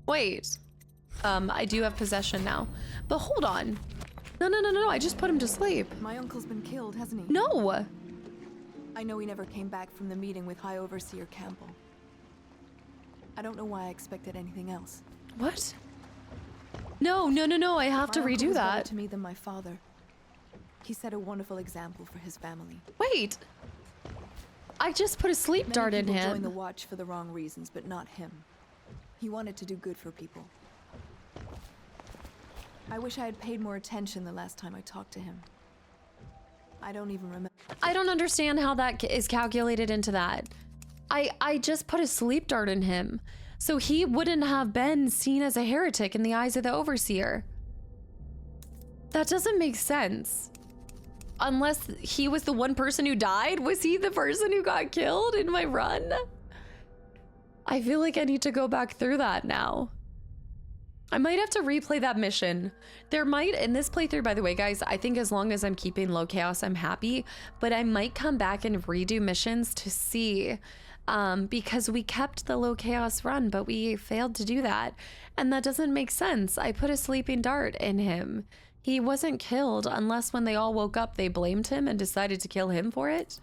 Wait. I do have possession now. But hold on. No. I just put him to sleep. My uncle's been killed, hasn't he? No. I know he never came back from the meeting with High Overseer Campbell. I don't know why I expected anything else. What? No. I have to redo that. Better to me than my father. He set a wonderful example for his family. Wait. I just put a sleep dart in him. Joined the Watch for the wrong reasons, but not him. He wanted to do good for people. I wish I had paid more attention the last time I talked to him. I don't even remember. I don't understand how that is calculated into that. I just put a sleep dart in him. So he wouldn't have been seen as a heretic in the eyes of the Overseer. That doesn't make sense. Unless he was the one person who died? Was he the person who got killed in my run? I feel like I need to go back through that now. I might have to replay that mission. There might, in this playthrough, by the way, guys, I think as long as I'm keeping low chaos, I'm happy. But I might come back and redo missions to see, because we kept the low chaos run, but we failed to do that. And that doesn't make sense. I put a sleeping dart in him. He wasn't killed unless when they all woke up, they blamed him and decided to kill him for it.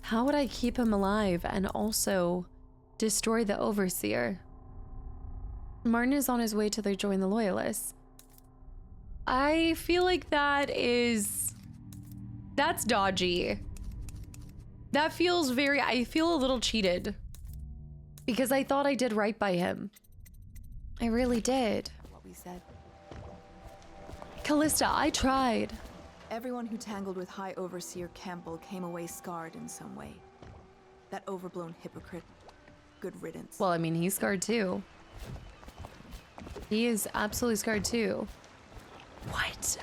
How would I keep him alive and also destroy the Overseer? Martin is on his way to join the Loyalists. I feel like that's dodgy. That feels I feel a little cheated. Because I thought I did right by him. I really did. What we said. Callista, I tried. Everyone who tangled with High Overseer Campbell came away scarred in some way. That overblown hypocrite. Good riddance. Well, I mean, he's scarred too. He is absolutely scarred too. What?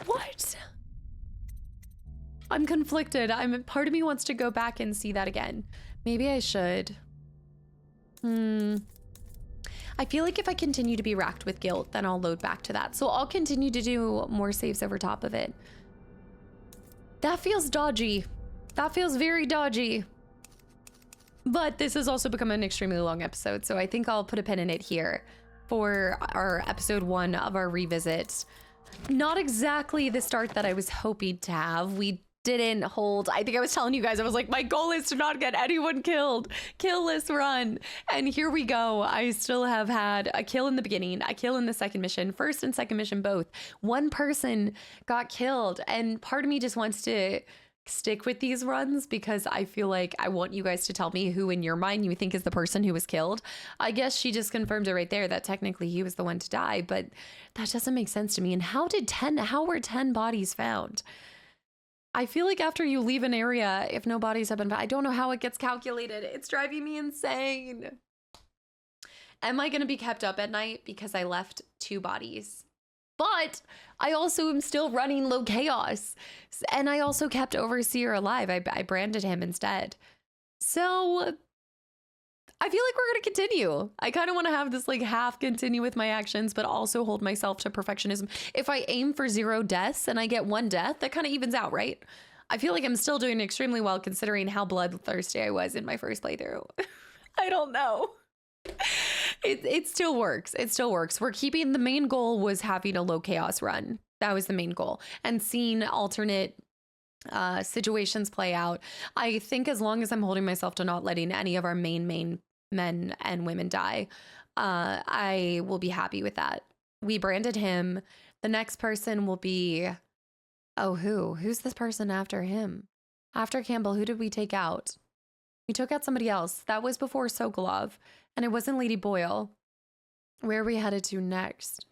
What? I'm conflicted. Part of me wants to go back and see that again. Maybe I should. I feel like if I continue to be racked with guilt, then I'll load back to that. So I'll continue to do more saves over top of it. That feels dodgy. That feels very dodgy. But this has also become an extremely long episode, so I think I'll put a pin in it here for our episode 1 of our revisit. Not exactly the start that I was hoping to have. We didn't hold. I think I was telling you guys, I was like, my goal is to not get anyone killed. Killless run. And here we go. I still have had a kill in the beginning, a kill in the second mission, first and second mission both. One person got killed, and part of me just wants to stick with these runs because I feel like I want you guys to tell me who in your mind you think is the person who was killed. I guess she just confirmed it right there that technically he was the one to die, but that doesn't make sense to me. And how were 10 bodies found? I feel like after you leave an area, if no bodies have been found, I don't know how it gets calculated. It's driving me insane. Am I going to be kept up at night because I left 2 bodies? But I also am still running low chaos. And I also kept Overseer alive. I branded him instead. So I feel like we're going to continue. I kind of want to have this like half continue with my actions, but also hold myself to perfectionism. If I aim for 0 deaths and I get 1 death, that kind of evens out, right? I feel like I'm still doing extremely well considering how bloodthirsty I was in my first playthrough. I don't know. It still works. It still works. We're keeping, the main goal was having a low chaos run. That was the main goal. And seeing alternate situations play out. I think as long as I'm holding myself to not letting any of our main men and women die, I will be happy with that. We branded him. The next person will be, who's this person after him? After Campbell, who did we take out? We took out somebody else. That was before Sokolov, and it wasn't Lady Boyle. Where are we headed to next?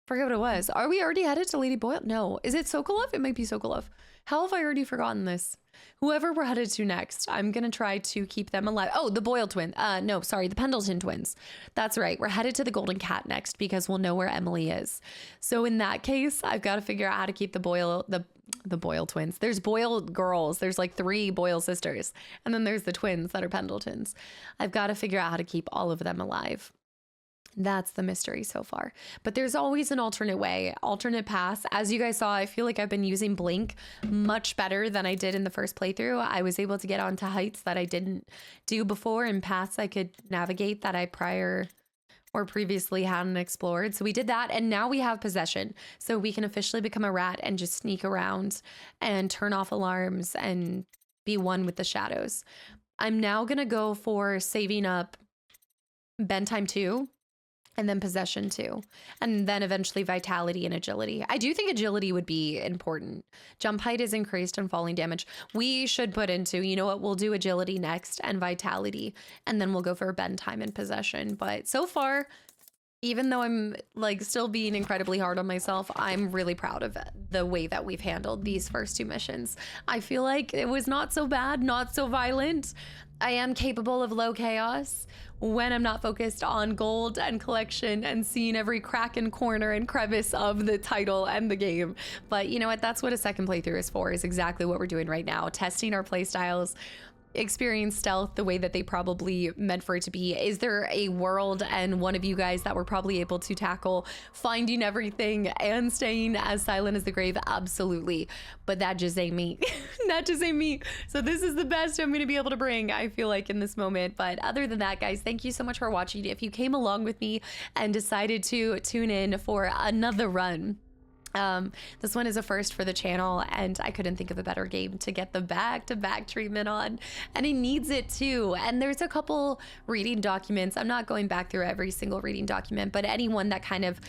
Forget what it was. Are we already headed to Lady Boyle? No. Is it Sokolov? It might be Sokolov. How have I already forgotten this? Whoever we're headed to next, I'm going to try to keep them alive. Oh, the Boyle twin. No, sorry, the Pendleton twins. That's right. We're headed to the Golden Cat next because we'll know where Emily is. So in that case, I've got to figure out how to keep the Boyle twins. There's Boyle girls. There's like 3 Boyle sisters. And then there's the twins that are Pendletons. I've got to figure out how to keep all of them alive. That's the mystery so far. But there's always an alternate way, alternate paths. As you guys saw, I feel like I've been using Blink much better than I did in the first playthrough. I was able to get onto heights that I didn't do before and paths I could navigate that I previously hadn't explored. So we did that, and now we have possession. So we can officially become a rat and just sneak around and turn off alarms and be one with the shadows. I'm now going to go for saving up Bend Time 2. And then Possession 2. And then eventually Vitality and Agility. I do think Agility would be important. Jump height is increased and falling damage. We should put into, you know what, we'll do Agility next and Vitality. And then we'll go for Bend Time and Possession. But so far, even though I'm like still being incredibly hard on myself, I'm really proud of the way that we've handled these first 2 missions. I feel like it was not so bad, not so violent. I am capable of low chaos when I'm not focused on gold and collection and seeing every crack and corner and crevice of the title and the game. But you know what? That's what a second playthrough is for, is exactly what we're doing right now. Testing our playstyles, experience stealth the way that they probably meant for it to be. Is there a world and one of you guys that we're probably able to tackle finding everything and staying as silent as the grave? Absolutely. But that just ain't me. That just ain't me. So this is the best I'm going to be able to bring, I feel like, in this moment. But other than that, guys, thank you so much for watching. If you came along with me and decided to tune in for another run, this one is a first for the channel, and I couldn't think of a better game to get the back-to-back treatment on, and it needs it too. And there's a couple reading documents. I'm not going back through every single reading document, but anyone that kind of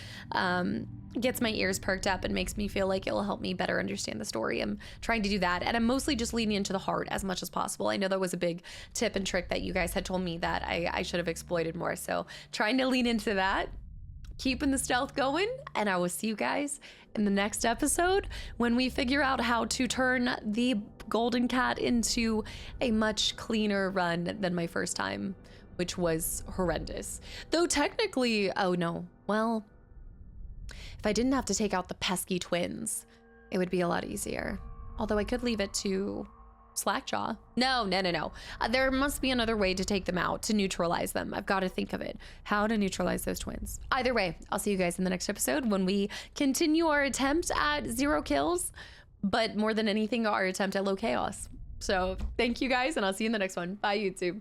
gets my ears perked up and makes me feel like it will help me better understand the story. I'm trying to do that, and I'm mostly just leaning into the heart as much as possible. I know that was a big tip and trick that you guys had told me that I should have exploited more, so trying to lean into that, keeping the stealth going, and I will see you guys in the next episode when we figure out how to turn the Golden Cat into a much cleaner run than my first time, which was horrendous. Though technically, oh no, well, if I didn't have to take out the pesky twins, it would be a lot easier. Although I could leave it to Slackjaw. No. There must be another way to take them out, to neutralize them. I've got to think of it. How to neutralize those twins. Either way, I'll see you guys in the next episode when we continue our attempt at 0 kills, but more than anything, our attempt at low chaos. So thank you guys, and I'll see you in the next one. Bye, YouTube.